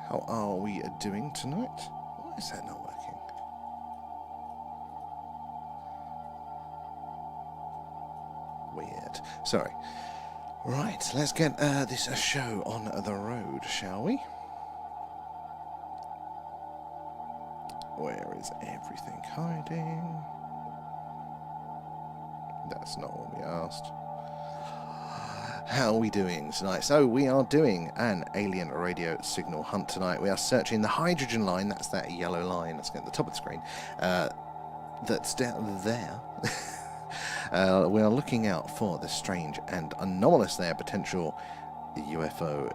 How are we doing tonight? Why is that not working? Weird. Sorry. Right, let's get this show on the road, shall we? Where is everything hiding? That's not what we asked. How are we doing tonight? So we are doing an alien radio signal hunt tonight. We are searching the hydrogen line. That's that yellow line that's at the top of the screen. That's down there. We are looking out for the strange and anomalous there potential UFO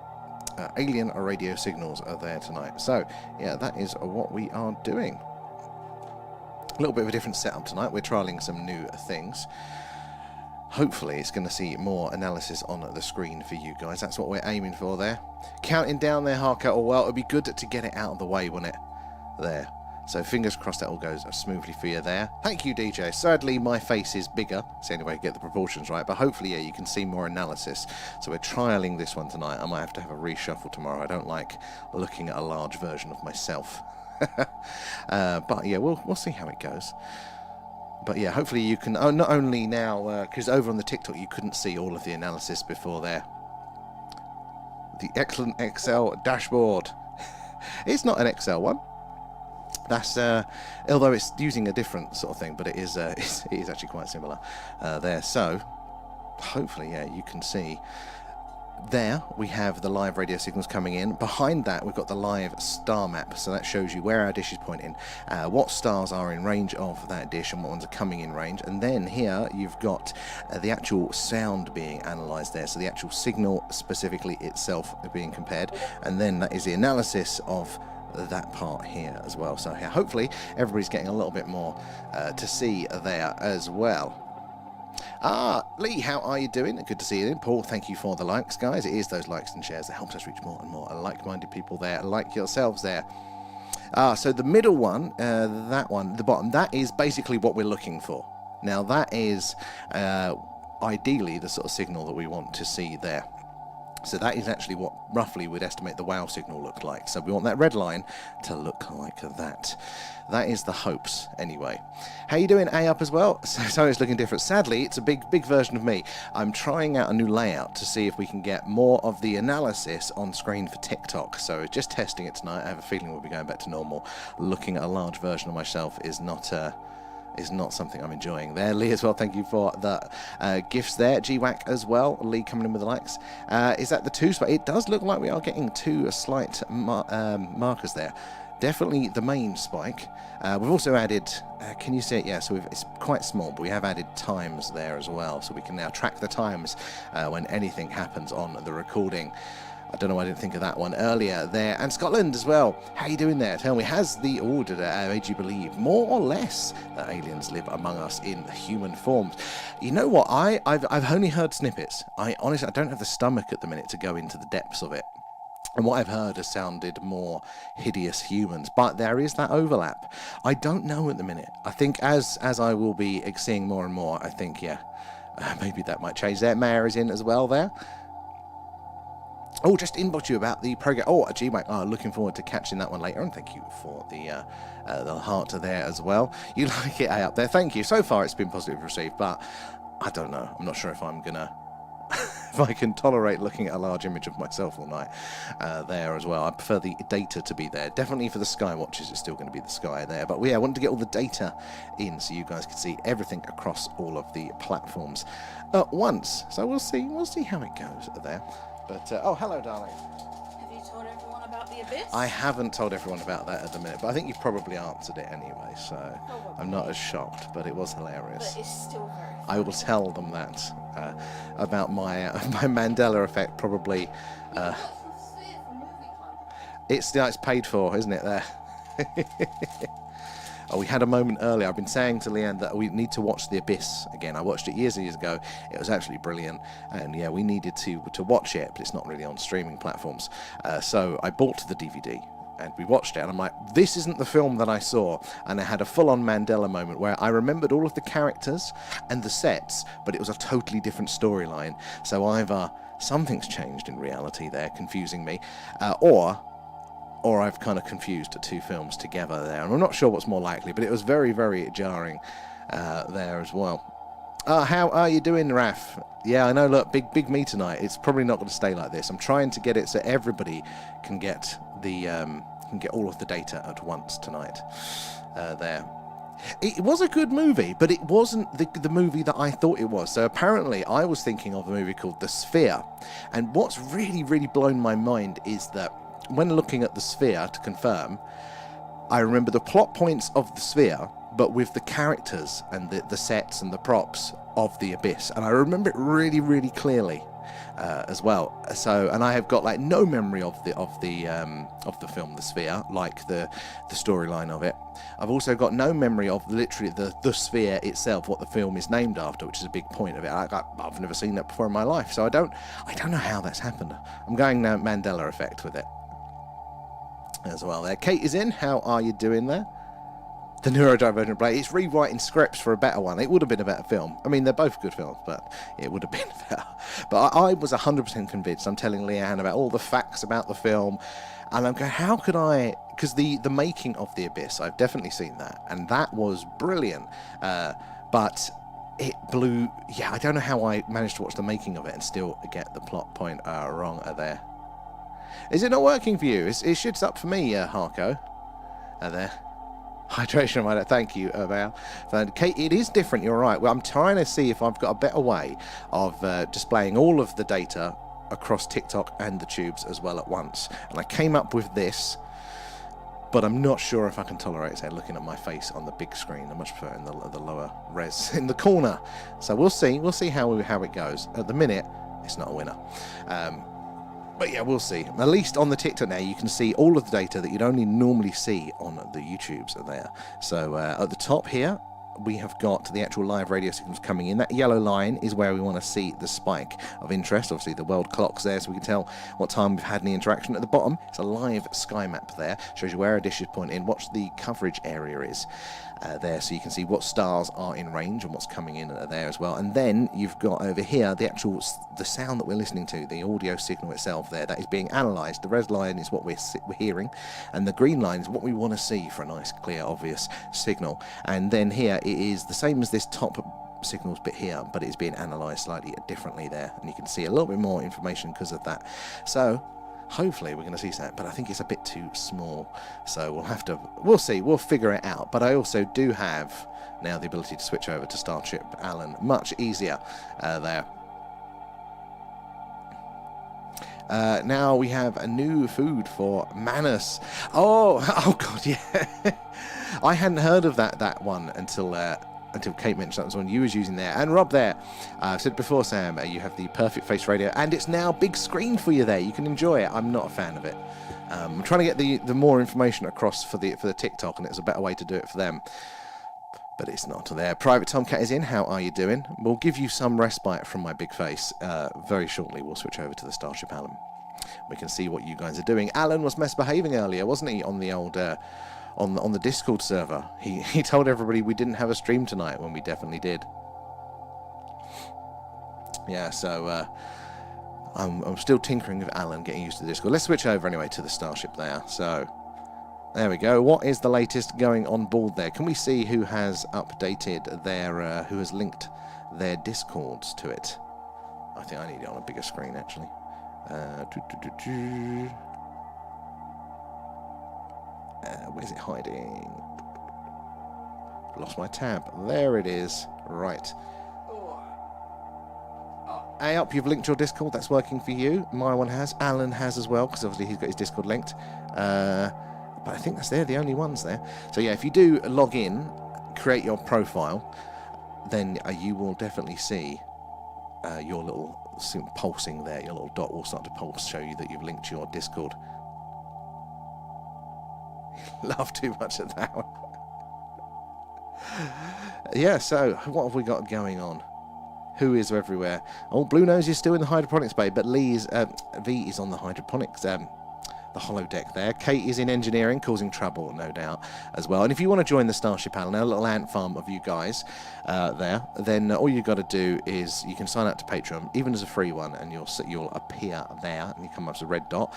alien radio signals are there tonight. So yeah, that is what we are doing. A little bit of a different setup tonight. We're trialing some new things. Hopefully it's going to see more analysis on the screen for you guys. That's what we're aiming for there. Counting down there, Harker. Oh, well, it'd be good to get it out of the way, wouldn't it? There. So fingers crossed that all goes smoothly for you there. Thank you, DJ. Sadly, my face is bigger. It's the only way to get the proportions right. But hopefully, yeah, you can see more analysis. So we're trialing this one tonight. I might have to have a reshuffle tomorrow. I don't like looking at a large version of myself. But yeah, we'll see how it goes. But yeah, hopefully you can, not only now, because over on the TikTok you couldn't see all of the analysis before there. The excellent Excel dashboard. It's not an Excel one. That's, although it's using a different sort of thing, but it is actually quite similar there. So, hopefully, yeah, you can see. There we have the live radio signals coming in. Behind that we've got the live star map, so that shows you where our dish is pointing, what stars are in range of that dish and what ones are coming in range. And then here you've got the actual sound being analysed there, so the actual signal specifically itself being compared, and then that is the analysis of that part here as well. So yeah, hopefully everybody's getting a little bit more to see there as well. Lee, how are you doing? Good to see you. Paul, thank you for the likes, guys. It is those likes and shares that helps us reach more and more like-minded people there, like yourselves there. So the middle one, that one, the bottom, that is basically what we're looking for. Now that is ideally the sort of signal that we want to see there. So that is actually what roughly we'd estimate the WOW signal looked like. So we want that red line to look like that. That is the hopes, anyway. How you doing, A up as well? So it's looking different. Sadly, it's a big version of me. I'm trying out a new layout to see if we can get more of the analysis on screen for TikTok. So just testing it tonight. I have a feeling we'll be going back to normal. Looking at a large version of myself is not something I'm enjoying there. Lee as well, thank you for the gifts there. GWAC as well, Lee coming in with the likes. Is that the two spot? It does look like we are getting two slight markers there. Definitely the main spike. We've also added, can you see it? Yeah, so it's quite small, but we have added times there as well, so we can now track the times when anything happens on the recording. I don't know why I didn't think of that one earlier there. And Scotland as well. How you doing there? Tell me, has the order made you believe more or less that aliens live among us in human forms? You know what? I've only heard snippets. I honestly don't have the stomach at the minute to go into the depths of it. And what I've heard has sounded more hideous humans, but there is that overlap. I don't know at the minute. I think as I will be seeing more and more, I think, yeah, maybe that might change there. Mayor is in as well there. Oh, just inbox you about the program. Oh, GMAC, looking forward to catching that one later. And thank you for the heart there as well. You like it, up there. Thank you. So far, it's been positively received, but I don't know. I'm not sure if I'm going to... if I can tolerate looking at a large image of myself all night there as well. I prefer the data to be there. Definitely for the skywatchers, it's still going to be the sky there. But yeah, I wanted to get all the data in so you guys can see everything across all of the platforms at once. So we'll see how it goes there. But, oh, hello, darling. Have you told everyone about the abyss? I haven't told everyone about that at the minute, but I think you've probably answered it anyway, so probably. I'm not as shocked, but it was hilarious. But it's still very funny. I will tell them that about my Mandela effect, probably. It's paid for, isn't it, there? Oh, we had a moment earlier. I've been saying to Leanne that we need to watch The Abyss again. I watched it years and years ago. It was absolutely brilliant. And yeah, we needed to watch it, but it's not really on streaming platforms. So I bought the DVD and we watched it. And I'm like, this isn't the film that I saw. And I had a full-on Mandela moment where I remembered all of the characters and the sets, but it was a totally different storyline. So either something's changed in reality there, confusing me, or or I've kind of confused the two films together there. And I'm not sure what's more likely, but it was very, very jarring there as well. How are you doing, Raf? Yeah, I know, look, big me tonight. It's probably not going to stay like this. I'm trying to get it so everybody can get all of the data at once tonight there. It was a good movie, but it wasn't the movie that I thought it was. So apparently I was thinking of a movie called The Sphere. And what's really, really blown my mind is that when looking at The Sphere to confirm, I remember the plot points of The Sphere, but with the characters and the sets and the props of The Abyss. And I remember it really, really clearly as well. So, and I have got like no memory of the film The Sphere, like the storyline of it. I've also got no memory of literally the Sphere itself, what the film is named after, which is a big point of it. I've never seen that before in my life, so I don't know how that's happened. I'm going now Mandela effect with it as well there. Kate is in. How are you doing there? The Neurodivergent Blade. It's rewriting scripts for a better one. It would have been a better film. I mean, they're both good films, but it would have been better. But I was 100% convinced. I'm telling Leanne about all the facts about the film, and I'm going, how could I... Because the making of The Abyss, I've definitely seen that, and that was brilliant. But it blew... Yeah, I don't know how I managed to watch the making of it and still get the plot point wrong there. Is it not working for you? It shoots up for me, Harko. There. Hydration, right? Thank you, Val. Kate, it is different, you're right. Well, I'm trying to see if I've got a better way of displaying all of the data across TikTok and the tubes as well at once. And I came up with this, but I'm not sure if I can tolerate, say, looking at my face on the big screen. I much prefer in the lower res in the corner. So we'll see. We'll see how it goes. At the minute, it's not a winner. But yeah, we'll see. At least on the TikTok now, you can see all of the data that you'd only normally see on the YouTubes are there. So at the top here, we have got the actual live radio signals coming in. That yellow line is where we want to see the spike of interest. Obviously, the world clock's there, so we can tell what time we've had any interaction. At the bottom, it's a live sky map there. Shows you where a dish is pointing, what the coverage area is there, so you can see what stars are in range and what's coming in there as well. And then you've got over here the sound that we're listening to, the audio signal itself there, that is being analysed. The red line is what we're hearing, and the green line is what we want to see for a nice, clear, obvious signal. And then here it is the same as this top signals bit here, but it's being analysed slightly differently there, and you can see a little bit more information because of that. So hopefully we're going to see that, but I think it's a bit too small, so we'll see, we'll figure it out. But I also do have now the ability to switch over to Starship Alan, much easier there. Now we have a new food for Manus. Oh god, yeah. I hadn't heard of that one until Kate mentioned that was one you was using there. And Rob there, I've said before, Sam, you have the perfect face radio, and it's now big screen for you there. You can enjoy it. I'm not a fan of it. I'm trying to get the more information across for the TikTok, and it's a better way to do it for them. But it's not there. Private Tomcat is in. How are you doing? We'll give you some respite from my big face very shortly. We'll switch over to the Starship Alan. We can see what you guys are doing. Alan was misbehaving earlier, wasn't he, on the old... on the Discord server. He told everybody we didn't have a stream tonight when we definitely did. Yeah, so I'm still tinkering with Alan, getting used to the Discord. Let's switch over anyway to the Starship there. So there we go. What is the latest going on board there? Can we see who has updated their, who has linked their Discords to it? I think I need it on a bigger screen actually. Where's it hiding? Lost my tab. There it is. Right. Hey up, you've linked your Discord. That's working for you. My one has. Alan has as well, because obviously he's got his Discord linked. But I think they're the only ones there. So yeah, if you do log in, create your profile, then you will definitely see your little pulsing there. Your little dot will start to pulse, show you that you've linked your Discord. Laugh too much at that one. Yeah, so what have we got going on? Who is everywhere? Oh, Blue Nose is still in the hydroponics bay, but V is on the hydroponics, the holodeck there. Kate is in engineering, causing trouble, no doubt, as well. And if you want to join the Starship Panel, a little ant farm of you guys there, then all you got to do is you can sign up to Patreon, even as a free one, and you'll appear there, and you come up as a red dot.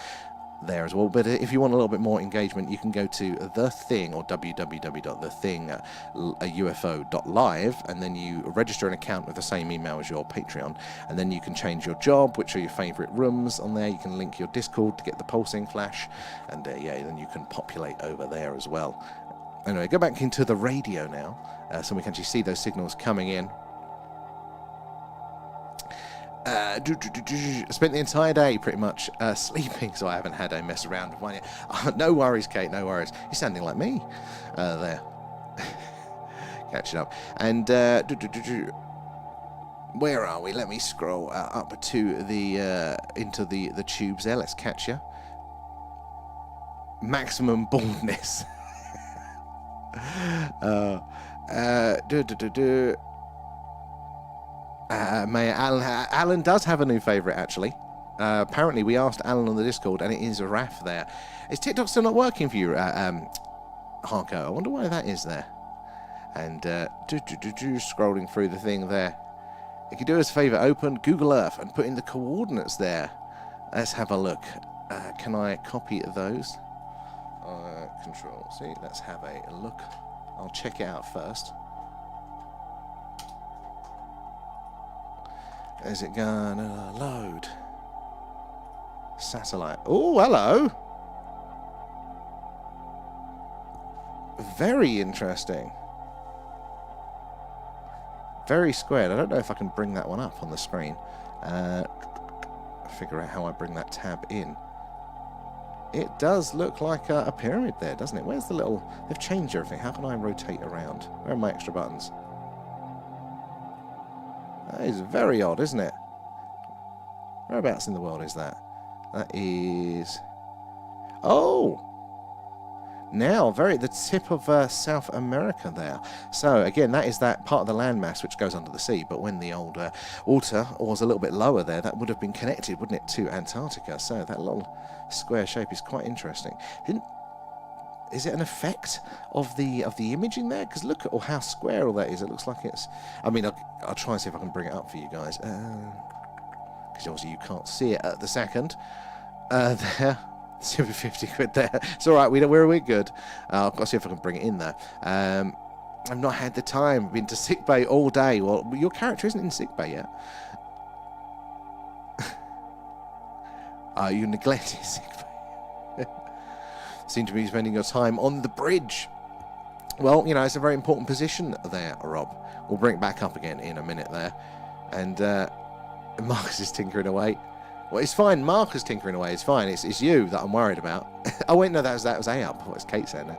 there as well. But if you want a little bit more engagement, you can go to The Thing, or www.thethingufo.live, and then you register an account with the same email as your Patreon, and then you can change your job, which are your favourite rooms on there. You can link your Discord to get the pulsing flash, and yeah, then you can populate over there as well. Anyway, go back into the radio now, so we can actually see those signals coming in. Spent the entire day pretty much sleeping, so I haven't had a mess around with one yet. No worries, Kate, no worries. You're sounding like me there. Catching up. And where are we? Let me scroll up to the into the tubes there. Let's catch you. Maximum baldness. Alan does have a new favourite, actually. Apparently, we asked Alan on the Discord, and it is Raf there. Is TikTok still not working for you, Harko? I wonder why that is there. And scrolling through the thing there. If you do us a favour, open Google Earth and put in the coordinates there. Let's have a look. Can I copy those? Control C. Let's have a look. I'll check it out first. Is it gonna load? Satellite. Oh, hello. Very interesting. Very squared. I don't know if I can bring that one up on the screen. Figure out how I bring that tab in. It does look like a pyramid there, doesn't it? Where's the little... They've changed everything. How can I rotate around? Where are my extra buttons? That is very odd, isn't it? Whereabouts in the world is that? That is... Oh! Now, the tip of South America there. So, again, that is that part of the landmass which goes under the sea. But when the old water was a little bit lower there, that would have been connected, wouldn't it, to Antarctica? So that little square shape is quite interesting. Is it an effect of the imaging there? Because look at how square all that is. It looks like it's... I mean, I'll try and see if I can bring it up for you guys. Because obviously you can't see it at the second. There. Super 50 quid there. It's all right. We're good. I've got to see if I can bring it in there. I've not had the time. Been to sickbay all day. Well, your character isn't in sickbay yet. You neglected sickbay. Seem to be spending your time on the bridge. Well, it's a very important position there, Rob. We'll bring it back up again in a minute there. And Marcus is tinkering away. Well, it's fine. Marcus tinkering away. It's fine. It's you that I'm worried about. Oh wait, no, that was Ayub. What's Kate saying there?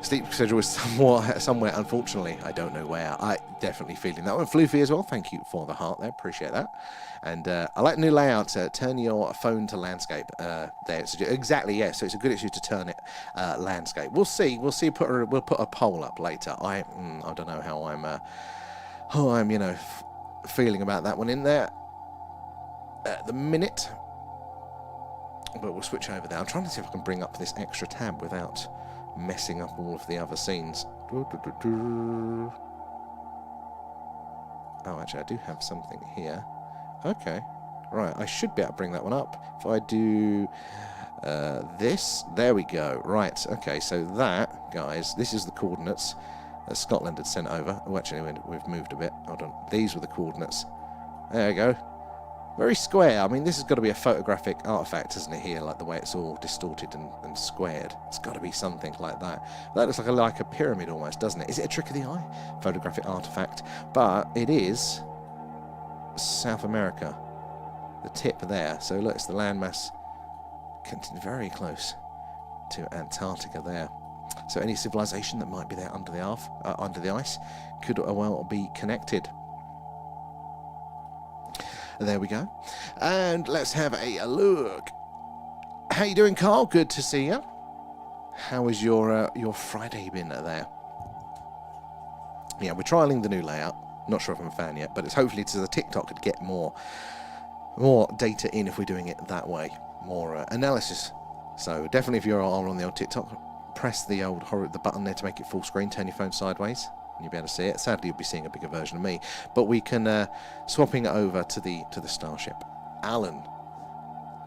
Sleep schedule is somewhere, unfortunately. I don't know where. I definitely feeling that one. Floofy as well. Thank you for the heart there. Appreciate that. And I like the new layout. Turn your phone to landscape. There. Exactly, yes. So it's a good excuse to turn it landscape. We'll see. We'll put a poll up later. I don't know how I'm feeling about that one in there at the minute. But we'll switch over there. I'm trying to see if I can bring up this extra tab without messing up all of the other scenes. Oh, actually, I do have something here. Okay. Right, I should be able to bring that one up. If I do this, there we go. Right, okay, so that, guys, this is the coordinates that Scotland had sent over. Oh, actually, we've moved a bit. Hold on. These were the coordinates. There we go. Very square. I mean, this has got to be a photographic artifact, isn't it, here? Like the way it's all distorted and squared. It's got to be something like that. That looks like a pyramid almost, doesn't it? Is it a trick of the eye? Photographic artifact. But it is South America. The tip there. So look, it's the landmass very close to Antarctica there. So any civilization that might be there under the ice could well be connected. There we go. And let's have a look. How you doing, Carl? Good to see you. How has your Friday been there? Yeah, we're trialing the new layout. Not sure if I'm a fan yet, but it's hopefully to the TikTok could get more data in if we're doing it that way. More analysis. So definitely if you're on the old TikTok, press the button there to make it full screen, turn your phone sideways, and you'll be able to see it. Sadly, you'll be seeing a bigger version of me, but we can swapping it over to the Starship. Alan,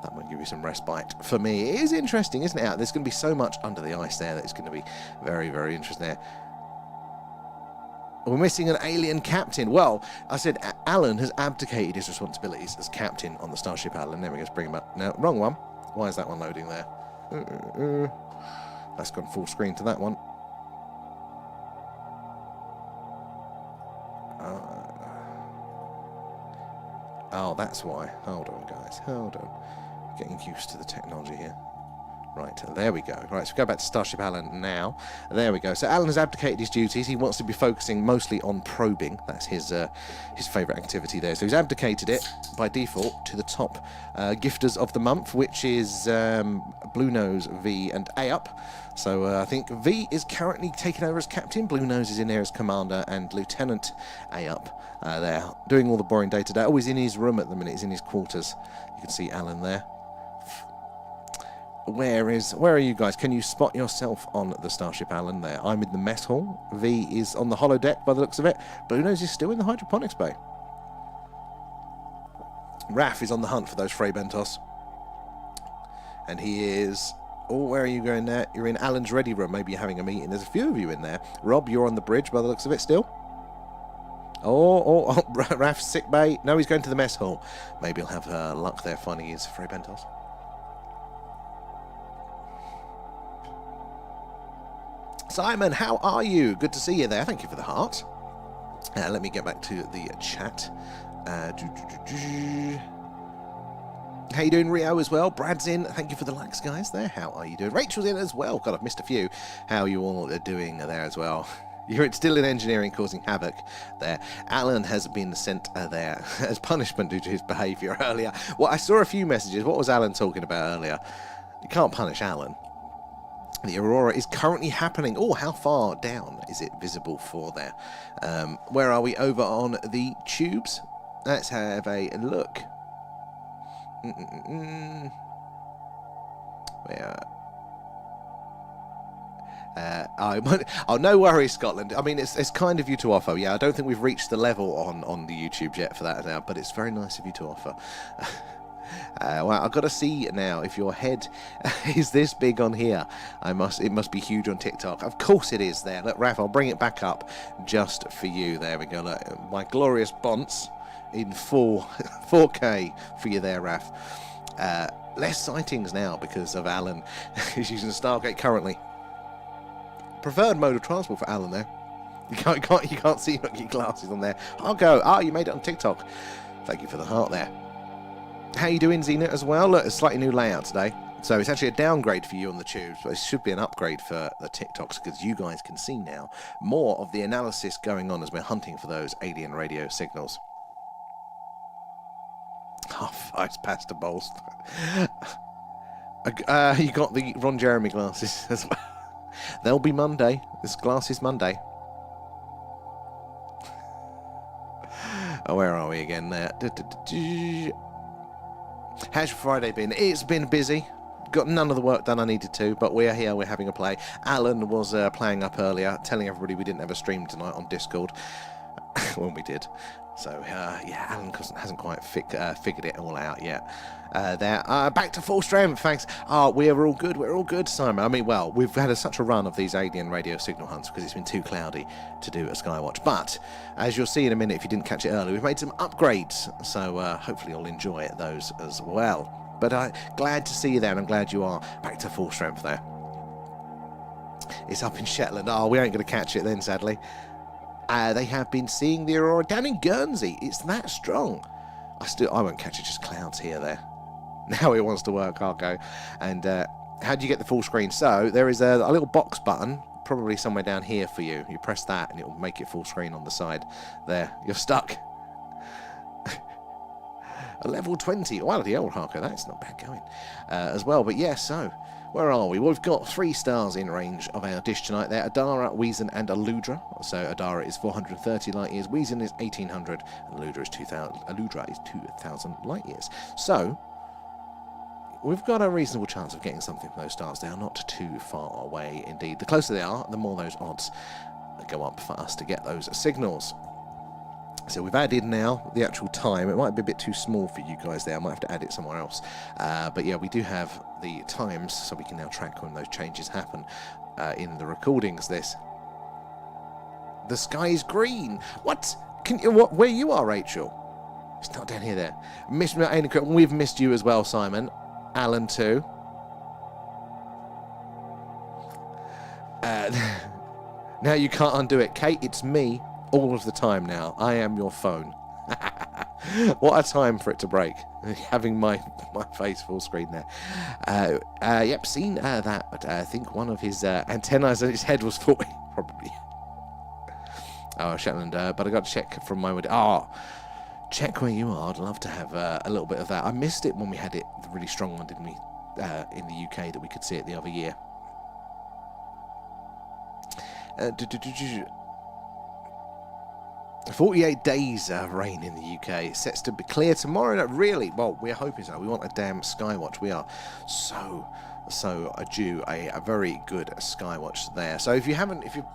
That might give you some respite. For me, it is interesting, isn't it? There's going to be so much under the ice there that it's going to be very, very interesting there. We're missing an alien captain. Well, I said Alan has abdicated his responsibilities as captain on the Starship Alan. There we go, let's bring him up. No, wrong one. Why is that one loading there? That's gone full screen to that one. Oh, that's why. Hold on, guys. Hold on. Getting used to the technology here. Right, there we go. Right, so go back to Starship Alan now. There we go. So Alan has abdicated his duties. He wants to be focusing mostly on probing. That's his favourite activity there. So he's abdicated it by default to the top gifters of the month, which is Blue Nose, V, and A Up. So I think V is currently taking over as captain. Blue Nose is in there as commander, and Lieutenant A Up there doing all the boring day-to-day. Oh, he's in his room at the minute. He's in his quarters. You can see Alan there. Where are you guys? Can you spot yourself on the Starship Alan there? I'm in the mess hall. V is on the holodeck by the looks of it. Blue Nose is still in the hydroponics bay. Raph is on the hunt for those Frey Bentos. And he is... Oh, where are you going there? You're in Alan's ready room. Maybe you're having a meeting. There's a few of you in there. Rob, you're on the bridge by the looks of it still. Oh, Raph's sick bay. No, he's going to the mess hall. Maybe he'll have luck there finding his Frey Bentos. Simon, how are you? Good to see you there. Thank you for the heart. Let me get back to the chat. How you doing, Rio, as well? Brad's in. Thank you for the likes, guys, there. How are you doing? Rachel's in as well. God, I've missed a few. How are you all doing there as well? You're still in engineering causing havoc there. Alan has been sent there as punishment due to his behaviour earlier. Well, I saw a few messages. What was Alan talking about earlier? You can't punish Alan. The aurora is currently happening. Oh, how far down is it visible for there? Where are we? Over on the tubes. Let's have a look. Where? Oh, no worries, Scotland. I mean, it's kind of you to offer. Yeah, I don't think we've reached the level on the YouTube yet for that now, but it's very nice of you to offer. Well, I've got to see now if your head is this big on here. It must be huge on TikTok. Of course it is there. Look, Raph, I'll bring it back up just for you. There we go. Look, my glorious bonce in 4K for you there, Raph. Less sightings now because of Alan. He's using the Stargate currently. Preferred mode of transport for Alan there. You can't see your glasses on there. I'll go. Oh, you made it on TikTok. Thank you for the heart there. How you doing, Xena, as well? Look, a slightly new layout today. So it's actually a downgrade for you on the tubes, but it should be an upgrade for the TikToks because you guys can see now more of the analysis going on as we're hunting for those alien radio signals. Oh, 5 pasta bowls. You got the Ron Jeremy glasses as well. They'll be Monday. This glass is Monday. Oh, where are we again there? How's your Friday been? It's been busy. Got none of the work done I needed to, but we're here, we're having a play. Alan was playing up earlier, telling everybody we didn't have a stream tonight on Discord. When we did. So, yeah, Alan hasn't quite figured it all out yet. Back to full strength, thanks. We're all good, Simon. I mean, well, we've had such a run of these alien radio signal hunts because it's been too cloudy to do a skywatch. But, as you'll see in a minute, if you didn't catch it earlier, we've made some upgrades. So, hopefully you'll enjoy those as well. But glad to see you there, and I'm glad you are back to full strength there. It's up in Shetland. Oh, we ain't going to catch it then, sadly. They have been seeing the aurora down in Guernsey. It's that strong. I won't catch it, just clouds here there. Now it wants to work, I'll go. And how do you get the full screen? So there is a little box button, probably somewhere down here for you. You press that and it will make it full screen on the side. There, you're stuck. A level 20. Wow, the old Harker, that's not bad going as well. But yeah, so where are we? Well, we've got 3 stars in range of our dish tonight there. Adara, Weezon, and Aludra. So Adara is 430 light years, Weezon is 1800, and Aludra is 2000 light years. So we've got a reasonable chance of getting something from those stars. They are not too far away indeed. The closer they are, the more those odds go up for us to get those signals. So we've added now the actual time. It might be a bit too small for you guys there. I might have to add it somewhere else. But yeah, we do have the times, so we can now track when those changes happen in the recordings. The sky is green. What? Where you are, Rachel? It's not down here there. We've missed you as well, Simon. Alan too. Now you can't undo it. Kate, it's me all of the time now. I am your phone. What a time for it to break. Having my face full screen there. Yep, seen that. But I think one of his antennae on his head was faulty. Probably. Oh, Shetland. But I got to check from my window. Oh, check where you are. I'd love to have a little bit of that. I missed it when we had it, the really strong one, didn't we? In the UK, that we could see it the other year. 48 days of rain in the UK. It sets to be clear tomorrow. No, really? Well, we're hoping so. We want a damn skywatch. We are so due a very good skywatch there. So if you're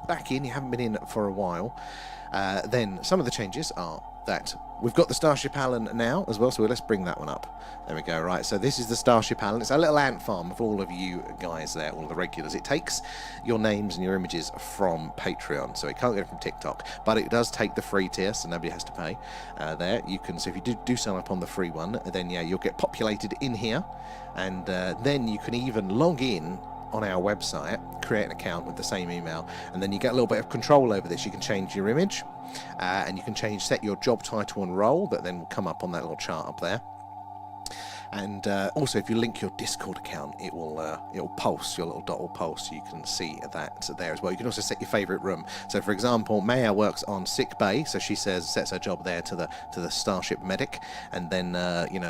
back in, you haven't been in for a while, then some of the changes are that we've got the Starship Alan now as well, so let's bring that one up. There we go. Right, so this is the Starship Alan. It's a little ant farm of all of you guys there, all the regulars. It takes your names and your images from Patreon, so it can't get it from TikTok, but it does take the free tier, so nobody has to pay there. You can, so if you do sign up on the free one, then yeah, you'll get populated in here, and then you can even log in on our website, create an account with the same email, and then you get a little bit of control over this. You can change your image, and you can set your job title and role, that then will come up on that little chart up there. And also, if you link your Discord account, it'll pulse, your little dot will pulse, so you can see that there as well. You can also set your favourite room. So, for example, Maya works on sick bay, so she sets her job there to the Starship Medic, and then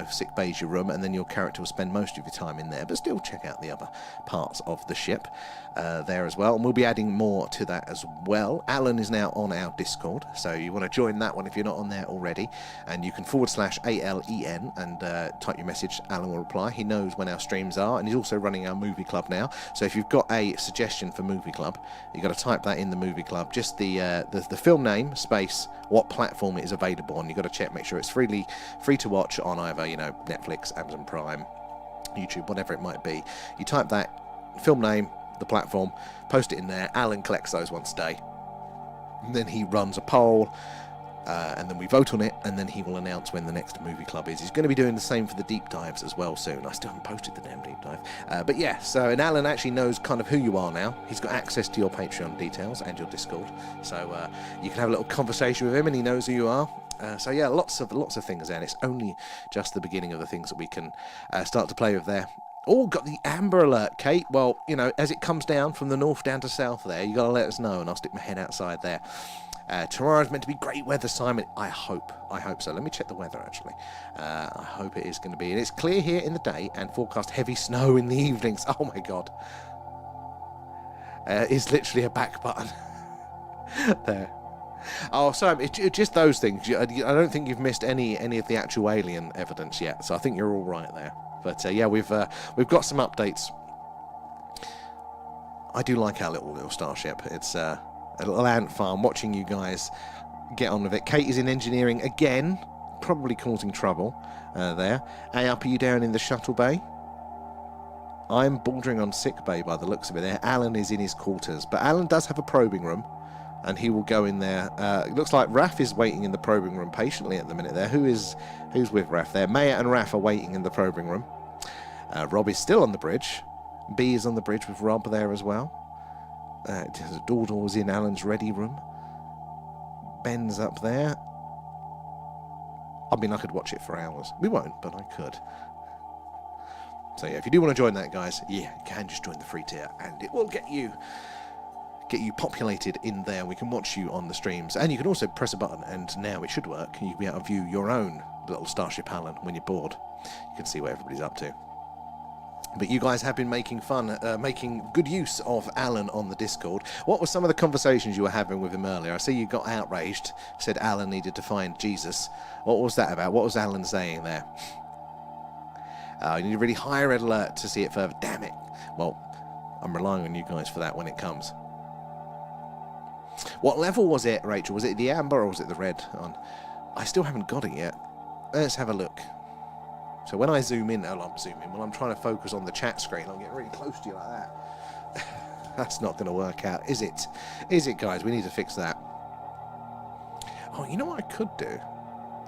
sick bay's your room, and then your character will spend most of your time in there, but still check out the other parts of the ship there as well. And we'll be adding more to that as well. Alan is now on our Discord, so you want to join that one if you're not on there already, and you can /ALEN and type your message. Alan will reply. He knows when our streams are, and he's also running our movie club now. So if you've got a suggestion for movie club, you've got to type that in the movie club, just the film name space what platform it is available on. You've got to check, make sure it's free to watch on either Netflix, Amazon Prime, YouTube, whatever it might be. You type that film name, the platform, post it in there. Alan collects those once a day, and then he runs a poll. And then we vote on it, and then he will announce when the next movie club is. He's going to be doing the same for the deep dives as well soon. I still haven't posted the damn deep dive. But yeah, and Alan actually knows kind of who you are now. He's got access to your Patreon details and your Discord. So you can have a little conversation with him, and he knows who you are. So yeah, lots of things there, and it's only just the beginning of the things that we can start to play with there. Oh, got the amber alert, Kate. Well, as it comes down from the north down to south there, you got to let us know, and I'll stick my head outside there. Tomorrow's meant to be great weather, Simon. I hope so. Let me check the weather, actually. I hope it is going to be. And it's clear here in the day and forecast heavy snow in the evenings. Oh, my God. It's literally a back button. There. Oh, Simon, it's just those things. I don't think you've missed any of the actual alien evidence yet, so I think you're all right there. But, yeah, we've got some updates. I do like our little starship. It's... a little ant farm, watching you guys get on with it. Kate is in engineering again, probably causing trouble there. Hey, up, are you down in the shuttle bay? I'm bordering on sick bay by the looks of it there. Alan is in his quarters, but Alan does have a probing room, and he will go in there. It looks like Raf is waiting in the probing room patiently at the minute there. Who's with Raf there? Maya and Raf are waiting in the probing room. Rob is still on the bridge. B is on the bridge with Rob there as well. Dordor's in Alan's ready room. Ben's up there. I mean, I could watch it for hours. We won't, but I could. So yeah, if you do want to join that, guys, yeah, you can just join the free tier, and it will get you populated in there. We can watch you on the streams, and you can also press a button, and now it should work. You'll be able to view your own little Starship Alan when you're bored. You can see what everybody's up to. But you guys have been making good use of Alan on the Discord. What were some of the conversations you were having with him earlier? I see you got outraged, said Alan needed to find Jesus. What was that about? What was Alan saying there? You need a really high red alert to see it further. Damn it. Well, I'm relying on you guys for that when it comes. What level was it, Rachel? Was it the amber or was it the red on? I still haven't got it yet. Let's have a look. So when I zoom in, I'm zooming. Well, I'm trying to focus on the chat screen. I'm getting really close to you like that. That's not going to work out, is it? Is it, guys? We need to fix that. Oh, you know what I could do?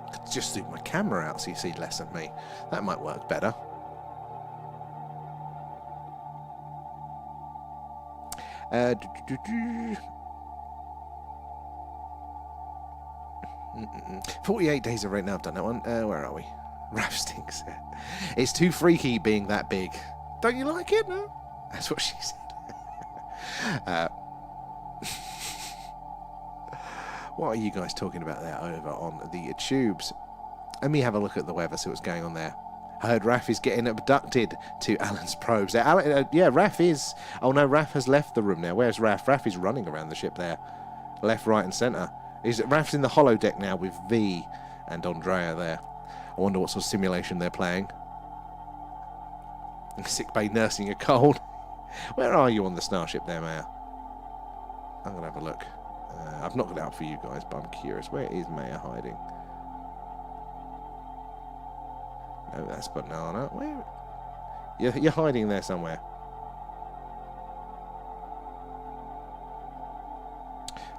I could just zoom my camera out so you see less of me. That might work better. Uh, 48 days of right now. I've done that one. Where are we? Raph stinks. It's too freaky being that big. Don't you like it? No? That's what she said. What are you guys talking about there over on the tubes? Let me have a look at the weather, see what's going on there. I heard Raph is getting abducted to Alan's probes. Yeah, Raph is. Oh no, Raph has left the room now. Where's Raph? Raph is running around the ship there. Left, right and centre. Raph's in the holodeck now with V and Andrea there. I wonder what sort of simulation they're playing. Sick bay nursing a cold. Where are you on the starship there, Maya? I'm going to have a look. I've not got it out for you guys, but I'm curious. Where is Maya hiding? No, that's Banana. Where? You're hiding there somewhere.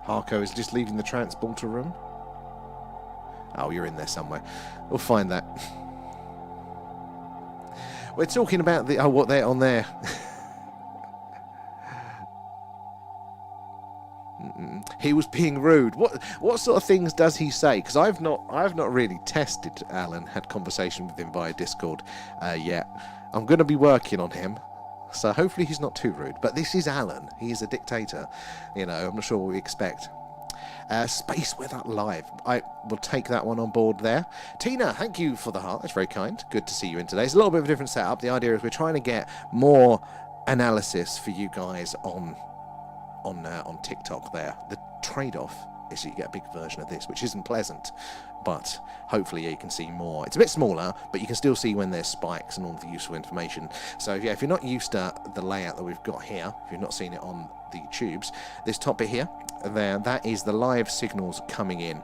Harko is just leaving the transporter room. Oh, you're in there somewhere. We'll find that. We're talking about the... Oh, what they're on there. He was being rude. What sort of things does he say? Because I've not really tested Alan, had conversation with him via Discord yet. I'm going to be working on him, so hopefully he's not too rude. But this is Alan. He is a dictator. You know, I'm not sure what we expect. Space Weather Live. I will take that one on board there. Tina, thank you for the heart. That's very kind. Good to see you in today. It's a little bit of a different setup. The idea is we're trying to get more analysis for you guys on TikTok there. The trade-off is that you get a big version of this, which isn't pleasant, but hopefully you can see more. It's a bit smaller, but you can still see when there's spikes and all the useful information. So yeah, if you're not used to the layout that we've got here, if you've not seen it on the tubes, this top bit here, there, that is the live signals coming in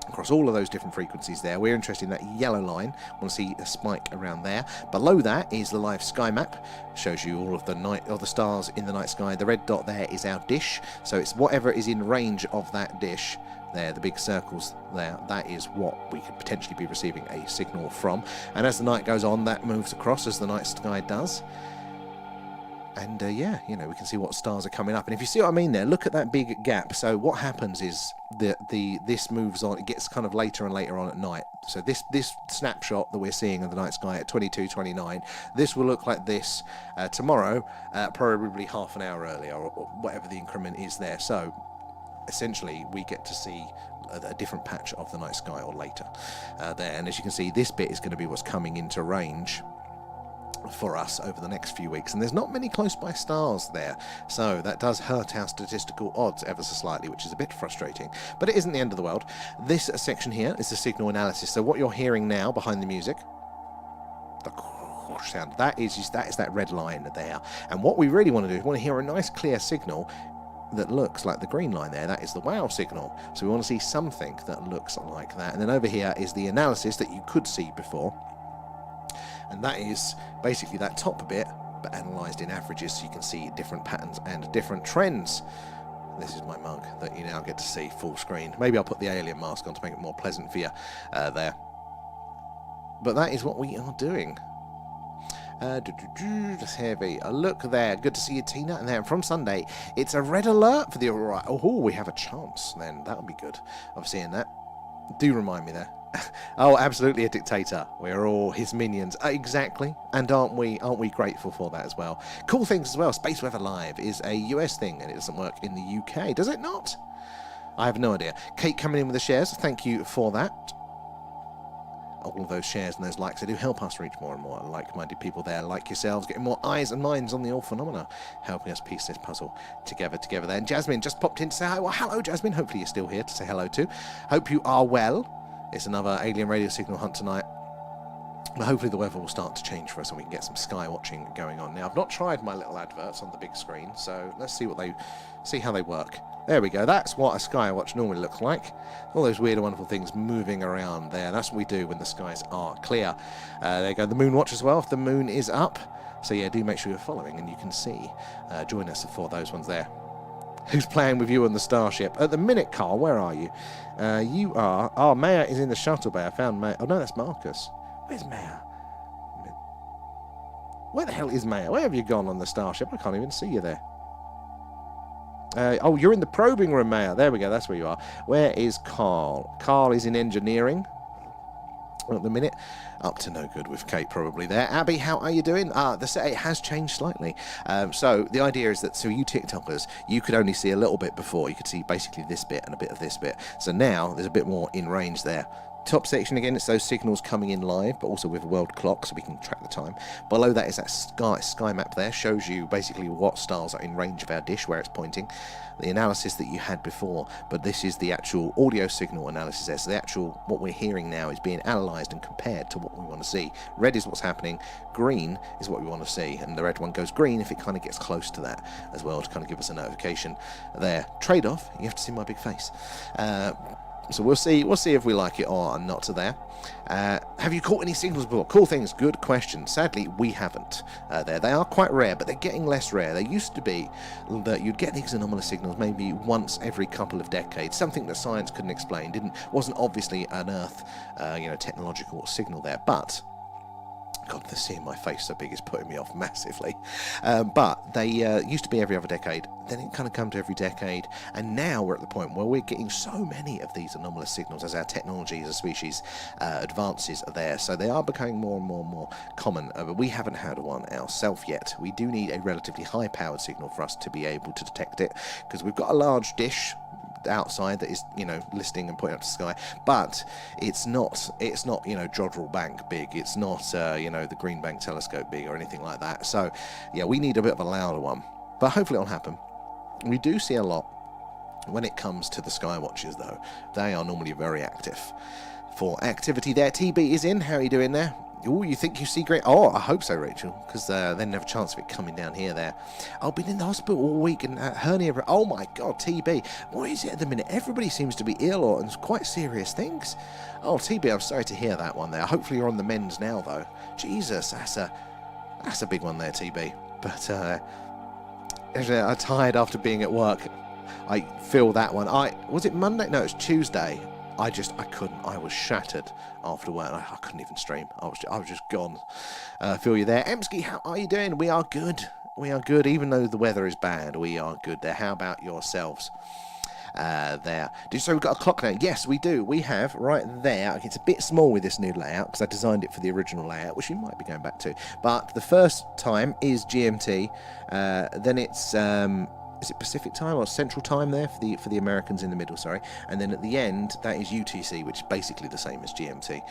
across all of those different frequencies there. We're interested in that yellow line. Want to see a spike around there. Below that is the live sky map. Shows you all of the stars in the night sky. The red dot there is our dish. So it's whatever is in range of that dish there, the big circles there, that is what we could potentially be receiving a signal from. And as the night goes on, that moves across as the night sky does. And yeah, you know, we can see what stars are coming up. And if you see what I mean there, look at that big gap. So what happens is this moves on. It gets kind of later and later on at night. So this snapshot that we're seeing of the night sky at 22:29, this will look like this tomorrow, probably half an hour earlier, or whatever the increment is there. So essentially, we get to see a different patch of the night sky or later there. And as you can see, this bit is going to be what's coming into range for us over the next few weeks, and there's not many close by stars there, so that does hurt our statistical odds ever so slightly, which is a bit frustrating, but it isn't the end of the world. This section here is the signal analysis. So what you're hearing now behind the music, the sound, that is that red line there, and what we really want to do is we want to hear a nice clear signal that looks like the green line there. That is the wow signal. So we want to see something that looks like that, and then over here is the analysis that you could see before. And that is basically that top bit, but analysed in averages, so you can see different patterns and different trends. This is my mug that you now get to see full screen. Maybe I'll put the alien mask on to make it more pleasant for you there. But that is what we are doing. Just heavy. Look there. Good to see you, Tina. And then from Sunday, it's a red alert for the Aurora. Oh, we have a chance then. That would be good of seeing that. Do remind me there. Oh, absolutely a dictator. We're all his minions. Exactly. And aren't we grateful for that as well? Cool things as well. Space Weather Live is a US thing, and it doesn't work in the UK. Does it not? I have no idea. Kate coming in with the shares. Thank you for that. All of those shares and those likes, they do help us reach more and more like-minded people there, like yourselves, getting more eyes and minds on the all phenomena, helping us piece this puzzle together there. And Jasmine just popped in to say hi. Well, hello, Jasmine. Hopefully you're still here to say hello to. Hope you are well. It's another alien radio signal hunt tonight. But hopefully the weather will start to change for us and we can get some sky watching going on. Now, I've not tried my little adverts on the big screen, so let's see how they work. There we go. That's what a sky watch normally looks like. All those weird and wonderful things moving around there. That's what we do when the skies are clear. There you go. The moon watch as well, if the moon is up. So yeah, do make sure you're following and you can see. Join us for those ones there. Who's playing with you on the starship? At the minute, Carl, where are you? You are... Oh, Maya is in the shuttle bay. I found Maya. Oh, no, that's Marcus. Where's Maya? Where the hell is Maya? Where have you gone on the starship? I can't even see you there. Oh, you're in the probing room, Maya. There we go. That's where you are. Where is Carl? Carl is in engineering at the minute. Up to no good with Kate probably there. Abby, how are you doing? The SETI has changed slightly. So the idea is that, so you TikTokers, you could only see a little bit before. You could see basically this bit and a bit of this bit. So now there's a bit more in range there. Top section again, it's those signals coming in live, but also with a world clock so we can track the time. Below that is that sky map there, shows you basically what stars are in range of our dish, where it's pointing. The analysis that you had before, but this is the actual audio signal analysis there. So the actual, what we're hearing now is being analysed and compared to what we want to see. Red is what's happening, green is what we want to see, and the red one goes green if it kind of gets close to that as well, to kind of give us a notification there. Trade-off, you have to see my big face. So we'll see if we like it or not to there. Have you caught any signals before? Cool things, good question. Sadly, we haven't there. They are quite rare, but they're getting less rare. They used to be that you'd get these anomalous signals maybe once every couple of decades, something that science couldn't explain. Wasn't obviously an Earth, technological signal there, but God, the seeing my face so big is putting me off massively. But they used to be every other decade, then it kind of come to every decade, and now we're at the point where we're getting so many of these anomalous signals as our technology as a species advances there. So they are becoming more and more common, but we haven't had one ourselves yet. We do need a relatively high-powered signal for us to be able to detect it, because we've got a large dish outside that is listening and pointing up to the sky, but it's not Jodrell Bank big, it's not the Green Bank telescope big or anything like that. So yeah, we need a bit of a louder one, but hopefully it'll happen. We do see a lot when it comes to the sky watches though. They are normally very active. For activity there, TB is in. How are you doing there? Oh, you think you see great? Oh, I hope so, Rachel, because then have a chance of it coming down here there. I've been in the hospital all week and hernia. Oh my God, TB. What is it at the minute? Everybody seems to be ill or and quite serious things. Oh, TB, I'm sorry to hear that one there. Hopefully you're on the mend now, though. Jesus, that's a big one there, TB. But I'm tired after being at work. I feel that one. Was it Monday? No, it's Tuesday. I couldn't. I was shattered after work. I couldn't even stream. I was just gone. Feel you there. Emsky, how are you doing? We are good. We are good. Even though the weather is bad, we are good there. How about yourselves? There. So we've got a clock now. Yes, we do. We have right there. It's a bit small with this new layout because I designed it for the original layout, which you might be going back to. But the first time is GMT. Then it's is it Pacific time or Central time there for the Americans in the middle, sorry. And then at the end, that is UTC, which is basically the same as GMT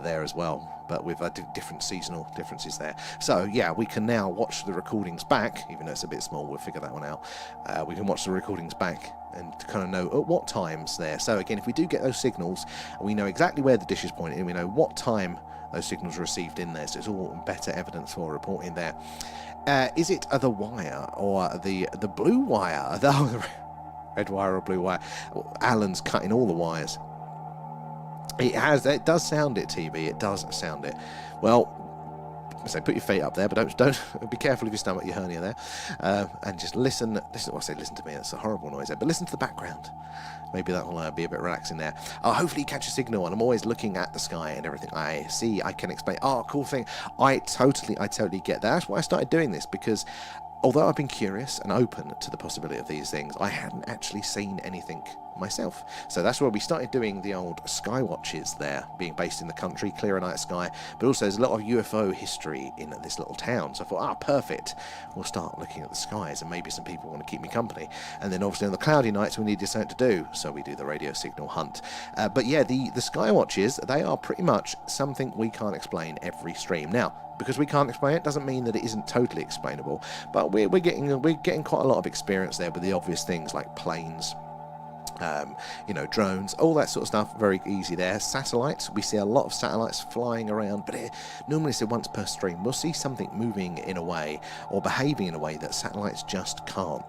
there as well, but with different seasonal differences there. So yeah, we can now watch the recordings back, even though it's a bit small, we'll figure that one out. We can watch the recordings back and to kind of know at what times there. So again, if we do get those signals, we know exactly where the dish is pointing, and we know what time those signals are received in there, so it's all better evidence for reporting there. Is it the wire or the blue wire? The red wire or blue wire? Alan's cutting all the wires. It does sound it, TB. It does sound it. Well, so put your feet up there, but don't be careful of your stomach, your hernia there, and just listen. Well, I say listen to me. It's a horrible noise there, but listen to the background. Maybe that will be a bit relaxing there. Hopefully you catch a signal, and I'm always looking at the sky and everything I see. I can explain. Cool thing. I totally get that. That's why I started doing this, because although I've been curious and open to the possibility of these things, I hadn't actually seen anything myself. So that's where we started doing the old sky watches there, being based in the country, clear night sky, but also there's a lot of UFO history in this little town. So I thought, perfect. We'll start looking at the skies, and maybe some people want to keep me company. And then obviously on the cloudy nights we needed something to do, so we do the radio signal hunt. But yeah, the sky watches, they are pretty much something we can't explain every stream. Now, because we can't explain it doesn't mean that it isn't totally explainable, but we're getting quite a lot of experience there with the obvious things like planes, drones, all that sort of stuff, very easy there. Satellites, we see a lot of satellites flying around, but normally it's once per stream. We'll see something moving in a way or behaving in a way that satellites just can't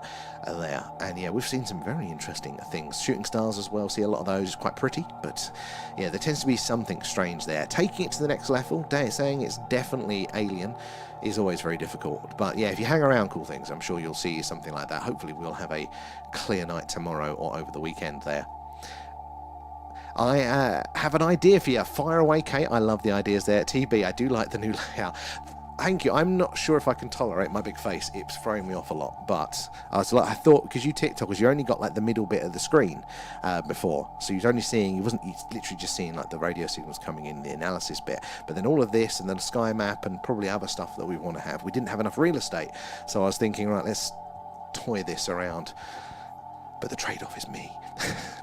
there. And yeah, we've seen some very interesting things. Shooting stars as well, see a lot of those, quite pretty, but yeah, there tends to be something strange there. Taking it to the next level, saying it's definitely alien is always very difficult. But yeah, if you hang around Cool Things, I'm sure you'll see something like that. Hopefully we'll have a clear night tomorrow or over the weekend there. I have an idea for you. Fire away, Kate. I love the ideas there. TB, I do like the new layout. Thank you. I'm not sure if I can tolerate my big face. It's throwing me off a lot. But I thought, because you TikTokers, you only got like the middle bit of the screen before. So you literally just seeing like the radio signals coming in, the analysis bit. But then all of this and then the sky map and probably other stuff that we want to have. We didn't have enough real estate. So I was thinking, right, let's toy this around. But the trade-off is me.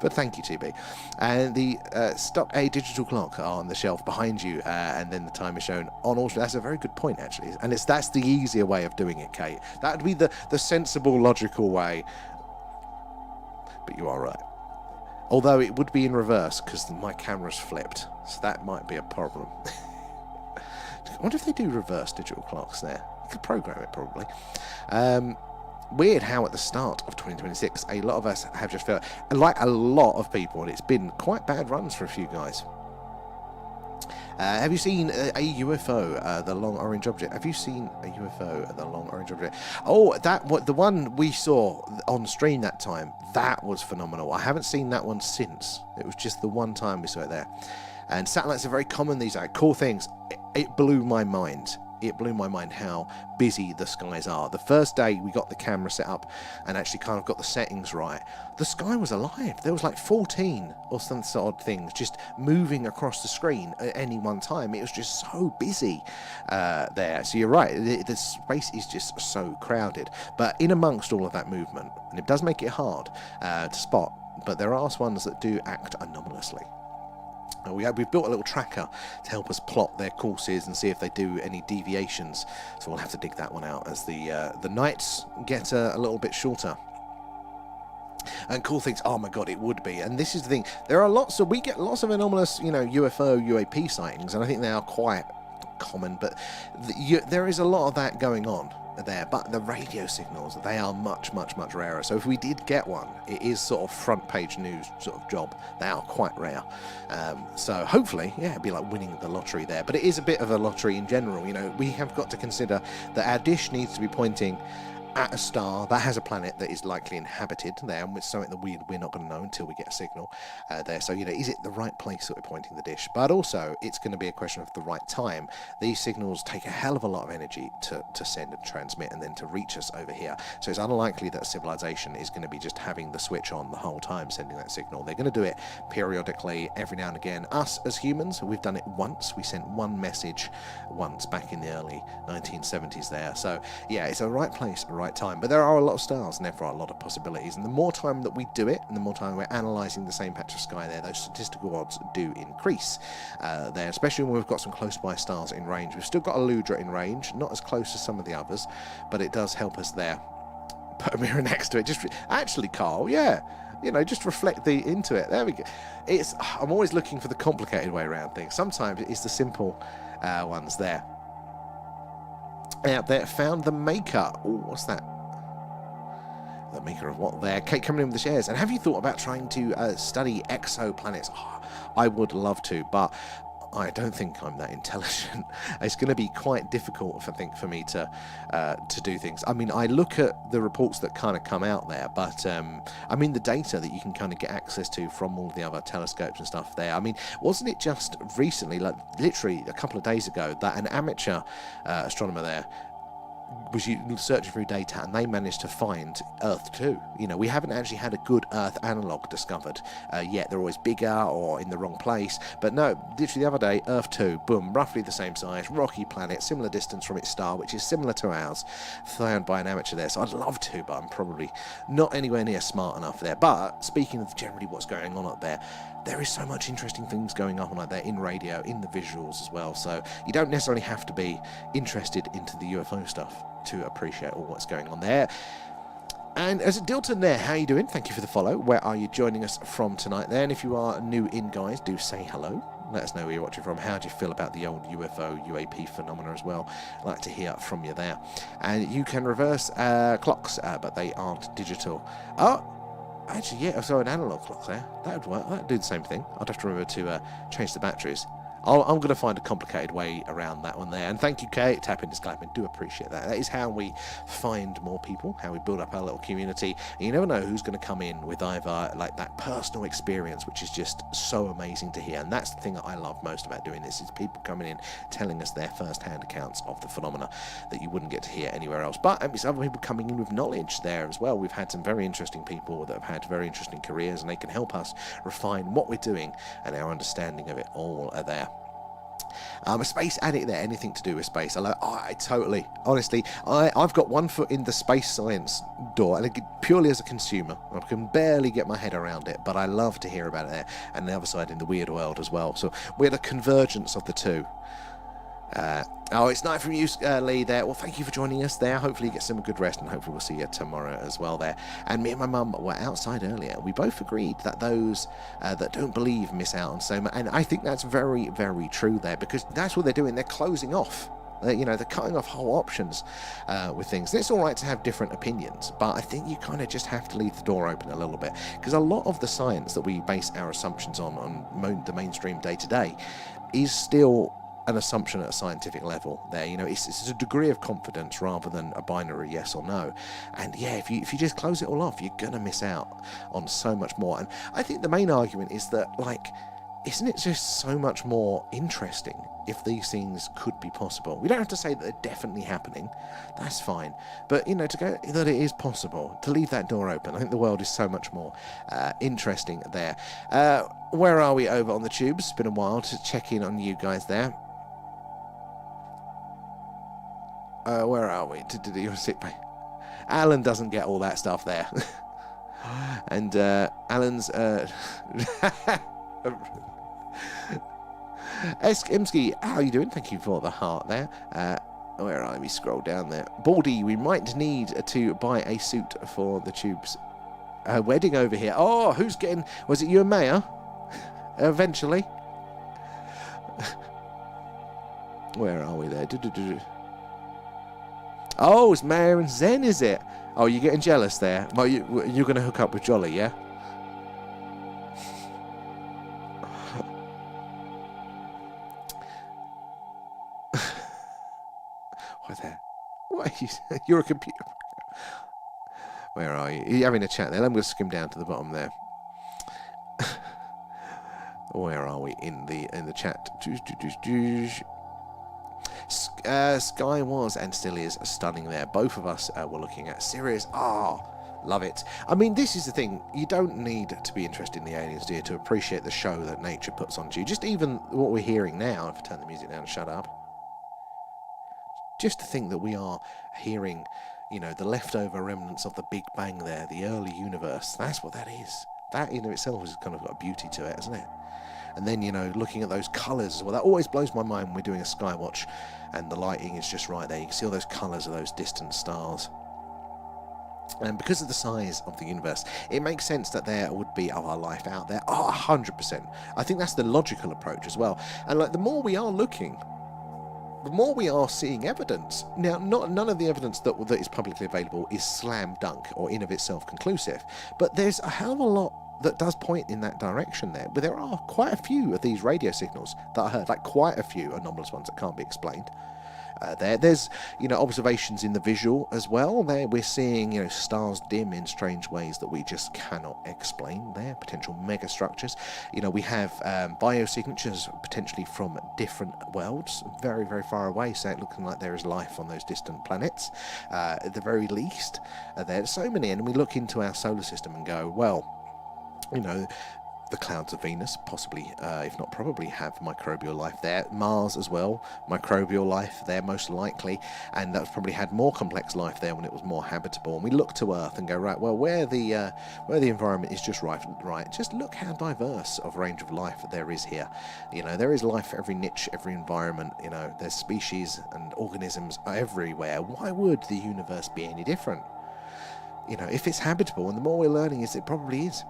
But thank you, TB. And the stock A digital clock on the shelf behind you, and then the time is shown on all. That's a very good point, actually. And that's the easier way of doing it, Kate. That would be the sensible, logical way. But you are right. Although it would be in reverse, because my camera's flipped. So that might be a problem. I wonder if they do reverse digital clocks there. You could program it, probably. Weird how at the start of 2026 a lot of us have just felt like a lot of people, and it's been quite bad runs for a few guys. Have you seen a UFO, the long orange object? Have you seen a UFO, the long orange object? Oh, the one we saw on stream that time, that was phenomenal. I haven't seen that one since. It was just the one time we saw it there. And satellites are very common these days. Cool things. It blew my mind. It blew my mind how busy the skies are. The first day we got the camera set up and actually kind of got the settings right, the sky was alive. There was like 14 or some sort of things just moving across the screen at any one time. It was just so busy there. So you're right, the space is just so crowded. But in amongst all of that movement, and it does make it hard to spot, but there are ones that do act anomalously. We've built a little tracker to help us plot their courses and see if they do any deviations. So we'll have to dig that one out as the nights get a little bit shorter. And Cool Things, oh my god, it would be. And this is the thing, we get lots of anomalous, UFO, UAP sightings, and I think they are quite common, but there is a lot of that going on there. But the radio signals, they are much, much, much rarer. So if we did get one, it is sort of front page news sort of job. They are quite rare. So hopefully, yeah, it'd be like winning the lottery there. But it is a bit of a lottery in general. We have got to consider that our dish needs to be pointing at a star that has a planet that is likely inhabited there, and it's something that we're not going to know until we get a signal there. So, is it the right place that we're pointing the dish? But also, it's going to be a question of the right time. These signals take a hell of a lot of energy to send and transmit and then to reach us over here. So it's unlikely that civilization is going to be just having the switch on the whole time, sending that signal. They're going to do it periodically, every now and again. Us as humans, we've done it once. We sent one message once back in the early 1970s there. So, yeah, it's a right place, right time. But there are a lot of stars and therefore a lot of possibilities, and the more time that we do it and the more time we're analysing the same patch of sky there, those statistical odds do increase there, especially when we've got some close by stars in range. We've still got a Ludra in range, not as close as some of the others, but it does help us there. Put a mirror next to it, actually, Carl, yeah, just reflect into it. There we go. I'm always looking for the complicated way around things. Sometimes it's the simple ones there. Out there, found the maker. Oh, what's that? The maker of what there? Kate coming in with the shares. And have you thought about trying to study exoplanets? Oh, I would love to, but I don't think I'm that intelligent. It's going to be quite difficult, I think, for me to do things. I mean, I look at the reports that kind of come out there, but the data that you can kind of get access to from all the other telescopes and stuff there. I mean, wasn't it just recently, like literally a couple of days ago, that an amateur astronomer there was searching through data and they managed to find Earth 2. We haven't actually had a good Earth analog discovered yet. They're always bigger or in the wrong place, but no, literally the other day, Earth 2, boom, roughly the same size, rocky planet, similar distance from its star, which is similar to ours, found by an amateur there. So I'd love to, but I'm probably not anywhere near smart enough there. But speaking of generally what's going on up there is so much interesting things going on like there in radio, in the visuals as well. So you don't necessarily have to be interested into the UFO stuff to appreciate all what's going on there. And as a Dilton there, how you doing? Thank you for the follow. Where are you joining us from tonight there? And if you are new in, guys, do say hello. Let us know where you're watching from. How do you feel about the old UFO, UAP phenomena as well? I'd like to hear from you there. And you can reverse clocks, but they aren't digital. Oh, actually, yeah, I saw an analog clock there. That would work. That would do the same thing. I'd have to remember to change the batteries. I'm going to find a complicated way around that one there. And thank you, Kate. Tap into Skype, and do appreciate that. That is how we find more people, how we build up our little community. And you never know who's going to come in with either like that personal experience, which is just so amazing to hear. And that's the thing that I love most about doing this, is people coming in telling us their first-hand accounts of the phenomena that you wouldn't get to hear anywhere else. But it's other people coming in with knowledge there as well. We've had some very interesting people that have had very interesting careers, and they can help us refine what we're doing and our understanding of it all are there. I'm a space addict there, anything to do with space. I totally, honestly, I've got one foot in the space science door, and purely as a consumer. I can barely get my head around it, but I love to hear about it there. And the other side in the weird world as well. So we're the convergence of the two. It's night from you, Lee, there. Well, thank you for joining us there. Hopefully you get some good rest, and hopefully we'll see you tomorrow as well there. And me and my mum were outside earlier. We both agreed that those that don't believe miss out on so much. And I think that's very, very true there, because that's what they're doing. They're closing off. They're cutting off whole options with things. And it's all right to have different opinions, but I think you kind of just have to leave the door open a little bit, because a lot of the science that we base our assumptions on the mainstream day-to-day is still an assumption at a scientific level there. It's a degree of confidence rather than a binary yes or no. And yeah, if you just close it all off, you're gonna miss out on so much more. And I think the main argument is that, like, isn't it just so much more interesting if these things could be possible? We don't have to say that they're definitely happening, that's fine, but to go that it is possible, to leave that door open, I think the world is so much more interesting there. Where are we over on the tubes? It's been a while to check in on you guys there. Where are we? Do you sit by? Alan doesn't get all that stuff there. And Alan's Imsky, how are you doing? Thank you for the heart there. Where are we? Scroll down there. Baldy, we might need to buy a suit for the tubes. Wedding over here. Oh, who's getting... Was it you and Maya? Eventually. Where are we there? Oh, it's Maya and Zen, is it? Oh, you're getting jealous there. Well, you're going to hook up with Jolly, yeah? What there? What are you? You're a computer. Where are you? You're having a chat there. I'm going to skim down to the bottom there. Where are we in the chat? Sky was and still is stunning there. Both of us were looking at Sirius. Love it. I mean, this is the thing. You don't need to be interested in the aliens, do you, to appreciate the show that nature puts on you. Just even what we're hearing now, if I turn the music down and shut up, just to think that we are hearing, the leftover remnants of the Big Bang there, the early universe. That's what that is. That in itself has kind of got a beauty to it, hasn't it? And then, looking at those colours as well. That always blows my mind when we're doing a skywatch and the lighting is just right there. You can see all those colours of those distant stars. And because of the size of the universe, it makes sense that there would be other life out there. 100%. I think that's the logical approach as well. And the more we are looking, the more we are seeing evidence. Now, none of the evidence that is publicly available is slam dunk or in of itself conclusive. But there's a hell of a lot that does point in that direction there. But there are quite a few of these radio signals that I heard, quite a few anomalous ones that can't be explained. There's observations in the visual as well. There we're seeing stars dim in strange ways that we just cannot explain. There potential megastructures. We have biosignatures potentially from different worlds, very, very far away. So it looking like there is life on those distant planets. At the very least, there's so many, and we look into our solar system and go, well, the clouds of Venus possibly, if not probably, have microbial life there. Mars as well, microbial life there most likely, and that's probably had more complex life there when it was more habitable. And we look to Earth and go, right, well, where the environment is just right, just look how diverse of range of life there is here. There is life for every niche, every environment. There's species and organisms everywhere. Why would the universe be any different? you know, if it's habitable, and the more we're learning is it probably is.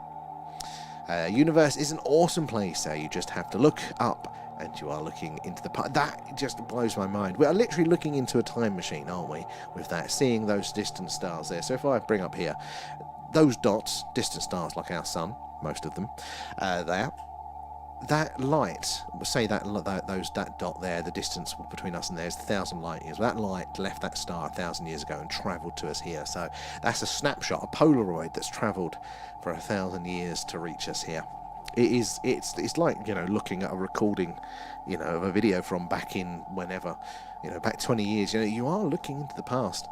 Universe is an awesome place. You just have to look up, and you are looking into the past. That just blows my mind. We are literally looking into a time machine, aren't we, with that, seeing those distant stars there. So if I bring up here, those dots, distant stars like our sun, most of them, there, that light, say that dot there, the distance between us and there is 1,000 light years. That light left that star 1,000 years ago and travelled to us here. So that's a snapshot, a Polaroid that's travelled for 1,000 years to reach us here. It's like, you know, looking at a recording, you know, of a video from back in whenever, you know, back 20 years. You know, you are looking into the past.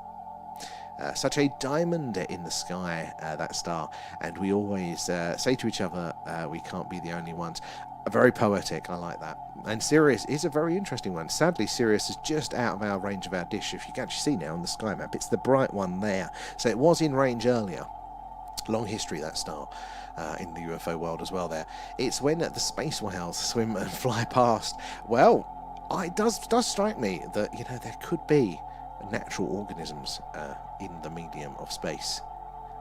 Such a diamond in the sky, that star, and we always say to each other, we can't be the only ones. Very poetic, I like that. And Sirius is a very interesting one. Sadly, Sirius is just out of our range of our dish. If you can actually see now on the sky map, it's the bright one there. So it was in range earlier. Long history, that star, in the UFO world as well there. It's when the space whales swim and fly past. Well, it does strike me that, you know, there could be natural organisms in the medium of space.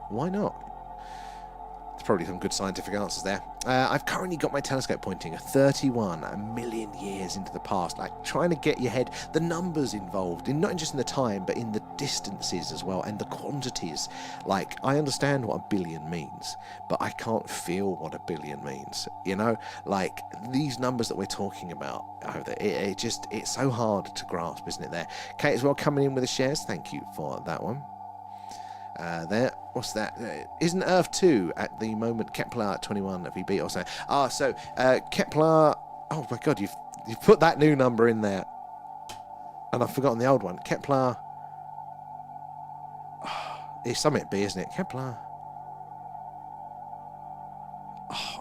Why not? There's probably some good scientific answers there. I've currently got my telescope pointing 31 million years into the past, like trying to get your head, the numbers involved, in not just in the time, but in the distances as well, and the quantities. Like, I understand what a billion means, but I can't feel what a billion means, you know? Like, these numbers that we're talking about, it's so hard to grasp, isn't it there? Kate as well coming in with the shares, thank you for that one. There, what's that? Isn't Earth 2 at the moment Kepler 21 VB or so? So Kepler. Oh my God, you've put that new number in there, and I've forgotten the old one. Kepler. It's something B, isn't it? Kepler.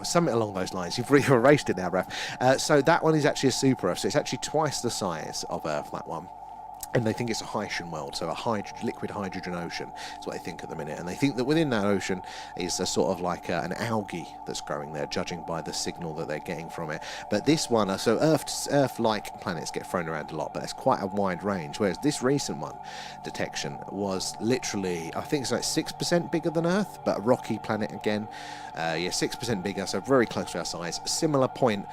Something along those lines. You've erased it now, Raph. So that one is actually a super Earth. So it's actually twice the size of Earth. That one. And they think it's a Haitian world, so a liquid hydrogen ocean is what they think at the minute. And they think that within that ocean is a sort of like an algae that's growing there, judging by the signal that they're getting from it. But this one, so Earth-like planets get thrown around a lot, but it's quite a wide range. Whereas this recent one, detection, was literally, I think it's like 6% bigger than Earth, but a rocky planet again. 6% bigger, so very close to our size. Similar point,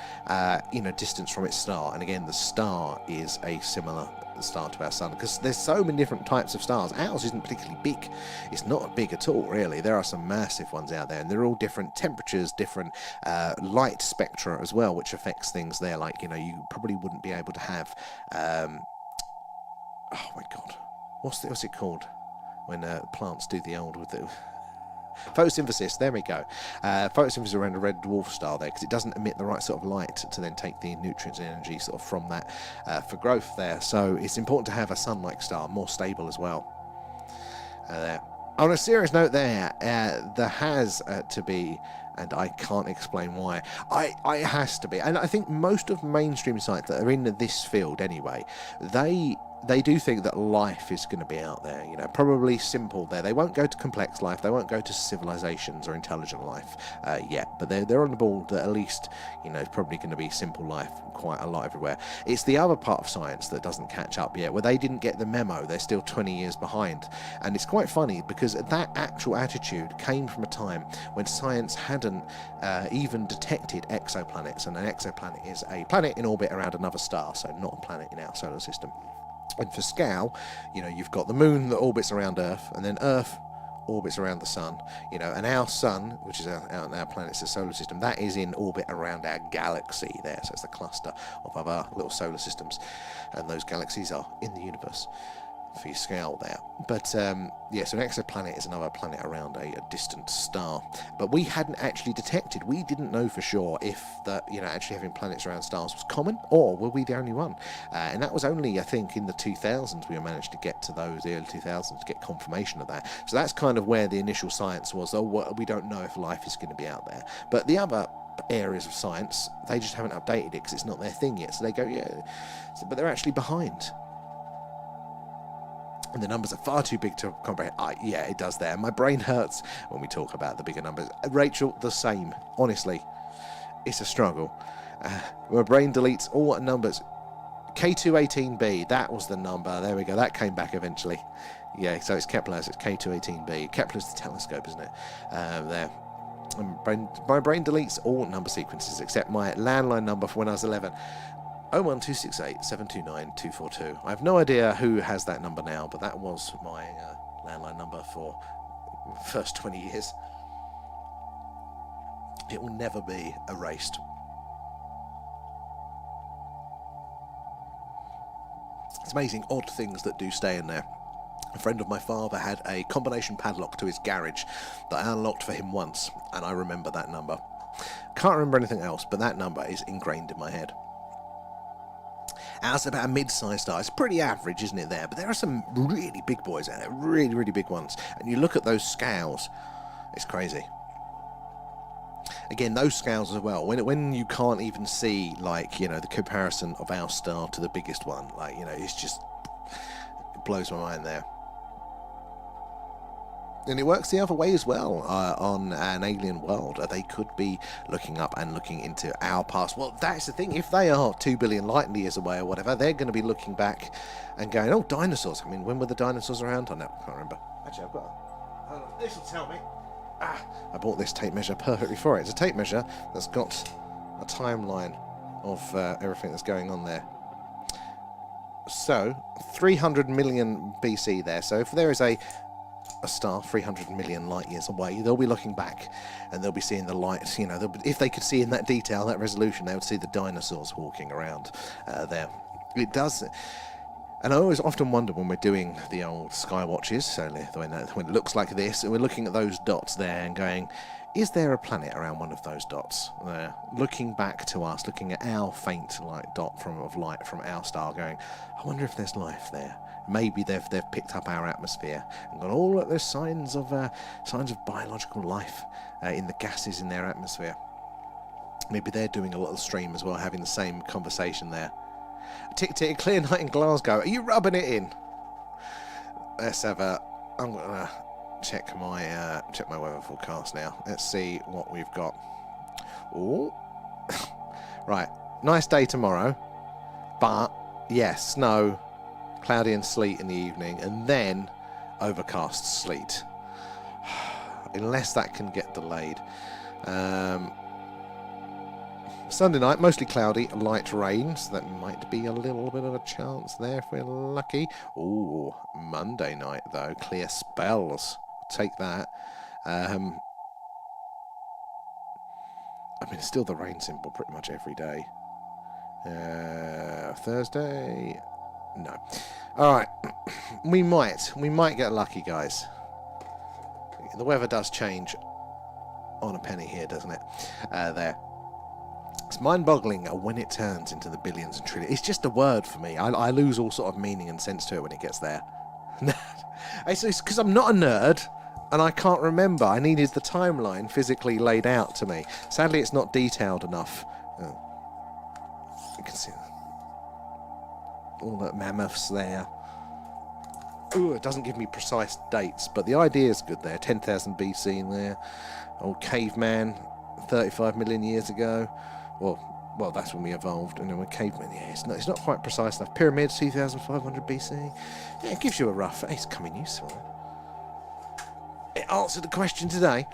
distance from its star. And again, the star is a similar star to our sun, because there's so many different types of stars. Ours isn't particularly big. It's not big at all, really. There are some massive ones out there, and they're all different temperatures, different light spectra as well, which affects things there. Like, you know, you probably wouldn't be able to have oh my God, what's it called when plants do the old with it? Photosynthesis, there we go. Photosynthesis around a red dwarf star there, because it doesn't emit the right sort of light to then take the nutrients and energy sort of from that for growth there. So it's important to have a sun-like star, more stable as well. There. On a serious note there has to be, and I can't explain why, it has to be, and I think most of mainstream sites that are in this field anyway, they do think that life is going to be out there, you know, probably simple there. They won't go to complex life, they won't go to civilizations or intelligent life yet, but they're on the ball that at least, you know, it's probably going to be simple life quite a lot everywhere. It's the other part of science that doesn't catch up yet, where they didn't get the memo. They're still 20 years behind. And it's quite funny, because that actual attitude came from a time when science hadn't even detected exoplanets, and an exoplanet is a planet in orbit around another star, so not a planet in our solar system. And for scale, you know, you've got the moon that orbits around Earth, and then Earth orbits around the sun, you know, and our sun, which is our planet's solar system, that is in orbit around our galaxy there. So it's the cluster of other little solar systems, and those galaxies are in the universe for your scale there. But so an exoplanet is another planet around a distant star, but we hadn't actually detected, we didn't know for sure if actually having planets around stars was common, or were we the only one, and that was only, I think, in the 2000s we managed to get to those, the early 2000s, to get confirmation of that. So that's kind of where the initial science was, we don't know if life is going to be out there. But the other areas of science, they just haven't updated it because it's not their thing yet, so they go, but they're actually behind. And the numbers are far too big to comprehend. It does there. My brain hurts when we talk about the bigger numbers. Rachel, the same. Honestly, it's a struggle. My brain deletes all numbers. K218B, that was the number. There we go. That came back eventually. Yeah, so it's Kepler's, it's K218b. Kepler's the telescope, isn't it? There. My brain deletes all number sequences except my landline number for when I was 11. 01268 729 242. I have no idea who has that number now, but that was my landline number for the first 20 years. It will never be erased. It's amazing, odd things that do stay in there. A friend of my father had a combination padlock to his garage that I unlocked for him once, and I remember that number. Can't remember anything else, but that number is ingrained in my head. Ours is about a mid-sized star. It's pretty average, isn't it, there? But there are some really big boys out there, really, really big ones. And you look at those scales, it's crazy. Again, those scales as well, when you can't even see, like, you know, the comparison of our star to the biggest one, like, you know, it's just, it blows my mind there. And it works the other way as well on an alien world. They could be looking up and looking into our past. Well, that's the thing. If they are 2 billion light years away or whatever, they're going to be looking back and going, oh, dinosaurs. I mean, when were the dinosaurs around? I can't remember. Actually, I've got a... Hold on. This will tell me. I bought this tape measure perfectly for it. It's a tape measure that's got a timeline of everything that's going on there. So, 300 million BC there. So if there is a star 300 million light years away, they'll be looking back and they'll be seeing the lights, you know, if they could see in that detail, that resolution, they would see the dinosaurs walking around there. It does, and I always often wonder when we're doing the old skywatches, so when it looks like this, and we're looking at those dots there and going, is there a planet around one of those dots there, looking back to us, looking at our faint dot of light from our star, going, I wonder if there's life there. Maybe they've picked up our atmosphere and gone, oh look, there's signs of biological life in the gases in their atmosphere. Maybe they're doing a little stream as well, having the same conversation there. Tick tick, clear night in Glasgow. Are you rubbing it in? Let's have a. I'm gonna check my weather forecast now. Let's see what we've got. Oh, right, nice day tomorrow, but yes, snow. Cloudy and sleet in the evening, and then overcast sleet. Unless that can get delayed. Sunday night, mostly cloudy, light rain, so that might be a little bit of a chance there if we're lucky. Ooh, Monday night though, clear spells. Take that. I mean, still the rain symbol pretty much every day. Thursday. No. Alright. We might get lucky, guys. The weather does change on a penny here, doesn't it? There. It's mind-boggling when it turns into the billions and trillions. It's just a word for me. I lose all sort of meaning and sense to it when it gets there. It's because I'm not a nerd, and I can't remember. I needed the timeline physically laid out to me. Sadly, it's not detailed enough. You can see all the mammoths there. Ooh, it doesn't give me precise dates, but the idea is good there. 10,000 BC in there. Old caveman, 35 million years ago. Well, that's when we evolved, and then we're cavemen. Yeah, it's not quite precise enough. Pyramids, 2,500 BC. Yeah, it gives you a rough. It's coming useful. It answered the question today.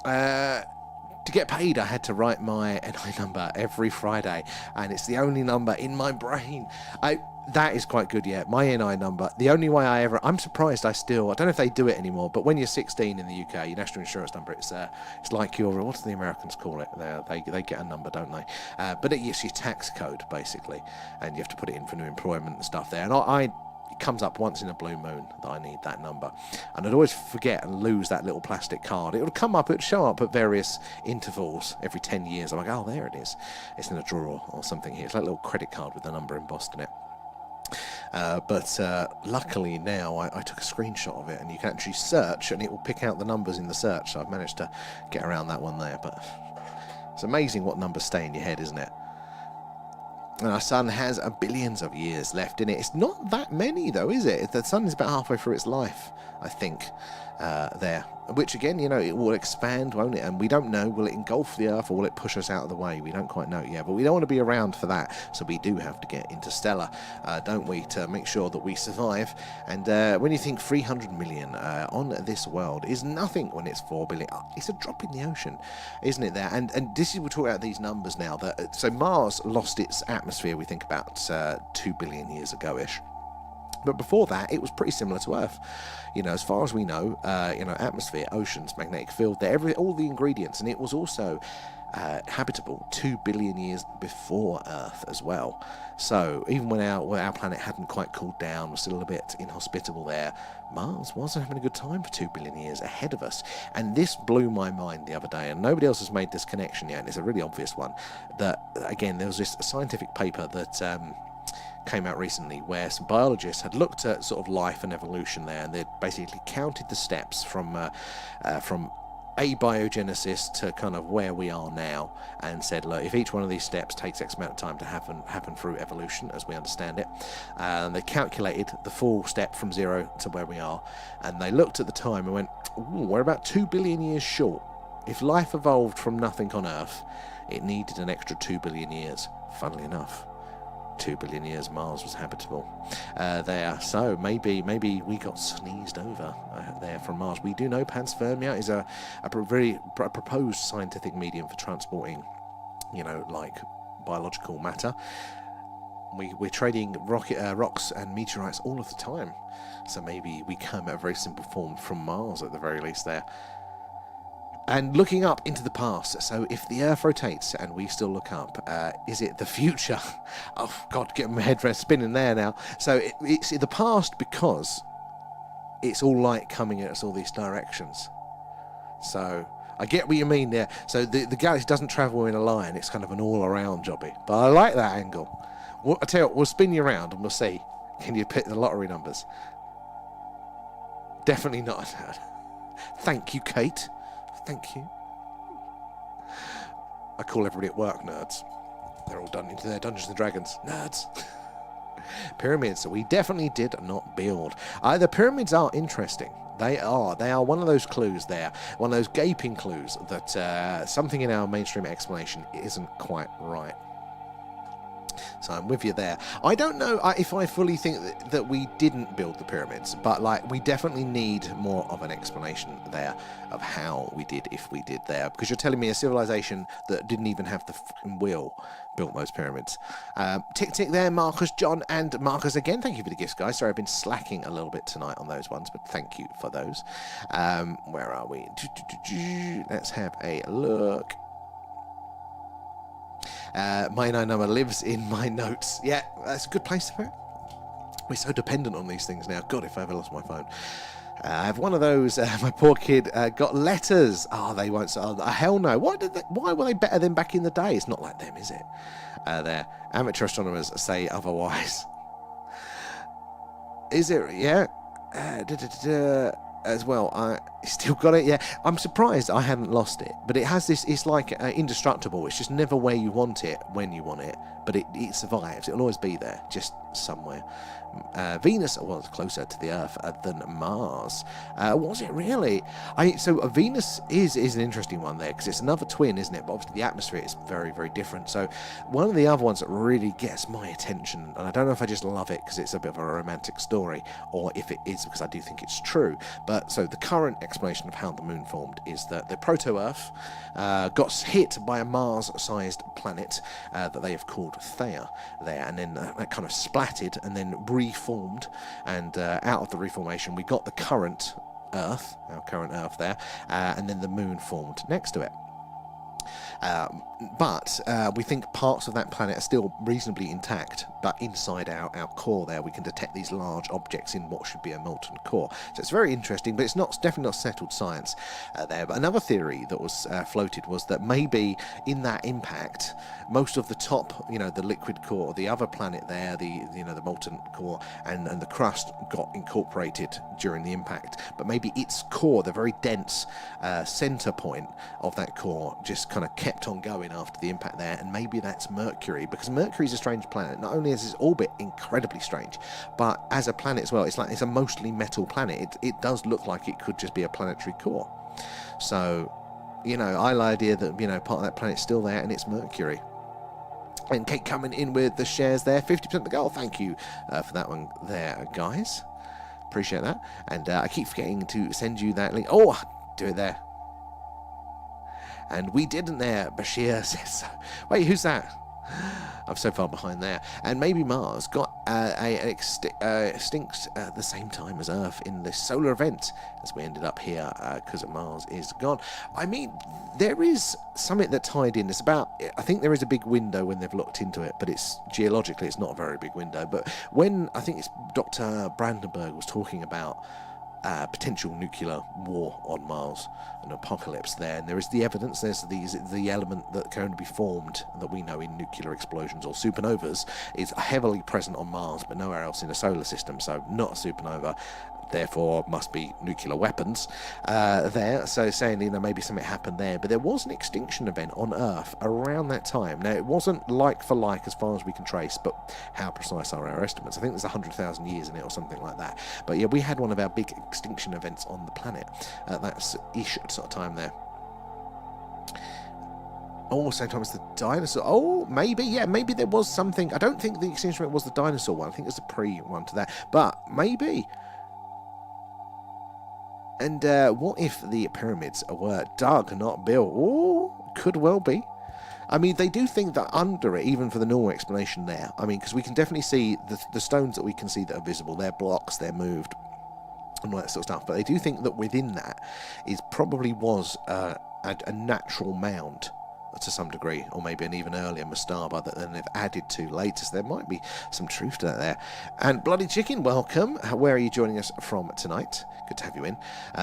To get paid, I had to write my NI number every Friday, and it's the only number in my brain. That is quite good, yeah. My NI number, the only way I'm surprised I don't know if they do it anymore, but when you're 16 in the UK, your national insurance number, it's like what do the Americans call it? They get a number, don't they? But it's your tax code, basically, and you have to put it in for new employment and stuff there. And it comes up once in a blue moon that I need that number, and I'd always forget and lose that little plastic card. It would come up, it'd show up at various intervals every 10 years. I'm like, oh, there it is. It's in a drawer or something here. It's like a little credit card with the number embossed in it. But luckily now I took a screenshot of it, and you can actually search and it will pick out the numbers in the search, so I've managed to get around that one there. But it's amazing what numbers stay in your head, isn't it? And our sun has billions of years left in it. It's not that many though, is it? The sun is about halfway through its life, I think. there. Which again, you know, it will expand, won't it? And we don't know, will it engulf the Earth or will it push us out of the way? We don't quite know yet, but we don't want to be around for that. So we do have to get interstellar, don't we, to make sure that we survive. And when you think 300 million on this world is nothing when it's 4 billion, it's a drop in the ocean, isn't it there? And this is, we're talking about these numbers now. That so Mars lost its atmosphere, we think about 2 billion years ago-ish. But before that, it was pretty similar to Earth. You know, as far as we know, atmosphere, oceans, magnetic field, all the ingredients. And it was also habitable 2 billion years before Earth as well. So even when our planet hadn't quite cooled down, was still a bit inhospitable there, Mars wasn't having a good time for 2 billion years ahead of us. And this blew my mind the other day, and nobody else has made this connection yet, and it's a really obvious one, that, again, there was this scientific paper that came out recently where some biologists had looked at sort of life and evolution there, and they'd basically counted the steps from abiogenesis to kind of where we are now, and said, look, if each one of these steps takes X amount of time to happen through evolution as we understand it, and they calculated the full step from 0 to where we are, and they looked at the time and went, ooh, we're about 2 billion years short. If life evolved from nothing on Earth, it needed an extra 2 billion years. Funnily enough, 2 billion years Mars was habitable there. So maybe we got sneezed over there from Mars. We do know panspermia is a very proposed scientific medium for transporting, you know, like biological matter. We're trading rocks and meteorites all of the time. So maybe we come at a very simple form from Mars at the very least there. And looking up into the past, so if the Earth rotates and we still look up, is it the future? Oh, God, get my head spinning there now. So it's in the past because it's all light coming at us all these directions. So I get what you mean there. So the galaxy doesn't travel in a line, it's kind of an all-around jobby. But I like that angle. I tell you what, we'll spin you around and we'll see. Can you pick the lottery numbers? Definitely not. Thank you, Kate. Thank you. I call everybody at work nerds. They're all done into their Dungeons and Dragons. Nerds. Pyramids, we definitely did not build. The pyramids are interesting. They are one of those clues there. One of those gaping clues that something in our mainstream explanation isn't quite right. So I'm with you there. I don't know if I fully think that we didn't build the pyramids, but like we definitely need more of an explanation there of how we did, if we did there, because you're telling me a civilization that didn't even have the fucking wheel built those pyramids. Tick there, Marcus, John, and Marcus again. Thank you for the gifts, guys. Sorry, I've been slacking a little bit tonight on those ones, but thank you for those. Where are we? Let's have a look. My number lives in my notes. Yeah, that's a good place to put it. We're so dependent on these things now. God, if I ever lost my phone. I have one of those. My poor kid got letters. They won't. Hell no. Why were they better than back in the day? It's not like them, is it? There. Amateur astronomers say otherwise. Is it? Yeah. As well, I still got it. Yeah, I'm surprised I hadn't lost it, but it has this, it's like indestructible. It's just never where you want it when you want it, but it survives. It'll always be there, just somewhere. Venus was closer to the Earth than Mars. Was it really? So Venus is an interesting one there, because it's another twin, isn't it? But obviously the atmosphere is very, very different. So one of the other ones that really gets my attention, and I don't know if I just love it because it's a bit of a romantic story, or if it is because I do think it's true. But so the current explanation of how the moon formed is that the proto-Earth got hit by a Mars-sized planet that they have called Theia there, and then that kind of splatted and then reformed, and out of the reformation we got the current Earth, our current Earth there, and then the moon formed next to it. But we think parts of that planet are still reasonably intact, but inside our core there we can detect these large objects in what should be a molten core. So it's very interesting, but it's definitely not settled science there. But another theory that was floated was that maybe in that impact, most of the top, the liquid core, the other planet there, the molten core and the crust got incorporated during the impact, but maybe its core, the very dense center point of that core, just kind of kept on going after the impact there, and maybe that's Mercury, because Mercury is a strange planet. Not only is its orbit incredibly strange, but as a planet as well, it's a mostly metal planet. It does look like it could just be a planetary core. So, I like the idea that, part of that planet's still there, and it's Mercury. And Kate coming in with the shares there, 50% the goal. Thank you for that one there, guys. Appreciate that. And I keep forgetting to send you that link. Oh, do it there. And we didn't there, Bashir says so. Wait, who's that? I'm so far behind there. And maybe Mars got extinct at the same time as Earth in this solar event, as we ended up here because Mars is gone. I mean, there is something that tied in. It's about, I think there is a big window when they've looked into it, but it's geologically it's not a very big window. But when I think it's Dr. Brandenburg was talking about potential nuclear war on Mars, an apocalypse there, and there is the evidence, there's the element that can only be formed that we know in nuclear explosions or supernovas is heavily present on Mars but nowhere else in the solar system, so not a supernova, therefore must be nuclear weapons there. So saying maybe something happened there, but there was an extinction event on Earth around that time. Now it wasn't like for like as far as we can trace, but how precise are our estimates? I think there's 100,000 years in it or something like that. But yeah, we had one of our big extinction events on the planet that's ish sort of time there. Oh, same time as the dinosaur. Oh, maybe, yeah, maybe there was something. I don't think the extinction event was the dinosaur one. I think it was the pre-one to that, but maybe. And what if the pyramids were dug, not built? Oh, could well be. I mean, they do think that under it, even for the normal explanation there, I mean, because we can definitely see the stones that we can see that are visible, they're blocks, they're moved, and all that sort of stuff. But they do think that within that is probably was a natural mound to some degree, or maybe an even earlier mastaba that then they've added to later. So there might be some truth to that there. And Bloody Chicken, welcome. Where are you joining us from tonight? Good to have you in.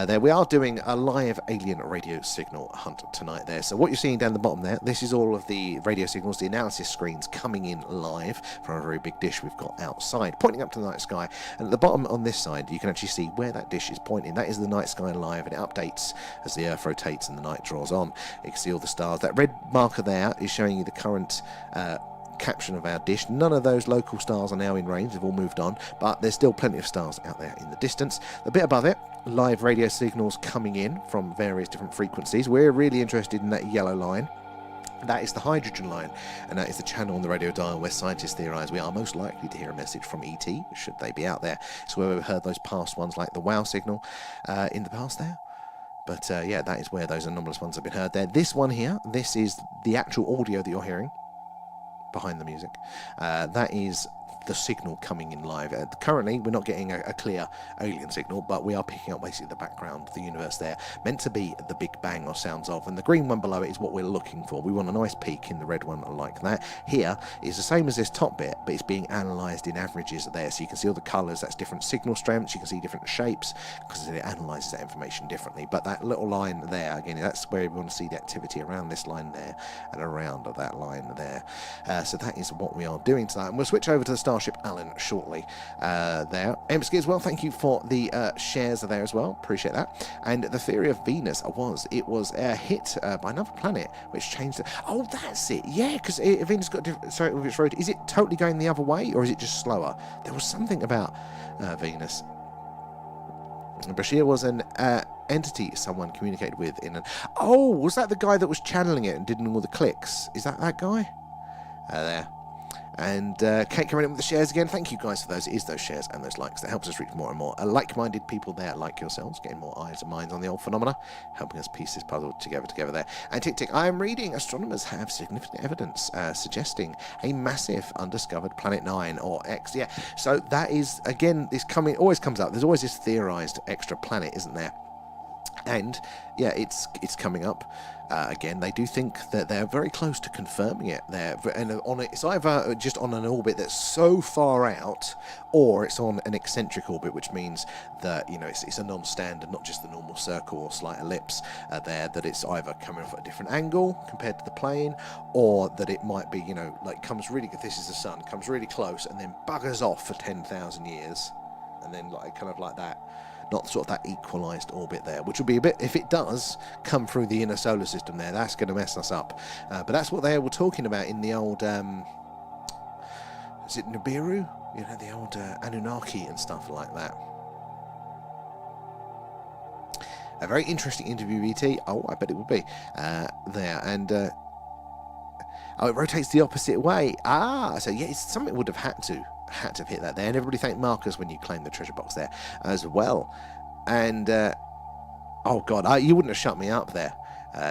There we are doing a live alien radio signal hunt tonight there. So what you're seeing down the bottom there, this is all of the radio signals, the analysis screens coming in live from a very big dish we've got outside, pointing up to the night sky. And at the bottom on this side, you can actually see where that dish is pointing. That is the night sky live, and it updates as the Earth rotates and the night draws on. You can see all the stars. That red marker there is showing you the current caption of our dish. None of those local stars are now in range, they've all moved on, but there's still plenty of stars out there in the distance. The bit above it, live radio signals coming in from various different frequencies. We're really interested in that yellow line. That is the hydrogen line, and that is the channel on the radio dial where scientists theorise we are most likely to hear a message from ET, should they be out there. It's where we've heard those past ones like the WOW signal in the past there. But yeah, that is where those anomalous ones have been heard there. This one here, this is the actual audio that you're hearing behind the music. That is the signal coming in live. Currently, we're not getting a clear alien signal, but we are picking up basically the background, the universe there, meant to be the Big Bang or sounds of, and the green one below it is what we're looking for. We want a nice peak in the red one like that. Here is the same as this top bit, but it's being analysed in averages there, so you can see all the colours, that's different signal strengths, you can see different shapes, because it analyses that information differently. But that little line there, again, that's where we want to see the activity around this line there, and around that line there. So that is what we are doing tonight, and we'll switch over to the Starship Allen shortly there. Emsky as well, thank you for the shares there as well, appreciate that. And the theory of Venus was hit by another planet which changed it. Oh, that's it, yeah, because Venus got different, sorry, with its road, is it totally going the other way or is it just slower? There was something about Venus. Bashir was an entity someone communicated with in an... Oh, was that the guy that was channeling it and did all the clicks? Is that guy? There. And Kate coming in with the shares again. Thank you guys for those. It is those shares and those likes that helps us reach more and more like-minded people there, like yourselves, getting more eyes and minds on the old phenomena, helping us piece this puzzle together there. And Tick, I am reading astronomers have significant evidence suggesting a massive undiscovered planet 9 or X. Yeah, so that is, again, this always comes up. There's always this theorized extra planet, isn't there? And yeah, it's coming up. Again, they do think that they're very close to confirming it there, and it's either just on an orbit that's so far out, or it's on an eccentric orbit, which means that it's a non-standard, not just the normal circle or slight ellipse there. That it's either coming off at a different angle compared to the plane, or that it might be like comes really. If this is the sun, comes really close and then buggers off for 10,000 years, and then kind of like that. not sort of that equalised orbit there, which will be a bit, if it does come through the inner solar system there, that's going to mess us up. But that's what they were talking about in the old, is it Nibiru? You know, the old Anunnaki and stuff like that. A very interesting interview, ET. Oh, I bet it would be there. And oh, it rotates the opposite way. Ah, so yeah, it's something would have had to have hit that there. And everybody thank Marcus when you claim the treasure box there as well. And oh god, you wouldn't have shut me up there.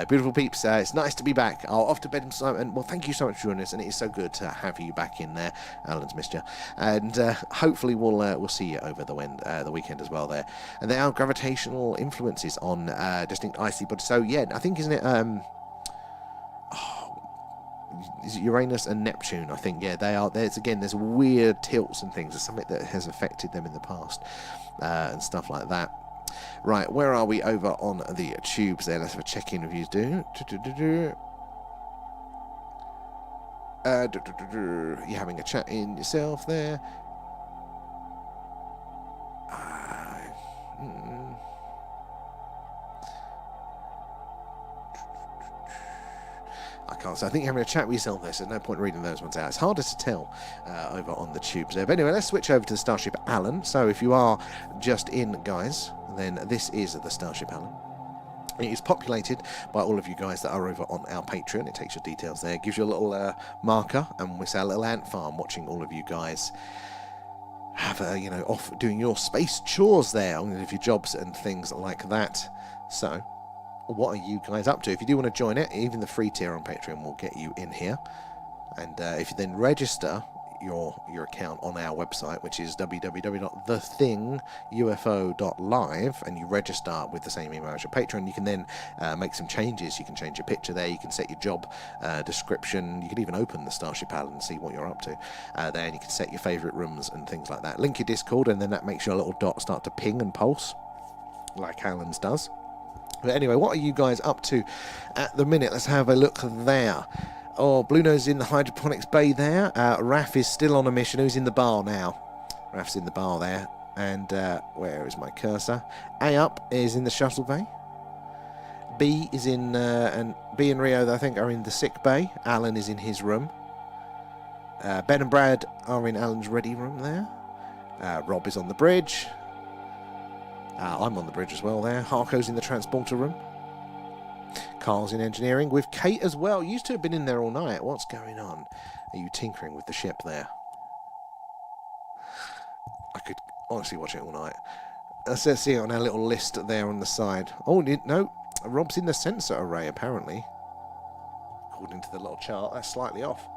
Beautiful peeps, it's nice to be back. I'll off to bed and well, thank you so much for joining us, and it is so good to have you back in there. Alan's missed you, and hopefully we'll see you over the weekend as well there. And there are gravitational influences on distinct icy bodies. So yeah, I think isn't it? Is it Uranus and Neptune? I think yeah, they are. There's weird tilts and things. There's something that has affected them in the past and stuff like that. Right, where are we over on the tubes there? Let's have a check-in reviews. You're having a chat in yourself there. I can't say. I think you're having a chat with yourself there, so no point reading those ones out. It's harder to tell over on the tubes there. But anyway, let's switch over to the Starship Alan. So if you are just in, guys, then this is the Starship Alan. It is populated by all of you guys that are over on our Patreon. It takes your details there, gives you a little marker, and we say a little ant farm watching all of you guys have off doing your space chores there, on your jobs and things like that. So what are you guys up to? If you do want to join it, even the free tier on Patreon will get you in here. And if you then register your account on our website, which is www.thethinguFo.live, and you register with the same email as your Patreon, you can then make some changes. You can change your picture there, you can set your job description, you can even open the Starship Alan and see what you're up to there, and you can set your favourite rooms and things like that. Link your Discord, and then that makes your little dot start to ping and pulse like Alan's does. But anyway, what are you guys up to at the minute? Let's have a look there. Oh, Blue Nose is in the hydroponics bay there. Raf is still on a mission. Who's in the bar now? Raf's in the bar there. And where is my cursor? A up is in the shuttle bay. B is in, and B and Rio, I think, are in the sick bay. Alan is in his room. Ben and Brad are in Alan's ready room there. Rob is on the bridge. I'm on the bridge as well there. Harko's in the transporter room. Carl's in engineering with Kate as well. Used to have been in there all night. What's going on? Are you tinkering with the ship there? I could honestly watch it all night. Let's see it on our little list there on the side. Oh, no. Rob's in the sensor array, apparently. According to the little chart, that's slightly off.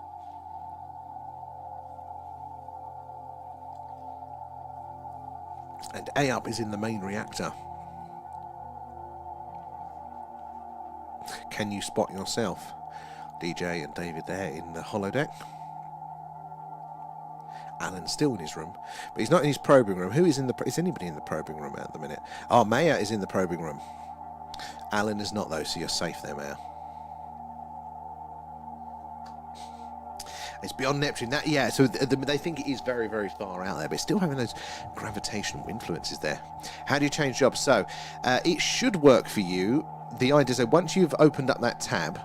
And A up is in the main reactor. Can you spot yourself? DJ and David there in the holodeck. Alan's still in his room, but he's not in his probing room. Who is in the? Is anybody in the probing room at the minute? Oh, Maya is in the probing room. Alan is not though, so you're safe there, Maya. It's beyond Neptune. That, yeah, so they think it is very, very far out there, but it's still having those gravitational influences there. How do you change jobs? So, it should work for you. The idea is that once you've opened up that tab,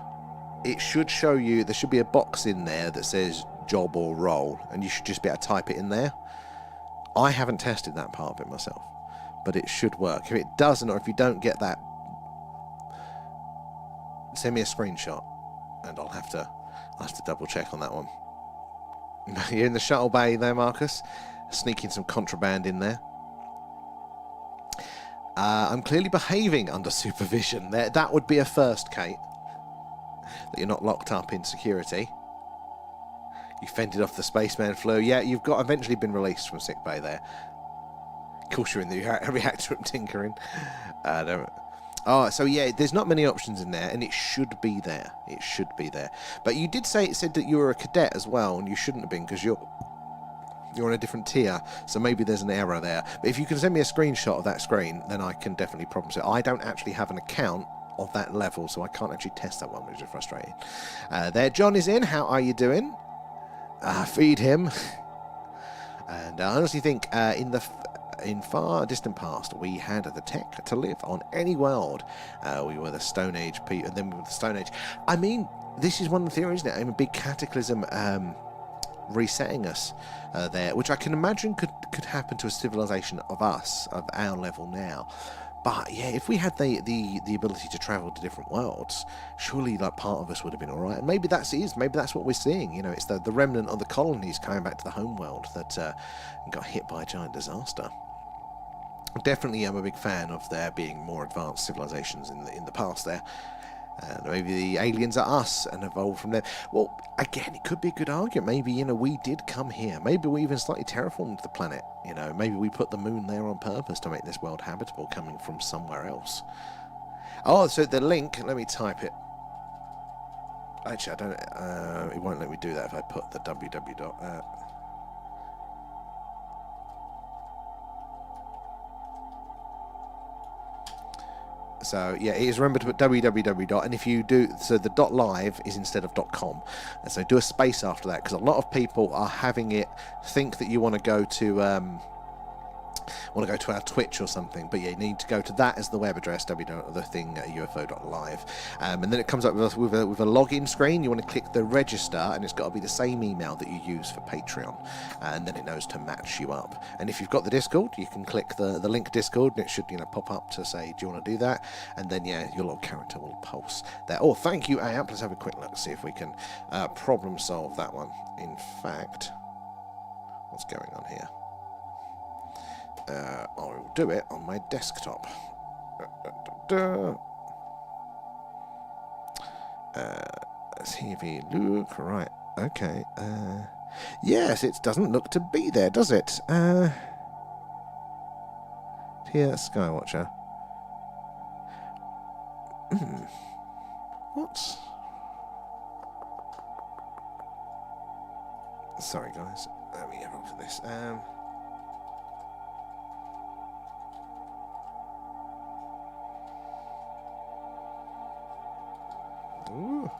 it should show you, there should be a box in there that says job or role, and you should just be able to type it in there. I haven't tested that part of it myself, but it should work. If it doesn't, or if you don't get that, send me a screenshot, and I'll have to double check on that one. You're in the shuttle bay there, Marcus. Sneaking some contraband in there. I'm clearly behaving under supervision. That would be a first, Kate. That you're not locked up in security. You fended off the spaceman flu. Yeah, you've eventually been released from sickbay there. Of course, you're in the reactor room tinkering. Oh, so yeah, there's not many options in there, and it should be there. It should be there. But you did say, it said that you were a cadet as well, and you shouldn't have been, because you're on a different tier, so maybe there's an error there. But if you can send me a screenshot of that screen, then I can definitely problem it. I don't actually have an account of that level, so I can't actually test that one, which is frustrating. There, John is in. How are you doing? Feed him. And I honestly think in the in far distant past, we had the tech to live on any world. We were the Stone Age people, and then we were the Stone Age. I mean, this is one of the theories, isn't it? I mean, a big cataclysm resetting us there, which I can imagine could happen to a civilization of us, of our level now. But yeah, if we had the ability to travel to different worlds, surely like part of us would have been all right. And maybe maybe that's what we're seeing. You know, it's the remnant of the colonies coming back to the home world that got hit by a giant disaster. Definitely, I'm a big fan of there being more advanced civilizations in the past there. And maybe the aliens are us and evolved from there. Well, again, it could be a good argument. Maybe, you know, we did come here. Maybe we even slightly terraformed the planet. You know, maybe we put the moon there on purpose to make this world habitable, coming from somewhere else. Oh, so the link, let me type it. Actually, I don't, it won't let me do that if I put the www. So yeah, it is, remember to put www. And if you do, so the .live is instead of .com, and so do a space after that, because a lot of people are having it think that you want to go to our Twitch or something, but yeah, you need to go to that as the web address, UFO.live, and then it comes up with a login screen. You want to click the register, and it's got to be the same email that you use for Patreon, and then it knows to match you up. And if you've got the Discord, you can click the link Discord, and it should, you know, pop up to say, do you want to do that? And then yeah, your little character will pulse there. Oh, thank you, Ayap. Let's have a quick look, see if we can problem solve that one. In fact, what's going on here? I will do it on my desktop. Let's have a look. Right, okay. Yes, it doesn't look to be there, does it? Here, Skywatcher. What? Sorry, guys. Let me have a look at this. Ooh.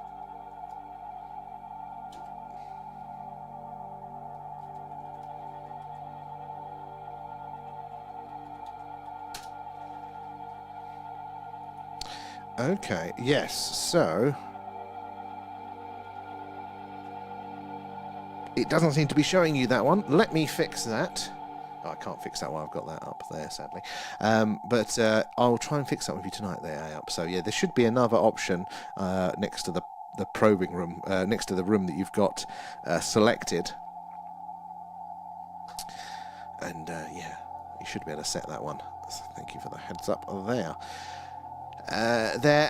Okay, yes, so it doesn't seem to be showing you that one. Let me fix that. Oh, I can't fix that one. I've got that up there, sadly. But I'll try and fix that with you tonight there, up. So, yeah, there should be another option next to the probing room, next to the room that you've got selected. And, yeah, you should be able to set that one. So thank you for the heads up there.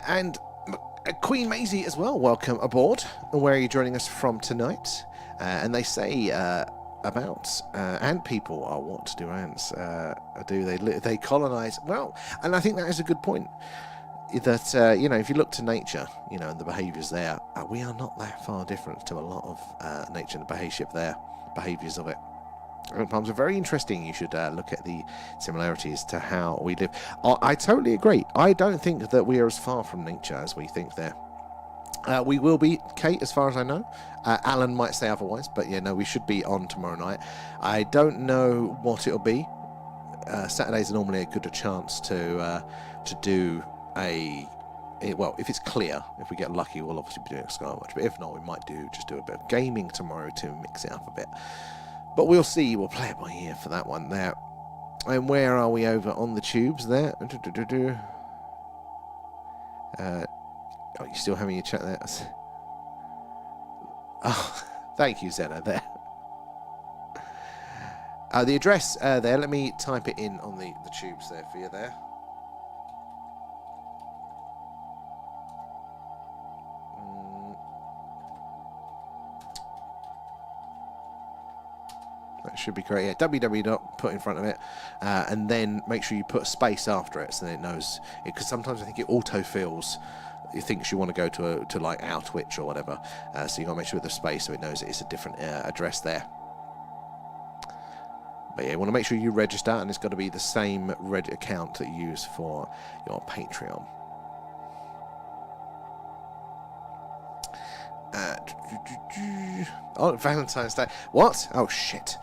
And Queen Maisie as well, welcome aboard. Where are you joining us from tonight? And they say... about ant people are what do ants do? They colonize. Well, and I think that is a good point. That you know, if you look to nature, you know, and the behaviours there, we are not that far different to a lot of nature and the behaviours of it. Palms are very interesting. You should look at the similarities to how we live. I totally agree. I don't think that we are as far from nature as we think there. We will be, Kate, as far as I know. Alan might say otherwise, but yeah, no, we should be on tomorrow night. I don't know what it'll be. Saturdays are normally a good chance to do well, if it's clear, if we get lucky, we'll obviously be doing a Skywatch. But if not, we might just do a bit of gaming tomorrow to mix it up a bit. But we'll see. We'll play it by ear for that one there. And where are we over on the tubes there? Oh, you still having your chat there? Oh, thank you, Zena, there. The address there, let me type it in on the tubes there for you there. That should be correct. Yeah, www. Put in front of it, and then make sure you put a space after it so that it knows. Because sometimes I think it auto-fills. It thinks you want to go to like our Twitch or whatever, so you got to make sure with the space so it knows it's a different address there. But yeah, you want to make sure you register, and it's got to be the same account that you use for your Patreon. Oh, Valentine's Day. What? Oh, shit.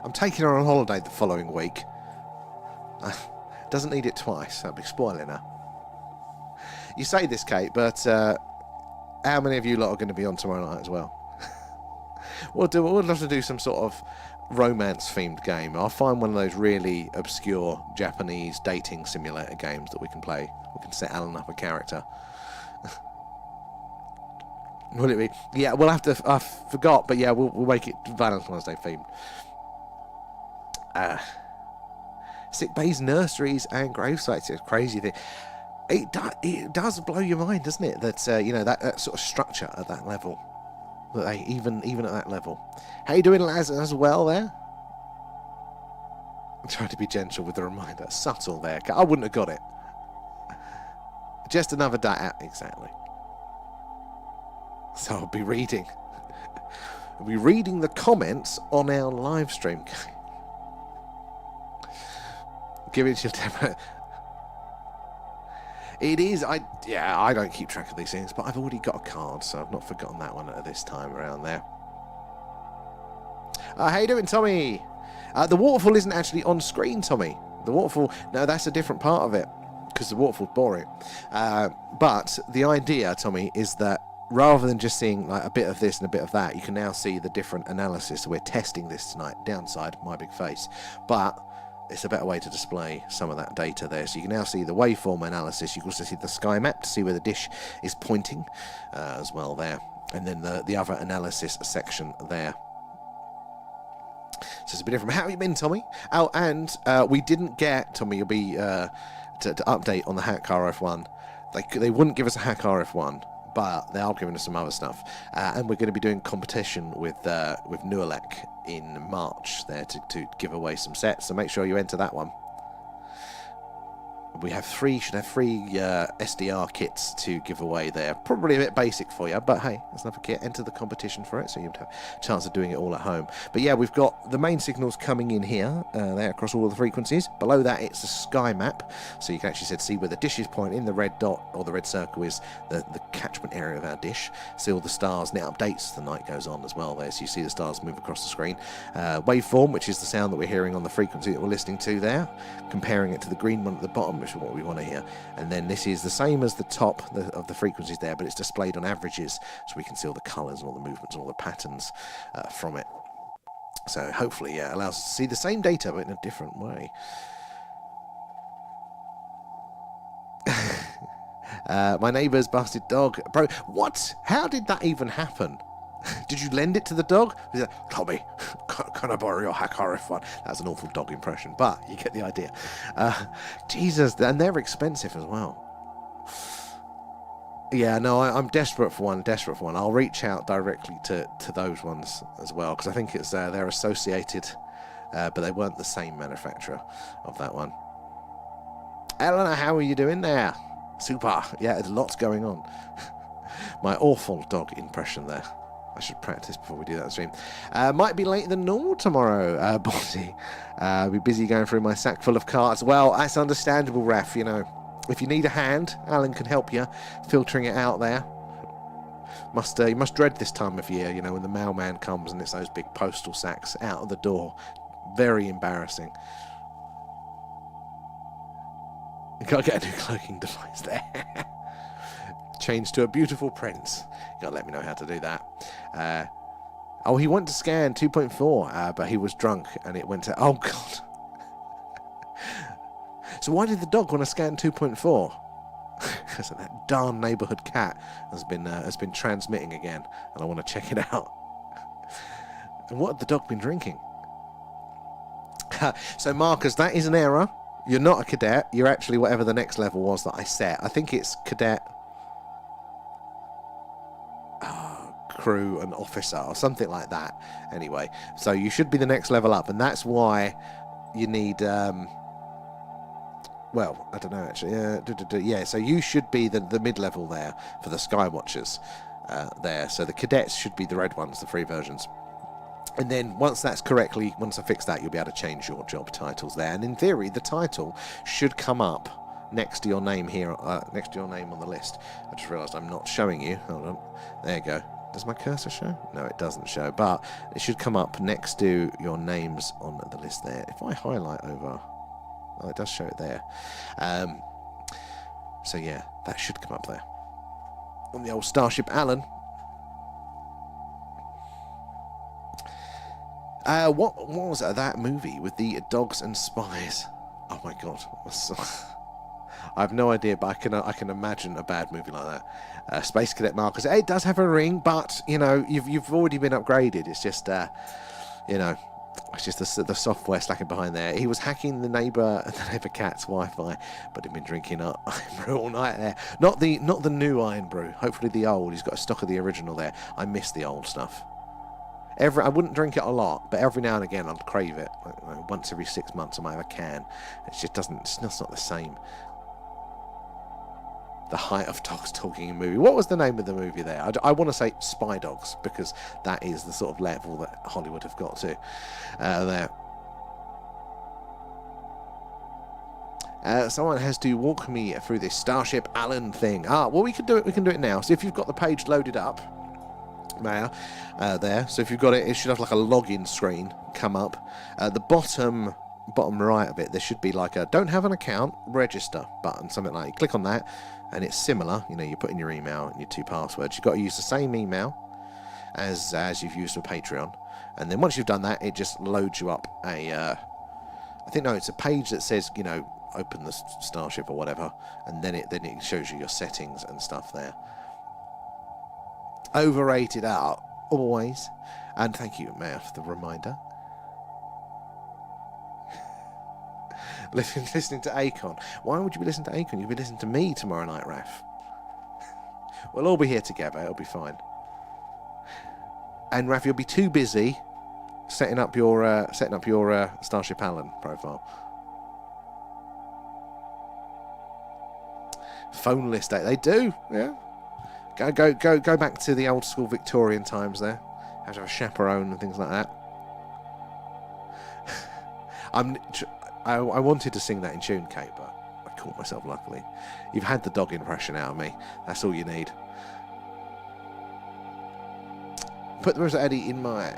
I'm taking her on holiday the following week. Doesn't need it twice. That'd be spoiling her. You say this, Kate, but how many of you lot are going to be on tomorrow night as well? We'd love to do some sort of romance-themed game. I'll find one of those really obscure Japanese dating simulator games that we can play. We can set Alan up a character. Will it be? Yeah, we'll have to. I forgot, but yeah, we'll make it Valentine's Day themed. Sick bays, nurseries, and grave sites. It's a crazy thing. It does blow your mind, doesn't it? That that sort of structure at that level. That they even at that level. How you doing, Laz, as well there? I'm trying to be gentle with the reminder. Subtle there. I wouldn't have got it. Just another day. Exactly. So I'll be reading. I'll be reading the comments on our live stream. Give it your temper. It is. I don't keep track of these things, but I've already got a card, so I've not forgotten that one at this time around there. How you doing, Tommy? The waterfall isn't actually on screen, Tommy. The waterfall. No, that's a different part of it because the waterfall's boring. But the idea, Tommy, is that rather than just seeing like a bit of this and a bit of that, you can now see the different analysis. So we're testing this tonight. Downside, my big face, but it's a better way to display some of that data there. So you can now see the waveform analysis. You can also see the sky map to see where the dish is pointing as well there. And then the other analysis section there. So it's a bit different. How have you been, Tommy? Oh, and we didn't get, Tommy, you'll be to update on the Hack RF1. They wouldn't give us a Hack RF1, but they are giving us some other stuff. And we're going to be doing competition with Nualek in March there to give away some sets, so make sure you enter that one. We have should have three SDR kits to give away there. Probably a bit basic for you, but hey, there's another kit. Enter the competition for it, so you'd have a chance of doing it all at home. But yeah, we've got the main signals coming in here, there across all of the frequencies. Below that, it's a sky map, so you can actually see where the dish is pointing. The red dot or the red circle is the catchment area of our dish. See all the stars, and it updates as the night goes on as well there, so you see the stars move across the screen. Waveform, which is the sound that we're hearing on the frequency that we're listening to there, comparing it to the green one at the bottom, which is what we want to hear. And then this is the same as the top of the frequencies there, but it's displayed on averages, so we can see all the colours and all the movements and all the patterns from it. So hopefully, yeah, it allows us to see the same data, but in a different way. My neighbour's busted dog. Bro, what? How did that even happen? Did you lend it to the dog? He said, Tommy, can I borrow your Hack RF1? That's an awful dog impression, but you get the idea. Jesus, and they're expensive as well. Yeah, no, I'm desperate for one, I'll reach out directly to those ones as well, because I think it's they're associated, but they weren't the same manufacturer of that one. Eleanor, how are you doing there? Super. Yeah, there's lots going on. My awful dog impression there. I should practice before we do that stream. Might be later than normal tomorrow, Bossy. I'll be busy going through my sack full of cards. Well, that's understandable, Ref, you know. If you need a hand, Alan can help you filtering it out there. You must dread this time of year, you know, when the mailman comes and it's those big postal sacks out of the door. Very embarrassing. You've got to get a new cloaking device there. Change to a beautiful prince. You gotta let me know how to do that. Oh, he went to scan 2.4, but he was drunk and it went to. Oh god. So why did the dog want to scan 2.4? Because that darn neighbourhood cat has been transmitting again, and I want to check it out. And what had the dog been drinking? So Marcus, that is an error. You're not a cadet. You're actually whatever the next level was that I set. I think it's cadet. Crew and officer or something like that. Anyway, so you should be the next level up, and that's why you need well, I don't know actually. Yeah, so you should be the mid-level there for the skywatchers there. So the cadets should be the red ones, the free versions. And then once I fix that, you'll be able to change your job titles there. And in theory, the title should come up next to your name here, next to your name on the list. I just realised I'm not showing you. Hold on. There you go. Does my cursor show? No, it doesn't show, but it should come up next to your names on the list there. If I highlight over... Oh, it does show it there. So yeah, that should come up there. On the old Starship Allen. What was that movie with the dogs and spies? Oh my god. I have no idea, but I can imagine a bad movie like that. Space Cadet Marcus. It does have a ring, but you know you've already been upgraded. It's just you know, it's just the software slacking behind there. He was hacking the neighbour cat's Wi-Fi, but he'd been drinking Iron Brew all night there. Not the new Iron Brew. Hopefully the old. He's got a stock of the original there. I miss the old stuff. I wouldn't drink it a lot, but every now and again I'd crave it. Like, once every 6 months I might have a can. It just doesn't. It's just not the same. The Height of Dogs Talking movie. What was the name of the movie there? I want to say Spy Dogs, because that is the sort of level that Hollywood have got to there. Someone has to walk me through this Starship Allen thing. Well, we can do it. We can do it now. So if you've got the page loaded up, there. So if you've got it, it should have like a login screen come up. The bottom right of it, there should be like a "Don't have an account, register" button, something like that. You click on that, and it's similar. You know, you put in your email and your 2 passwords. You've got to use the same email as you've used for Patreon, and then once you've done that, it just loads you up a. It's a page that says, you know, open the Starship or whatever, and then it shows you your settings and stuff there. Overrated out always, and thank you, Mayor, for the reminder. Listening to Akon. Why would you be listening to Akon? You'll be listening to me tomorrow night, Raf. We'll all be here together. It'll be fine. And Raf, you'll be too busy setting up your Starship Allen profile. Phone list day. They do, yeah. Go back to the old school Victorian times there. Have to have a chaperone and things like that. I wanted to sing that in tune, Kate, but I caught myself luckily. You've had the dog impression out of me. That's all you need. Put the Rosa Eddie in my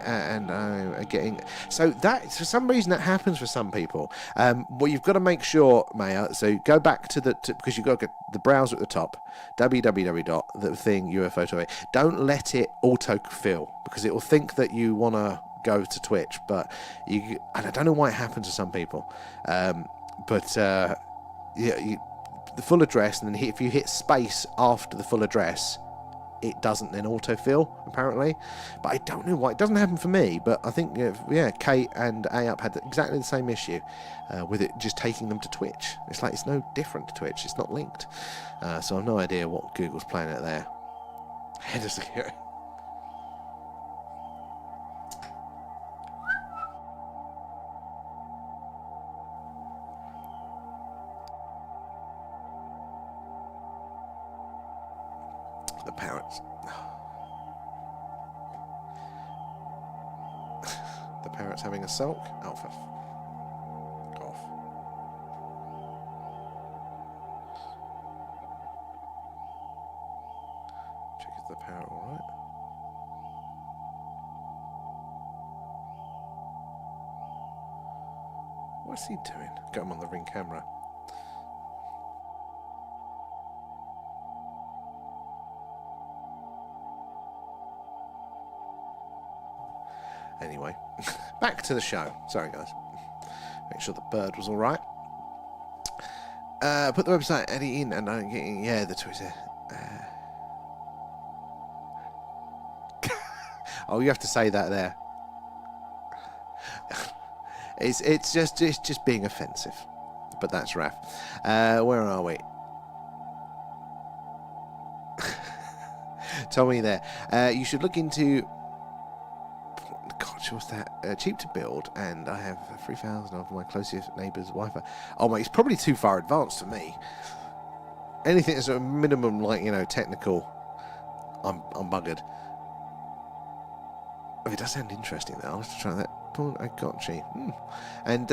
getting so that for some reason that happens for some people. Well, you've got to make sure, Maya. So go back to because you've got to get the browser at the top, www.thething.ufo. Don't let it autofill because it will think that you want to go to Twitch, but and I don't know why it happens to some people. The full address, and then if you hit space after the full address, it doesn't then autofill, apparently. But I don't know why. It doesn't happen for me, but I think, Kate and A-Up had exactly the same issue with it just taking them to Twitch. It's like it's no different to Twitch. It's not linked. So I've no idea what Google's playing at there. Head of security. The parrots. The parrot's having a sulk. Alpha. Off. Check if the parrot alright. What's he doing? Got him on the Ring camera. Anyway, back to the show. Sorry, guys. Make sure the bird was all right. Put the website Eddie in, and I'm getting the Twitter. Oh, you have to say that there. It's just being offensive, but that's Raf. Where are we? Tommy there. You should look into. What's that? Cheap to build, and I have 3,000 of my closest neighbours' Wi-Fi. Oh my, it's probably too far advanced for me. Anything that's a minimum, like, technical, I'm buggered. Oh, it does sound interesting though. I'll have to try that. I got you. And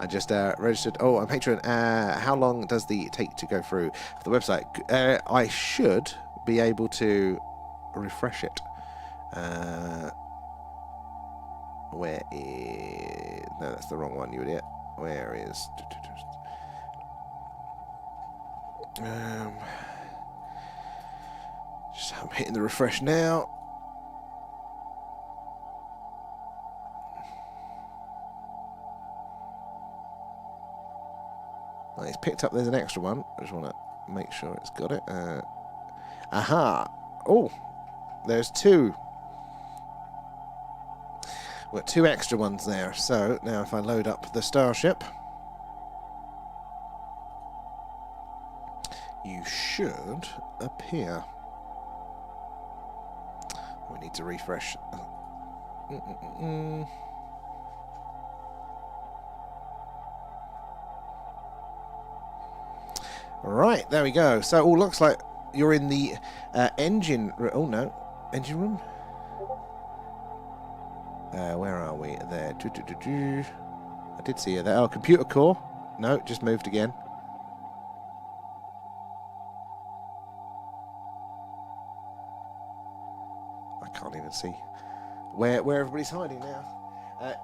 I just registered. Oh, I'm Patreon. How long does the take to go through for the website? I should be able to refresh it. Where is... No, that's the wrong one, you idiot. Where is... Just I'm hitting the refresh now. Well, it's picked up. There's an extra one. I just want to make sure it's got it. Aha! Oh, there's two. We've got two extra ones there. So now if I load up the Starship, you should appear. We need to refresh. Right, there we go. So it all looks like you're in the engine... Oh, no. Engine room? Where are we? There. I did see you there. Oh, computer core. No, just moved again. I can't even see where everybody's hiding now.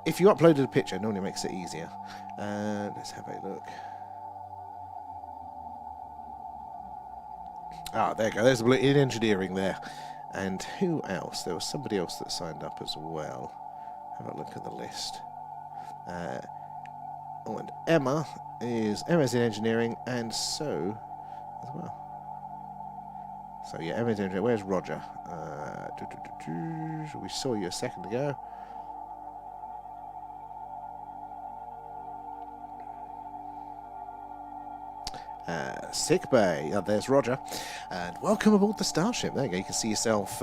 If you uploaded a picture, it normally makes it easier. Let's have a look. Ah, there you go. There's in engineering there. And who else? There was somebody else that signed up as well. Have a look at the list. Oh, and Emma's in engineering, and so as well. So yeah, Emma's in engineering. Where's Roger? We saw you a second ago. Sick bay. There's Roger, and welcome aboard the Starship. There you go. You can see yourself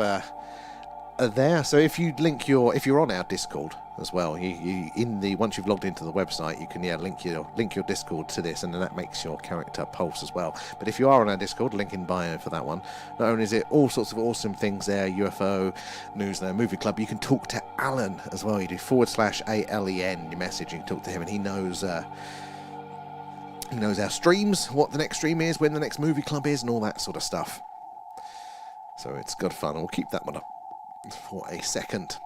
there. So if you link if you're on our Discord as well, once you've logged into the website, you can link your Discord to this, and then that makes your character pulse as well. But if you are on our Discord, link in bio for that one. Not only is it all sorts of awesome things there, UFO news there, movie club. You can talk to Alan as well. You do /ALEN your message. You can talk to him, and he knows. He knows our streams, what the next stream is, when the next movie club is, and all that sort of stuff. So it's good fun. We'll keep that one up for a second.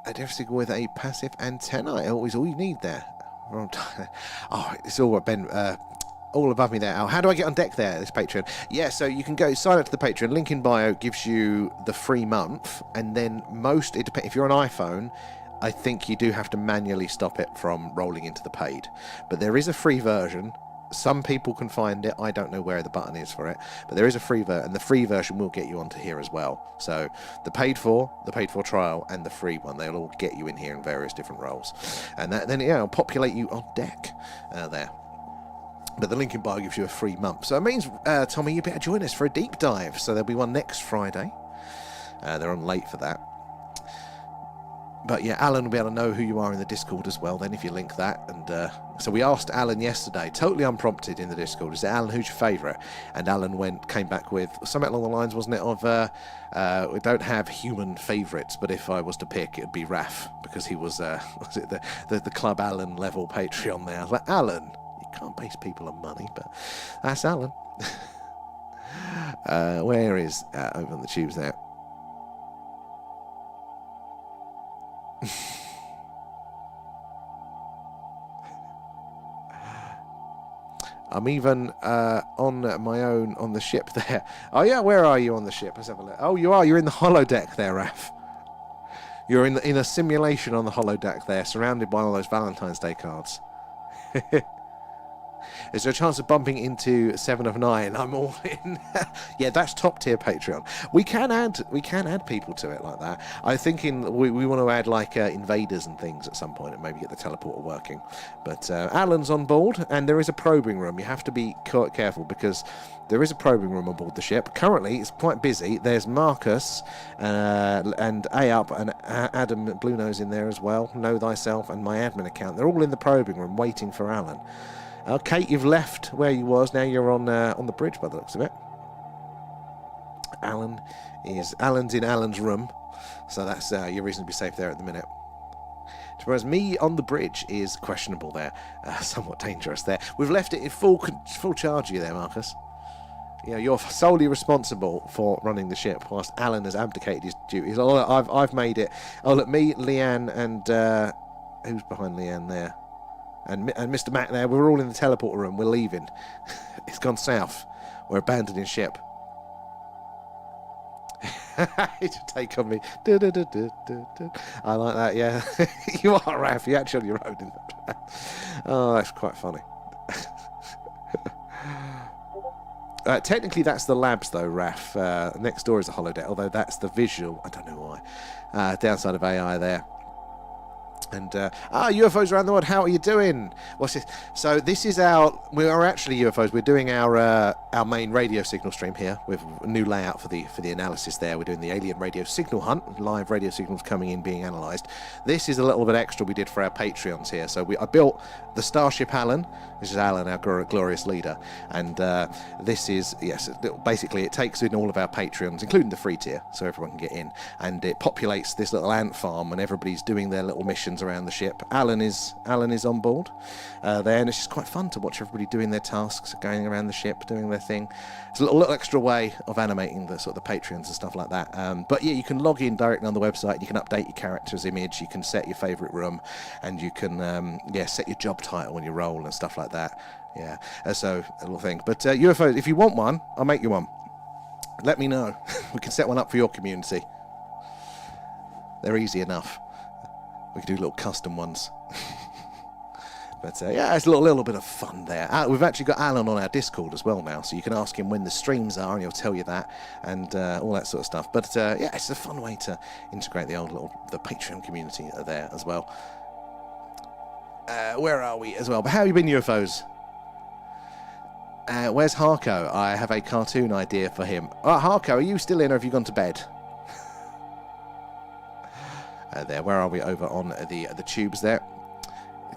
A difference with a passive antenna. Is all you need there. Oh, it's all all above me there. Al, how do I get on deck there? This Patreon. Yeah, so you can go sign up to the Patreon. Link in bio gives you the free month, and then it depends. If you're on iPhone, I think you do have to manually stop it from rolling into the paid. But there is a free version. Some people can find it. I don't know where the button is for it. But there is a free version, and the free version will get you onto here as well. So the paid for trial, and the free one, they'll all get you in here in various different roles. And then it'll populate you on deck there. But the link in bio gives you a free month. So it means, Tommy, you better join us for a deep dive. So there'll be one next Friday. They're on late for that. But yeah, Alan will be able to know who you are in the Discord as well then if you link that. And so we asked Alan yesterday, totally unprompted in the Discord, is it Alan, who's your favourite? And Alan came back with something along the lines, wasn't it, of we don't have human favourites, but if I was to pick, it'd be Raf, because he was the Club Alan level Patreon there. I was like, Alan, you can't base people on money, but that's Alan. Where is over on the tubes there? I'm even on my own on the ship there. Oh yeah, where are you on the ship? Let's have a look. Oh, you are. You're in the holodeck there, Raf. You're in a simulation on the holodeck there, surrounded by all those Valentine's Day cards. Is there a chance of bumping into 7 of 9? I'm all in. Yeah, that's top tier Patreon. We can add people to it like that. I'm thinking we want to add like invaders and things at some point, and maybe get the teleporter working. But Alan's on board, and there is a probing room. You have to be quite careful because there is a probing room on board the ship. Currently, it's quite busy. There's Marcus and A-Up and Adam Bluenose in there as well. Know Thyself and my admin account. They're all in the probing room waiting for Alan. Kate, you've left where you was. Now you're on the bridge by the looks of it. Alan's in Alan's room, so that's your reason to be safe there at the minute. Whereas me on the bridge is questionable there, somewhat dangerous there. We've left it in full charge of you there, Marcus. You know, you're solely responsible for running the ship, whilst Alan has abdicated his duties. Oh, I've made it. Oh, look, me, Leanne, and who's behind Leanne there? And Mr. Mac there. We're all in the teleporter room. We're leaving. It's gone south. We're abandoning ship. Take on me. I like that, yeah. You are, Raph. You're actually on your own. Oh, that's quite funny. Technically, that's the labs, though, Raph. Next door is a holodeck, although that's the visual. I don't know why. Downside of AI there. And UFOs around the world, how are you doing? What's this? So this is we are actually UFOs. We're doing our main radio signal stream here with a new layout for the analysis there. We're doing the alien radio signal hunt, live radio signals coming in, being analysed. This is a little bit extra we did for our Patreons here. So I built the Starship Alan. This is Alan, our glorious leader. And this is, yes, basically it takes in all of our Patreons, including the free tier, so everyone can get in. And it populates this little ant farm, and everybody's doing their little missions around the ship. Alan is on board there, and it's just quite fun to watch everybody doing their tasks, going around the ship, doing their thing. It's a little extra way of animating the sort of the Patreons and stuff like that. But yeah, you can log in directly on the website. You can update your character's image. You can set your favourite room, and you can set your job title when you roll and stuff like that. Yeah, so a little thing. But UFOs, if you want one, I'll make you one. Let me know. We can set one up for your community. They're easy enough. We can do little custom ones. But yeah, it's a little bit of fun there. We've actually got Alan on our Discord as well now, so you can ask him when the streams are, and he'll tell you that, and all that sort of stuff. But yeah, it's a fun way to integrate the Patreon community there as well. Where are we as well? But how have you been, UFOs? Where's Harko? I have a cartoon idea for him. Harko, are you still in, or have you gone to bed? There, where are we? Over on the tubes there.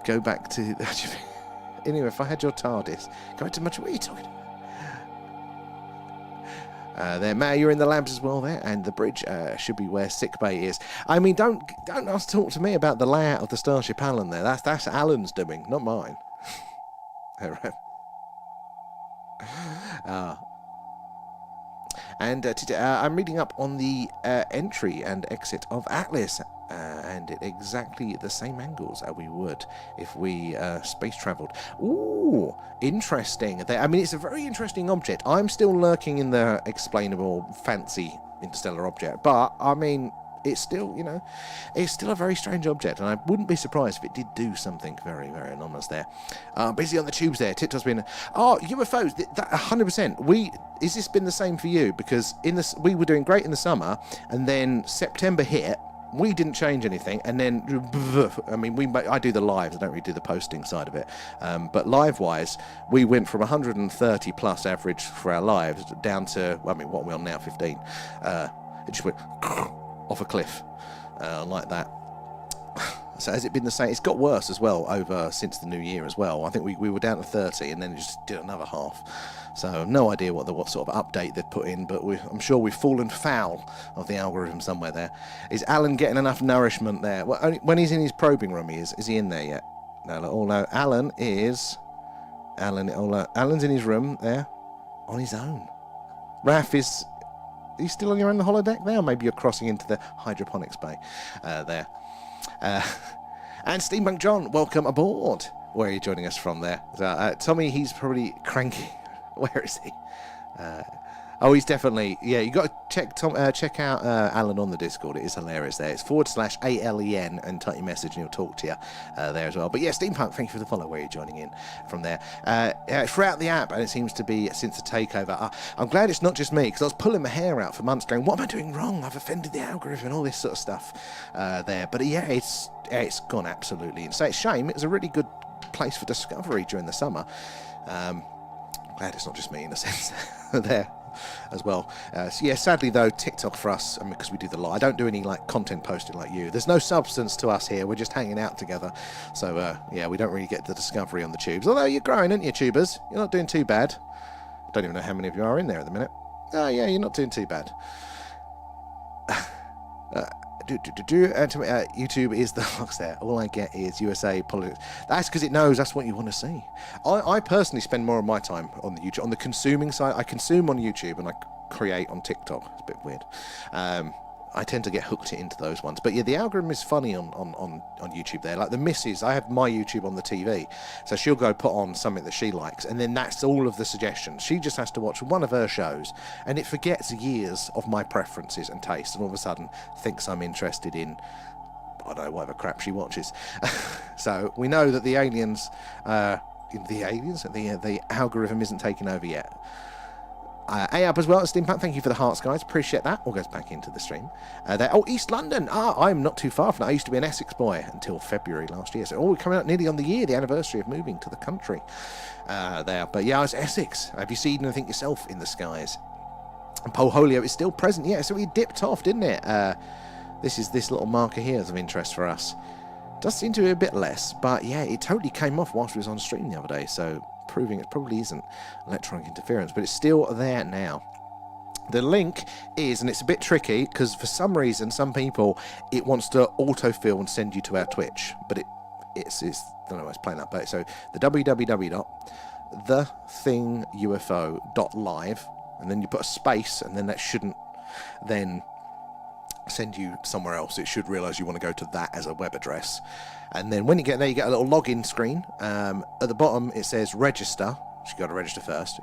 Go back to... Anyway, if I had your TARDIS... Go back to much... What are you talking about? There, Matt, you're in the labs as well there, and the bridge should be where sickbay is. I mean, don't ask to talk to me about the layout of the Starship Alan there. That's Alan's doing, not mine. And I'm reading up on the entry and exit of Atlas, and at exactly the same angles as we would if we space travelled. Ooh, interesting. I mean, it's a very interesting object. I'm still lurking in the explainable, fancy interstellar object, but I mean, it's still, it's still a very strange object, and I wouldn't be surprised if it did do something very, very anomalous there. Busy on the tubes there. TikTok's been... Oh, UFOs, that 100%. Is this been the same for you? Because we were doing great in the summer, and then September hit, we didn't change anything, and then, I mean, I do the lives, I don't really do the posting side of it, but live-wise, we went from 130 plus average for our lives down to, I mean, what are we on now, 15? It just went off a cliff, like that. So has it been the same? It's got worse as well since the new year as well. I think we were down to 30, and then it just did another half. So no idea what sort of update they've put in, but I'm sure we've fallen foul of the algorithm somewhere there. Is Alan getting enough nourishment there? Well, only when he's in his probing room, he is. Is he in there yet? No. Alan's in his room there, on his own. Raph is... Are you still on your own the holodeck there? Or maybe you're crossing into the hydroponics bay there. And Steampunk John, welcome aboard. Where are you joining us from there? Tommy, he's probably cranky. Where is he? He's definitely... Yeah, you got to check out Alan on the Discord. It is hilarious there. It's /ALEN and type your message and he'll talk to you there as well. But yeah, Steampunk, thank you for the follow. Where you're joining in from there. Throughout the app, and it seems to be since the takeover. I'm glad it's not just me, because I was pulling my hair out for months going, what am I doing wrong? I've offended the algorithm and all this sort of stuff there. But yeah, it's gone absolutely insane. It's a shame. It was a really good place for discovery during the summer. Glad it's not just me in a sense there as well. So yeah, sadly though, TikTok for us, I mean, because we do the live, I don't do any like content posting like you. There's no substance to us here. We're just hanging out together. So yeah, we don't really get the discovery on the tubes. Although you're growing, aren't you, tubers? You're not doing too bad. Don't even know how many of you are in there at the minute. Oh yeah, you're not doing too bad. YouTube is the box there. All I get is USA politics. That's because it knows that's what you want to see. I personally spend more of my time on the YouTube, on the consuming side. I consume on YouTube and I create on TikTok. It's a bit weird. I tend to get hooked into those ones. But yeah, the algorithm is funny on YouTube there. Like the missus, I have my YouTube on the TV. So she'll go put on something that she likes, and then that's all of the suggestions. She just has to watch one of her shows, and it forgets years of my preferences and tastes, and all of a sudden thinks I'm interested in, I don't know, whatever crap she watches. So we know that the algorithm isn't taking over yet. AAP as well, Steampunk, thank you for the hearts, guys. Appreciate that. All goes back into the stream. East London. I'm not too far from that. I used to be an Essex boy until February last year. So, we're coming up nearly on the year, the anniversary of moving to the country there. But yeah, I was Essex. Have you seen anything yourself in the skies? And Polholio is still present. Yeah, so it dipped off, didn't it? This little marker here is of interest for us. Does seem to be a bit less, but yeah, it totally came off whilst we was on stream the other day. So, proving it probably isn't electronic interference, but it's still there now. The link is, and it's a bit tricky because for some reason some people it wants to autofill and send you to our Twitch, but it's I don't know why it's playing that, but so the www.thethinguFo.live, and then you put a space, and then that shouldn't then send you somewhere else. It should realize you want to go to that as a web address. And then when you get there, you get a little login screen. At the bottom, it says register. You've got to register first.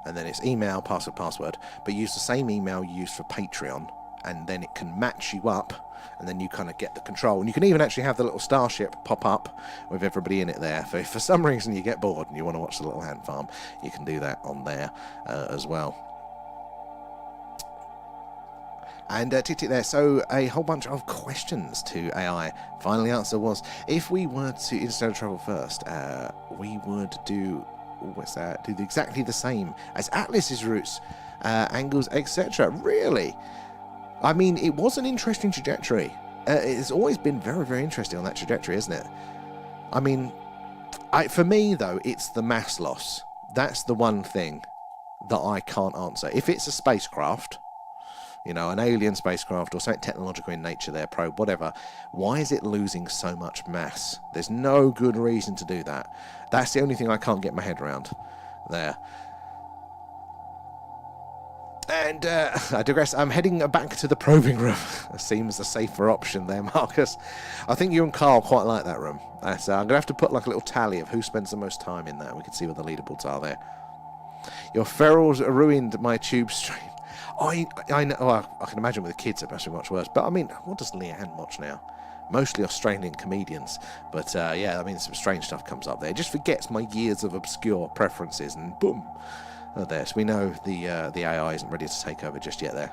And then it's email, password. But use the same email you use for Patreon. And then it can match you up. And then you kind of get the control. And you can even actually have the little starship pop up with everybody in it there. If for some reason you get bored and you want to watch the little ant farm, you can do that on there as well. And tick there, so a whole bunch of questions to AI. Finally, answer was, if we were to interstellar travel first, we would do exactly the same as Atlas's routes, angles, etc. Really? I mean, it was an interesting trajectory. It's always been very, very interesting on that trajectory, isn't it? I mean, for me, though, it's the mass loss. That's the one thing that I can't answer. If it's a spacecraft, you know, an alien spacecraft or something technological in nature, their probe, whatever, why is it losing so much mass? There's no good reason to do that. That's the only thing I can't get my head around there. And I digress. I'm heading back to the probing room. Seems a safer option there, Marcus. I think you and Carl quite like that room. So I'm going to have to put like a little tally of who spends the most time in there. We can see what the leaderboards are there. Your ferals ruined my tube stream. I know. Well, I can imagine with the kids it must be much worse. But I mean, what does Leanne watch now? Mostly Australian comedians. But yeah, I mean, some strange stuff comes up there. It just forgets my years of obscure preferences, and boom, there. So we know the AI isn't ready to take over just yet there.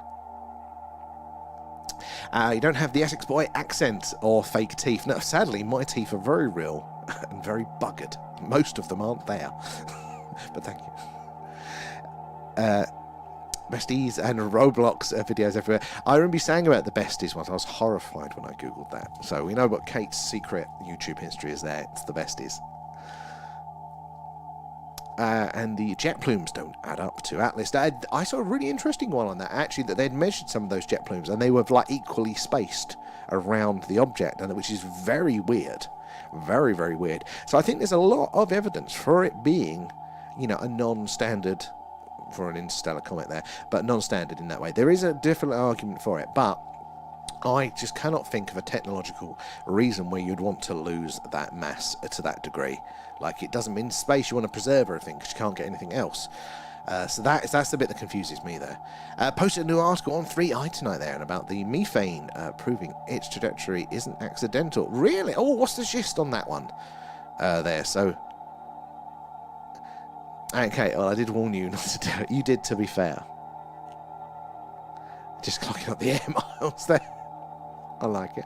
You don't have the Essex boy accent or fake teeth. No, sadly, my teeth are very real and very buggered. Most of them aren't there. But thank you. Besties and Roblox videos everywhere. I remember you saying about the besties once. I was horrified when I googled that. So we know what Kate's secret YouTube history is there. It's the besties. And the jet plumes don't add up to Atlas. I saw a really interesting one on that, actually, that they'd measured some of those jet plumes and they were like equally spaced around the object, and which is very weird. Very, very weird. So I think there's a lot of evidence for it being, you know, a non-standard, for an interstellar comet there, but non-standard in that way. There is a different argument for it, but I just cannot think of a technological reason where you'd want to lose that mass to that degree. Like, it doesn't mean space you want to preserve everything because you can't get anything else. So that's the bit that confuses me there. Posted a new article on 3i tonight there, and about the methane proving its trajectory isn't accidental. Really? Oh, what's the gist on that one there? So, okay, well, I did warn you not to do it. You did, to be fair. Just clocking up the air miles there. I like it.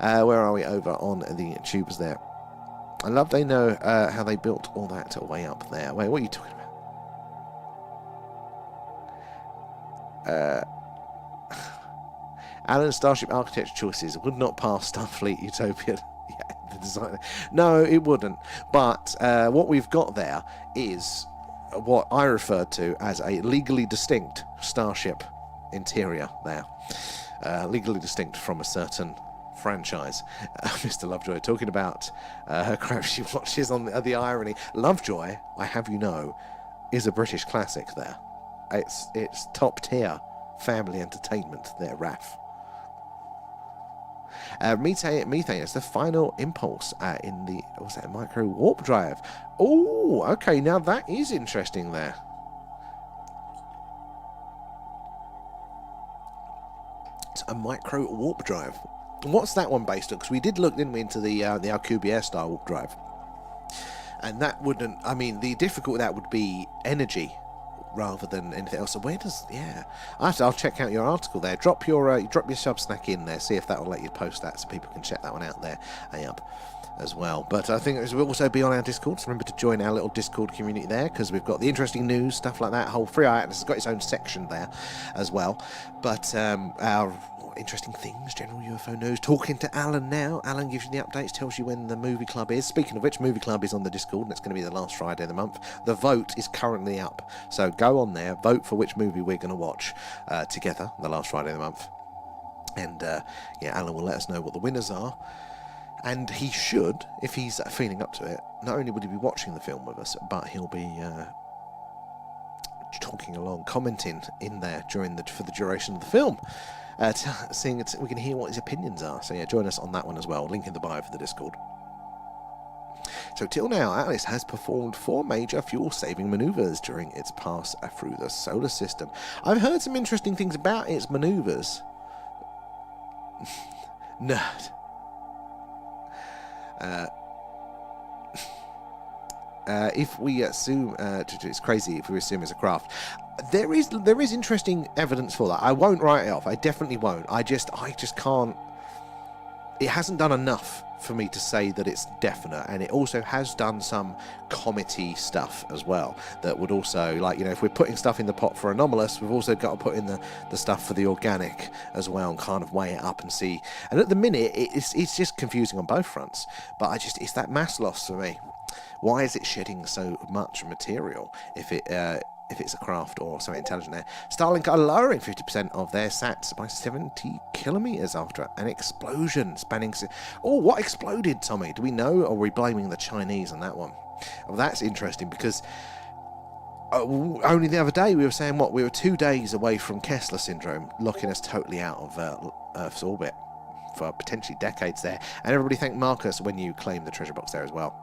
Where are we? Over on the tubes there. I love they know how they built all that way up there. Wait, what are you talking about? Alan's Starship architecture choices would not pass Starfleet Utopia. Yeah, the design. No, it wouldn't. But what we've got there is what I referred to as a legally distinct starship interior there. legally distinct from a certain franchise. Mr. Lovejoy talking about her crap she watches on the irony. Lovejoy, I have you know, is a British classic there. It's top tier family entertainment there, Raf. Methane is the final impulse in the, what's that, micro warp drive. Oh, okay, now that is interesting there. It's a micro warp drive. What's that one based on? Because we did look, didn't we, into the Alcubierre style warp drive, and that wouldn't. I mean, the difficult with that would be energy rather than anything else. So where does? Yeah, I'll check out your article there. Drop your Substack in there. See if that will let you post that, so people can check that one out there. As well. But I think it will also be on our Discord, so remember to join our little Discord community there, because we've got the interesting news, stuff like that. Whole Free Eye Atlas has got its own section there as well. But our interesting things, general UFO news, talking to Alan now. Alan gives you the updates, tells you when the movie club is. Speaking of which, movie club is on the Discord, and it's going to be the last Friday of the month. The vote is currently up, so go on there, vote for which movie we're going to watch together the last Friday of the month. And yeah, Alan will let us know what the winners are. And he should, if he's feeling up to it, not only would he be watching the film with us, but he'll be talking along, commenting in there for the duration of the film, seeing it, we can hear what his opinions are. So yeah, join us on that one as well. Link in the bio for the Discord. So till now, Atlas has performed 4 major fuel-saving manoeuvres during its pass through the solar system. I've heard some interesting things about its manoeuvres. Nerd. If we assume it's crazy if we assume it's a craft, there is interesting evidence for that. I won't write it off. I definitely won't. I just can't. It hasn't done enough for me to say that it's definite, and it also has done some comety stuff as well that would also, like, you know, if we're putting stuff in the pot for anomalous, we've also got to put in the stuff for the organic as well, and kind of weigh it up and see. And at the minute it's just confusing on both fronts, but it's that mass loss for me. Why is it shedding so much material if it's a craft or something intelligent there? Starlink are lowering 50% of their sats by 70 kilometers after an explosion spanning... Oh, what exploded, Tommy? Do we know, or are we blaming the Chinese on that one? Well, that's interesting, because only the other day we were saying, we were 2 days away from Kessler syndrome, locking us totally out of Earth's orbit for potentially decades there. And everybody thanked Marcus when you claimed the treasure box there as well.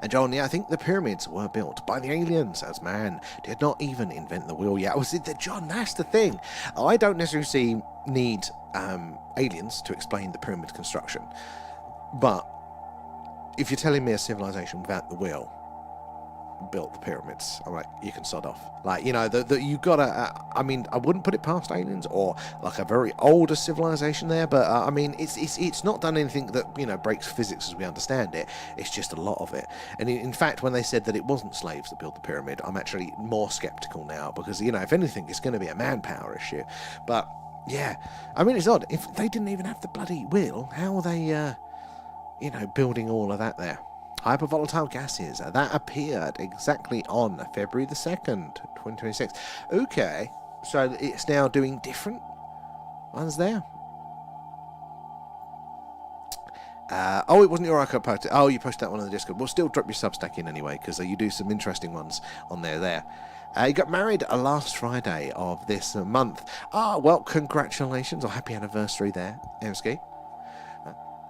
And John, yeah, I think the pyramids were built by the aliens, as man did not even invent the wheel yet. John, that's the thing. I don't necessarily need aliens to explain the pyramid construction. But if you're telling me a civilization without the wheel built the pyramids, I'm like, you can sod off. Like, you know, you gotta, I mean, I wouldn't put it past aliens or like a very older civilization there, but I mean, it's not done anything that, you know, breaks physics as we understand it. It's just a lot of it. And in fact, when they said that it wasn't slaves that built the pyramid, I'm actually more skeptical now, because, you know, if anything, it's going to be a manpower issue. But yeah, I mean, it's odd. If they didn't even have the bloody wheel, how are they, you know, building all of that there? Hypervolatile gases, that appeared exactly on February the 2nd, 2026. Okay, so it's now doing different ones there. Oh, it wasn't your archive posted. Oh, you posted that one on the Discord. We'll still drop your Substack in anyway, because you do some interesting ones on there. You got married last Friday of this month. Well, congratulations, or happy anniversary there, Emski.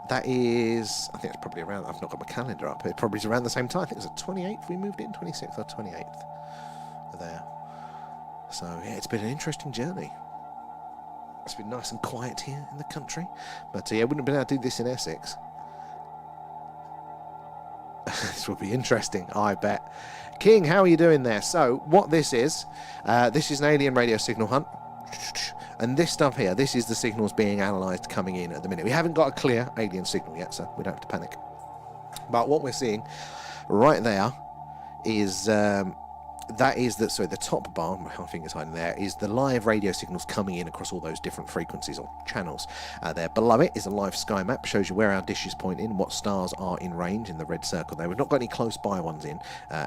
That is, I think it's probably around, I've not got my calendar up, it probably is around the same time. I think it was the 28th we moved in, 26th or 28th there. So yeah, it's been an interesting journey. It's been nice and quiet here in the country, but yeah, wouldn't have been able to do this in Essex. This will be interesting, I bet. King, how are you doing there? So what this is an alien radio signal hunt. And this stuff here, this is the signals being analysed coming in at the minute. We haven't got a clear alien signal yet, so we don't have to panic. But what we're seeing right there is the top bar, my finger's hiding there, is the live radio signals coming in across all those different frequencies or channels. There below it is a live sky map, shows you where our dishes point in, what stars are in range in the red circle there. We've not got any close by ones in.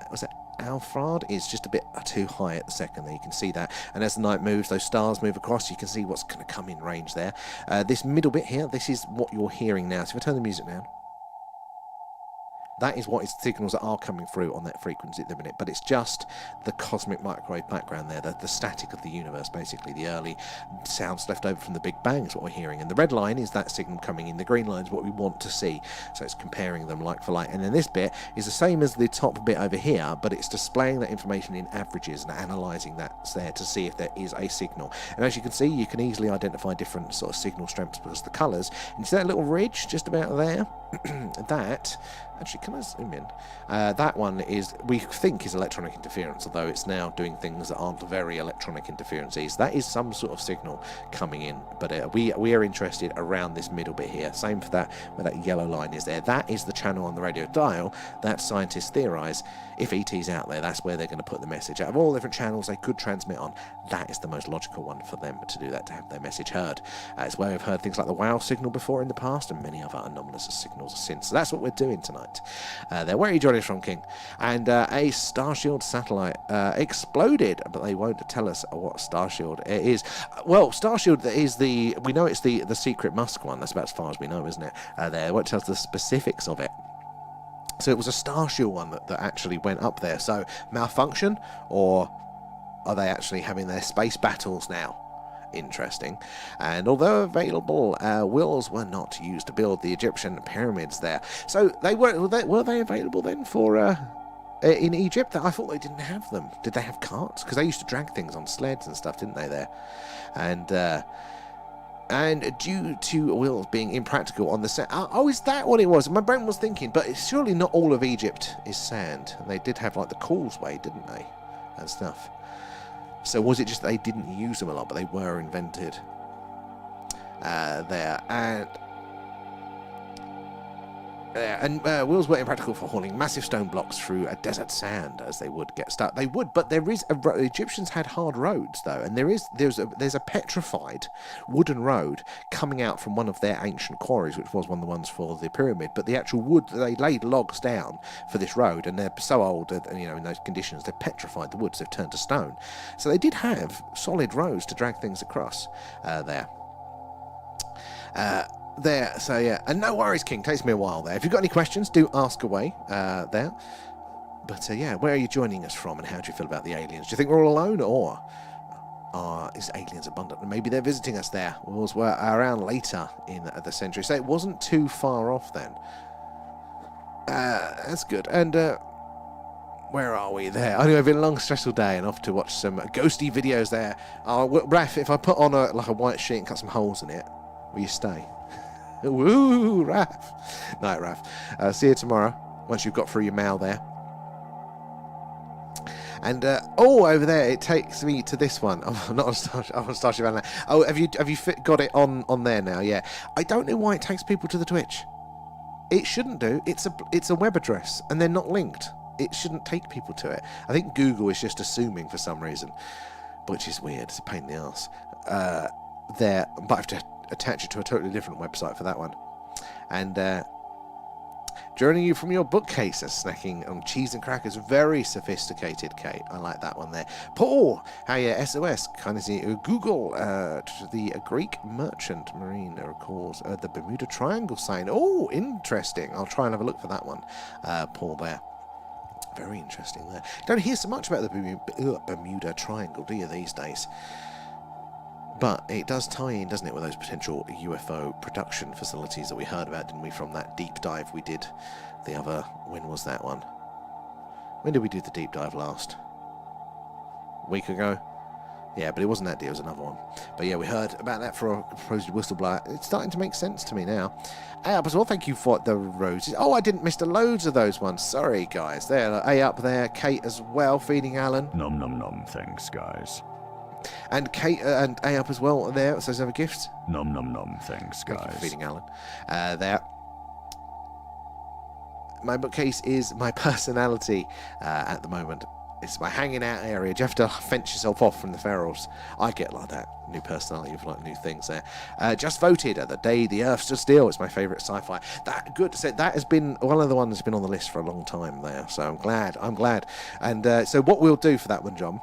Was that Alfred is just a bit too high at the second there, you can see that, and as the night moves, those stars move across, you can see what's going to come in range there. This middle bit here, this is what you're hearing now. So if I turn the music down, that is what is signals that are coming through on that frequency at the minute, but it's just the cosmic microwave background there, the static of the universe, basically. The early sounds left over from the Big Bang is what we're hearing, and the red line is that signal coming in, the green line is what we want to see, so it's comparing them like for like. And then this bit is the same as the top bit over here, but it's displaying that information in averages and analysing that there to see if there is a signal. And as you can see, you can easily identify different sort of signal strengths because of the colours. And you see that little ridge just about there? That, actually, can I zoom in? That one is, we think, is electronic interference, although it's now doing things that aren't very electronic interferences. That is some sort of signal coming in, but we are interested around this middle bit here. Same for that, where that yellow line is there. That is the channel on the radio dial that scientists theorise, if ET's out there, that's where they're going to put the message. Out of all the different channels they could transmit on, that is the most logical one for them to do that, to have their message heard. It's where we've heard things like the WOW signal before in the past, and many other anomalous signals since. So that's what we're doing tonight. Where are you joining us from, King? And a Starshield satellite exploded, but they won't tell us what Starshield it is. Well, Starshield is we know it's the secret Musk one. That's about as far as we know, isn't it? They won't tell us the specifics of it. So it was a Starshield one that actually went up there. So malfunction, or are they actually having their space battles now? Interesting. And although available, wheels were not used to build the Egyptian pyramids there. So they were they available then for in Egypt? I thought they didn't have them. Did they have carts? Because they used to drag things on sleds and stuff, didn't they? There, and due to wheels being impractical on the sand. Oh, is that what it was? My brain was thinking, but it's surely not all of Egypt is sand. And they did have like the causeway, didn't they, and stuff. So was it just they didn't use them a lot, but they were invented there? And wheels were impractical for hauling massive stone blocks through a desert sand, as they would get stuck. They would, but there is Egyptians had hard roads though, and there's a petrified wooden road coming out from one of their ancient quarries, which was one of the ones for the pyramid. But the actual wood, they laid logs down for this road, and they're so old that, you know, in those conditions, they've petrified the woods. They've turned to stone. So they did have solid roads to drag things across there. So yeah, and no worries, King, takes me a while there. If you've got any questions, do ask away there. But yeah, where are you joining us from, and how do you feel about the aliens? Do you think we're all alone, or is aliens abundant? And maybe they're visiting us there. Wheels were around later in the century, so it wasn't too far off then. That's good. And where are we there? Anyway, it's been a long, stressful day, and off to watch some ghosty videos there. Raph, if I put on a white sheet and cut some holes in it, will you stay? Woo, Raph. Night, Raph. See you tomorrow, once you've got through your mail there. And over there, it takes me to this one. I'm not on Starship. I'm on Starship Online. Oh, have you got it on there now? Yeah. I don't know why it takes people to the Twitch. It shouldn't do. It's a web address, and they're not linked. It shouldn't take people to it. I think Google is just assuming for some reason, which is weird. It's a pain in the arse. There, but I have to attach it to a totally different website for that one. And joining you from your bookcase and snacking on cheese and crackers. Very sophisticated, Kate. I like that one there. Paul, how you? SOS, kind of see Google, the Greek merchant marine recalls the Bermuda Triangle sign. Oh, interesting. I'll try and have a look for that one, Paul there. Very interesting there. Don't hear so much about the Bermuda Triangle, do you, these days? But it does tie in, doesn't it, with those potential UFO production facilities that we heard about, didn't we, from that deep dive we did the other... When was that one? When did we do the deep dive last? A week ago? Yeah, but it wasn't that deal, it was another one. But yeah, we heard about that for a proposed whistleblower. It's starting to make sense to me now. Hey up as well, thank you for the roses. Oh, I didn't miss loads of those ones. Sorry, guys. There, A up there, Kate as well, feeding Alan. Nom nom nom, thanks, guys. And Kate and A up as well there. So have a gift. Nom nom nom, thanks, guys. Thank you for feeding Alan. There. My bookcase is my personality at the moment. It's my hanging out area. Do you have to fence yourself off from the ferals? I get like that. New personality of like new things there. Just voted at the day the Earth stood still. It's my favourite sci-fi. That good to say. That has been one of the ones that's been on the list for a long time there. So I'm glad. And so what we'll do for that one, John,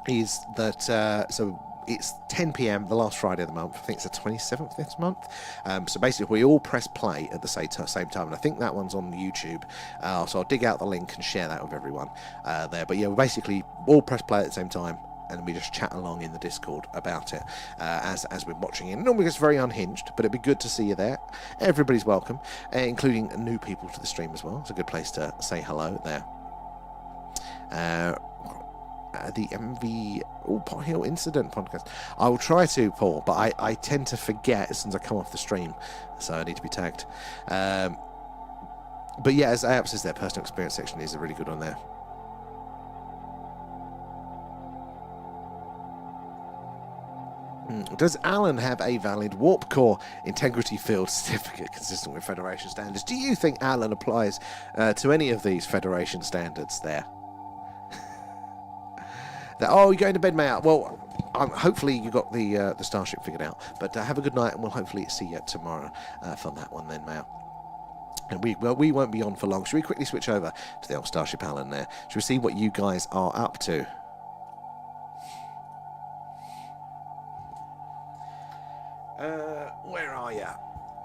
is that so it's 10 p.m. the last Friday of the month. I think it's the 27th this month. So basically we all press play at the same time, and I think that one's on YouTube. So I'll dig out the link and share that with everyone there. But yeah, we basically all press play at the same time, and we just chat along in the Discord about it as we're watching it. Normally it's very unhinged, but it'd be good to see you there. Everybody's welcome, including new people to the stream as well. It's a good place to say hello there. The MV Pot Hill Incident podcast. I will try to, Paul, but I tend to forget as soon as I come off the stream, so I need to be tagged. But yeah, as App says, their personal experience section is a really good one there. Does Alan have a valid warp core integrity field certificate consistent with Federation standards? Do you think Alan applies to any of these Federation standards there? Oh, you're going to bed, mate. Well, hopefully you got the Starship figured out. But have a good night, and we'll hopefully see you tomorrow for that one then, mate. And we won't be on for long. Should we quickly switch over to the old Starship Alan there? Should we see what you guys are up to? Where are you?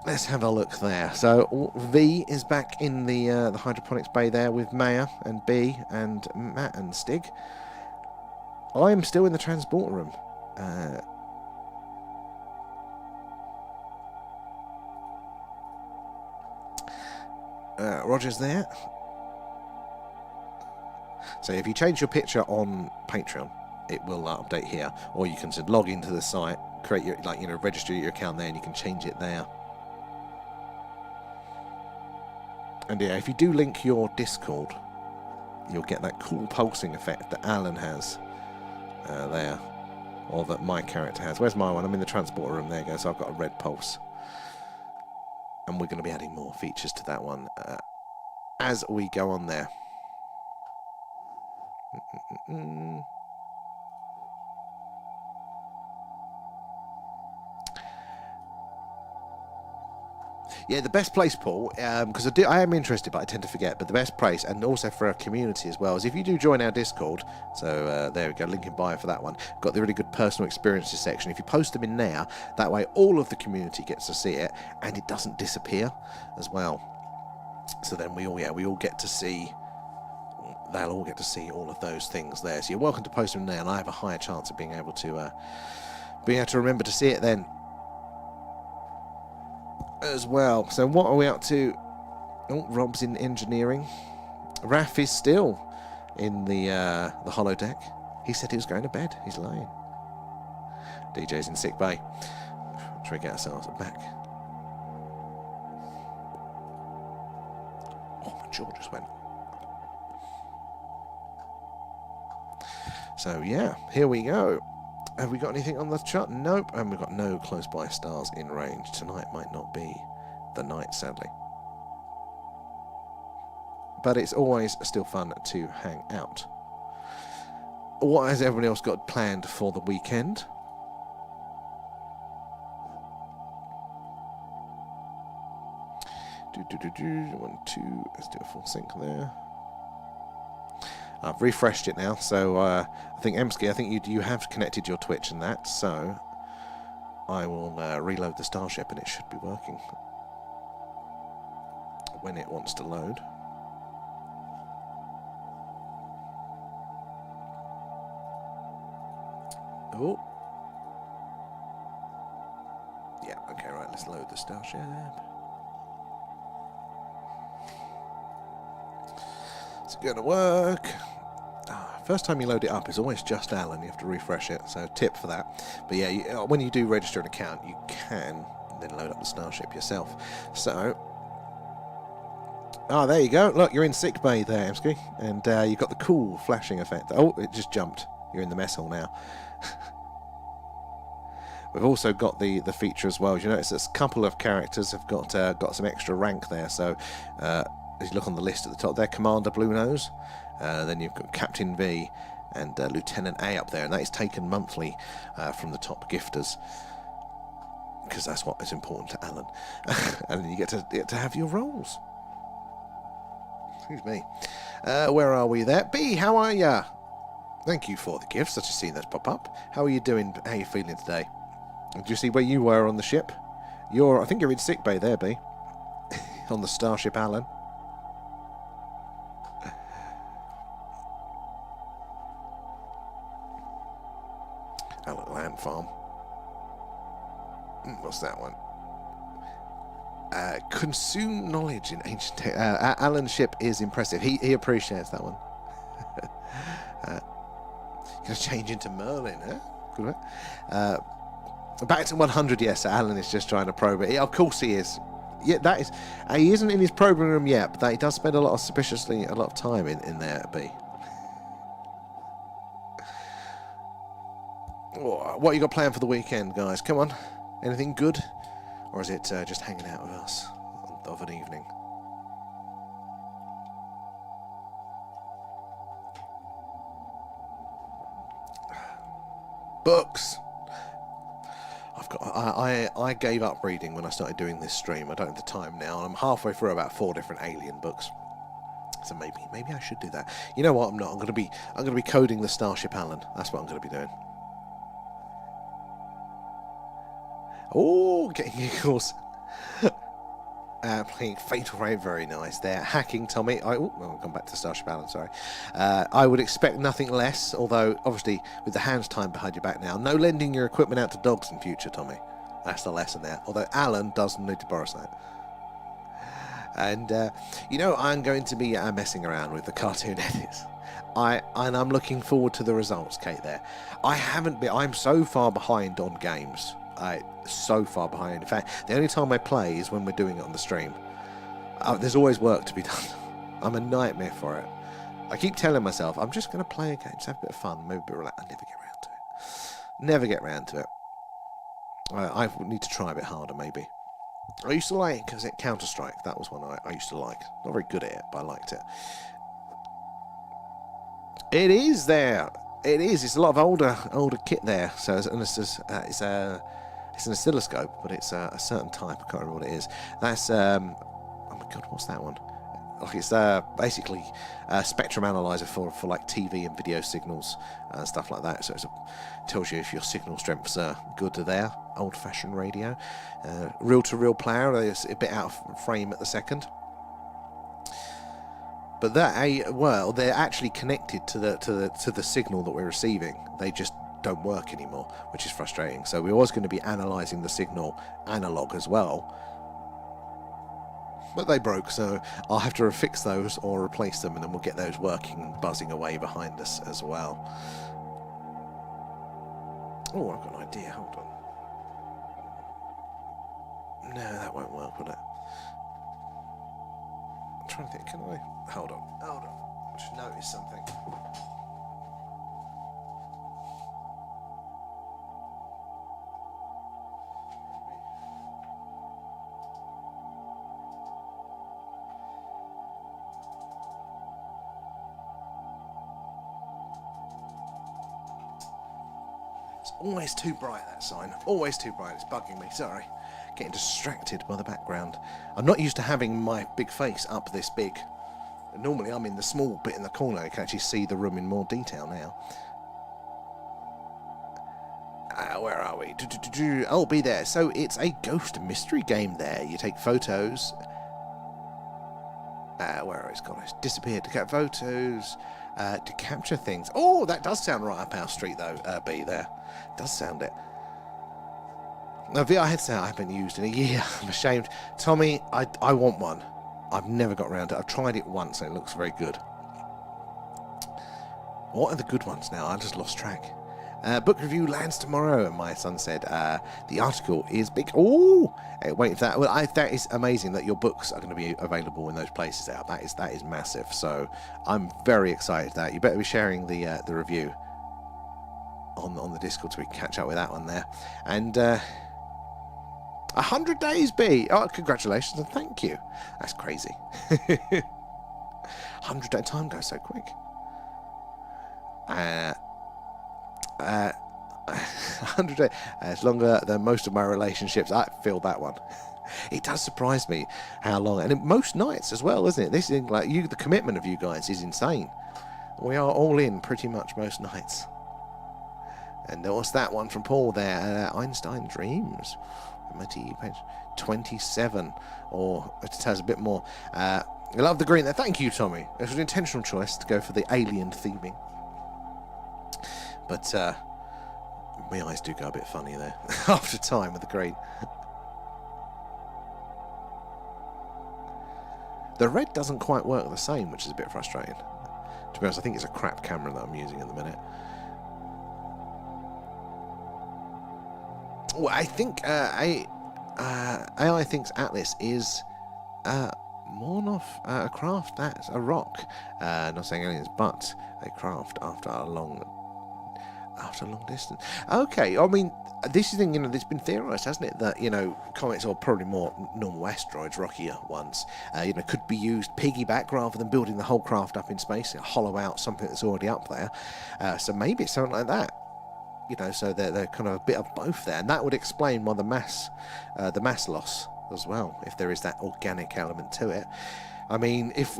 Let's have a look there. So V is back in the hydroponics bay there with Maya and B and Matt and Stig. I am still in the transporter room. Roger's there. So if you change your picture on Patreon, it will update here, or you can log into the site, create your register your account there, and you can change it there. And yeah, if you do link your Discord, you'll get that cool pulsing effect that Alan has. There, or that my character has. Where's my one? I'm in the transporter room. There you go. So I've got a red pulse, and we're going to be adding more features to that one as we go on there. Yeah, the best place, Paul, because I am interested, but I tend to forget, but the best place, and also for our community as well, is if you do join our Discord. So there we go, link in bio for that one. Got the really good personal experiences section. If you post them in there, that way all of the community gets to see it, and it doesn't disappear as well. So then we all get to see, they'll all get to see all of those things there. So you're welcome to post them there, and I have a higher chance of being able to remember to see it then as well. So what are we up to? Oh, Rob's in engineering. Raf is still in the holodeck. He said he was going to bed. He's lying. DJ's in sick bay. Try to get ourselves back. Oh, my jaw just went. So yeah, here we go. Have we got anything on the chart? Nope. And we've got no close by stars in range. Tonight might not be the night, sadly. But it's always still fun to hang out. What has everybody else got planned for the weekend? One, two. Let's do a full sync there. I've refreshed it now, so I think Emsky, I think you have connected your Twitch and that, so I will reload the Starship and it should be working when it wants to load. Oh. Yeah, okay, right, let's load the Starship. It's going to work. First time you load it up is always just Alan. You have to refresh it, so tip for that. But yeah, when you do register an account, you can then load up the Starship yourself. So, there you go. Look, you're in sick bay there, Emsky, and you've got the cool flashing effect. Oh, it just jumped. You're in the mess hall now. We've also got the feature as well. You notice there's a couple of characters have got some extra rank there. So as you look on the list at the top there, Commander Blue Nose Then you've got Captain V and Lieutenant A up there, and that is taken monthly from the top gifters, because that's what is important to Alan. And then you get to have your roles. Excuse me. Where are we there? B, how are ya? Thank you for the gifts. I've just seen those pop up. How are you doing? How are you feeling today? Did you see where you were on the ship? I think you're in sick bay there, B. On the Starship Alan. Alan Land Farm. What's that one? Consume knowledge in ancient tech. Alan's ship is impressive. He appreciates that one. Gonna change into Merlin, huh? Good work. Back to 100, yes. Alan is just trying to probe it. Of course he is. Yeah, that is. He isn't in his probing room yet, but he does spend a lot of time in there. B. What you got planned for the weekend, guys? Come on. Anything good? Or is it just hanging out with us of an evening? Books! I gave up reading when I started doing this stream. I don't have the time now. I'm halfway through about 4 different alien books. So maybe I should do that. You know what? I'm not. I'm gonna be coding the Starship Alan. That's what I'm gonna be doing. Oh, getting giggles. Playing Fatal Frame, very nice there. Hacking Tommy. I'll come back to Starship Alan, sorry. I would expect nothing less, although obviously with the hands tied behind your back now. No lending your equipment out to dogs in future, Tommy. That's the lesson there. Although Alan does need to borrow that. And I'm going to be messing around with the cartoon edits. I'm looking forward to the results, Kate. There, I'm so far behind on games. So far behind. In fact, the only time I play is when we're doing it on the stream. There's always work to be done. I'm a nightmare for it. I keep telling myself, I'm just going to play a game, just have a bit of fun, maybe a bit of relax. I never get around to it. Never get around to it. I need to try a bit harder, maybe. I used to like, was it Counter-Strike? That was one I used to like. Not very good at it, but I liked it. It is there. It is. It's a lot of older kit there. So it's an oscilloscope, but it's a certain type. I can't remember what it is. That's oh my god, what's that one? Like it's basically a spectrum analyzer for like TV and video signals and stuff like that. So it tells you if your signal strengths are good to there. Old-fashioned radio, reel-to-reel player. It's a bit out of frame at the second. But they're actually connected to the signal that we're receiving. They just don't work anymore, which is frustrating. So we're always going to be analysing the signal analog as well. But they broke, so I'll have to fix those or replace them, and then we'll get those working and buzzing away behind us as well. Oh, I've got an idea. Hold on. No, that won't work, will it? I'm trying to think. Can I? Hold on. I just noticed something. It's always too bright, that sign. Always too bright. It's bugging me. Sorry. Getting distracted by the background. I'm not used to having my big face up this big. Normally I'm in the small bit in the corner. You can actually see the room in more detail now. Where are we? I'll be there. So it's a ghost mystery game there. You take photos. Where are it's gone? It's disappeared. To get photos. To capture things. Oh, that does sound right up our street though, B there. Does sound it. No, VR headset I haven't used in a year. I'm ashamed. Tommy, I want one. I've never got around to it. I've tried it once and it looks very good. What are the good ones now? I just lost track. Book review lands tomorrow, my son said. The article is big. Oh, wait for that. Well, that is amazing that your books are going to be available in those places out. That is massive. So I'm very excited that you better be sharing the review on the Discord so we can catch up with that one there. And 100 days, B. Oh, congratulations and thank you. That's crazy. 100 days. Time goes so quick. 100 days. It's longer than most of my relationships. I feel that one. It does surprise me how long, and most nights as well, isn't it? This is like you. The commitment of you guys is insane. We are all in pretty much most nights. And what's that one from Paul there? Einstein Dreams. Page 27, or it has a bit more. I love the green there. Thank you, Tommy. It was an intentional choice to go for the alien theming. But my eyes do go a bit funny there after time with the green. The red doesn't quite work the same, which is a bit frustrating. To be honest, I think it's a crap camera that I'm using at the minute. Well, I think AI thinks Atlas is more of a craft that's a rock. Not saying aliens, but a craft after a long distance. Okay, I mean, this is the thing, you know, it's been theorised, hasn't it, that, you know, comets, or probably more normal asteroids, rockier ones, you know, could be used piggyback rather than building the whole craft up in space, hollow out something that's already up there. So maybe it's something like that. You know, so they're kind of a bit of both there, and that would explain why the mass loss as well, if there is that organic element to it. I mean, if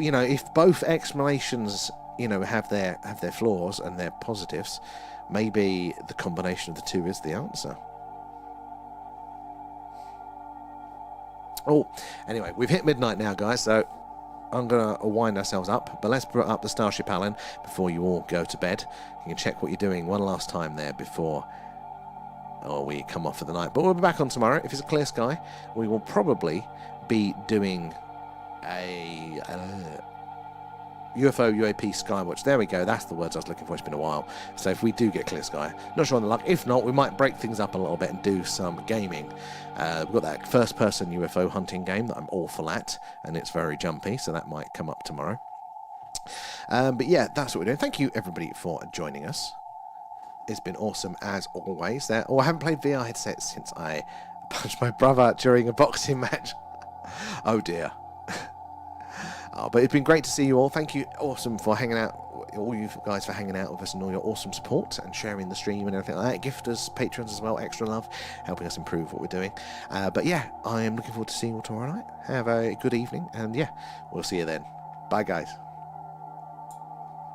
both explanations, you know, have their flaws and their positives, maybe the combination of the two is the answer. Oh, anyway, we've hit midnight now, guys, so I'm going to wind ourselves up, but let's put up the Starship Allen before you all go to bed. You can check what you're doing one last time there before we come off for the night. But we'll be back on tomorrow. If it's a clear sky, we will probably be doing a UFO, UAP, skywatch. There we go. That's the words I was looking for. It's been a while. So if we do get clear sky, not sure on the luck. If not, we might break things up a little bit and do some gaming. We've got that first-person UFO hunting game that I'm awful at, and it's very jumpy, so that might come up tomorrow. But yeah, that's what we're doing. Thank you, everybody, for joining us. It's been awesome, as always. I haven't played VR headsets since I punched my brother during a boxing match. Oh, dear. But it's been great to see you all. Thank you, awesome, for hanging out. All you guys for hanging out with us and all your awesome support and sharing the stream and everything like that. Gifters, patrons as well, extra love, helping us improve what we're doing. But yeah, I am looking forward to seeing you all tomorrow night. Have a good evening, and yeah, we'll see you then. Bye, guys.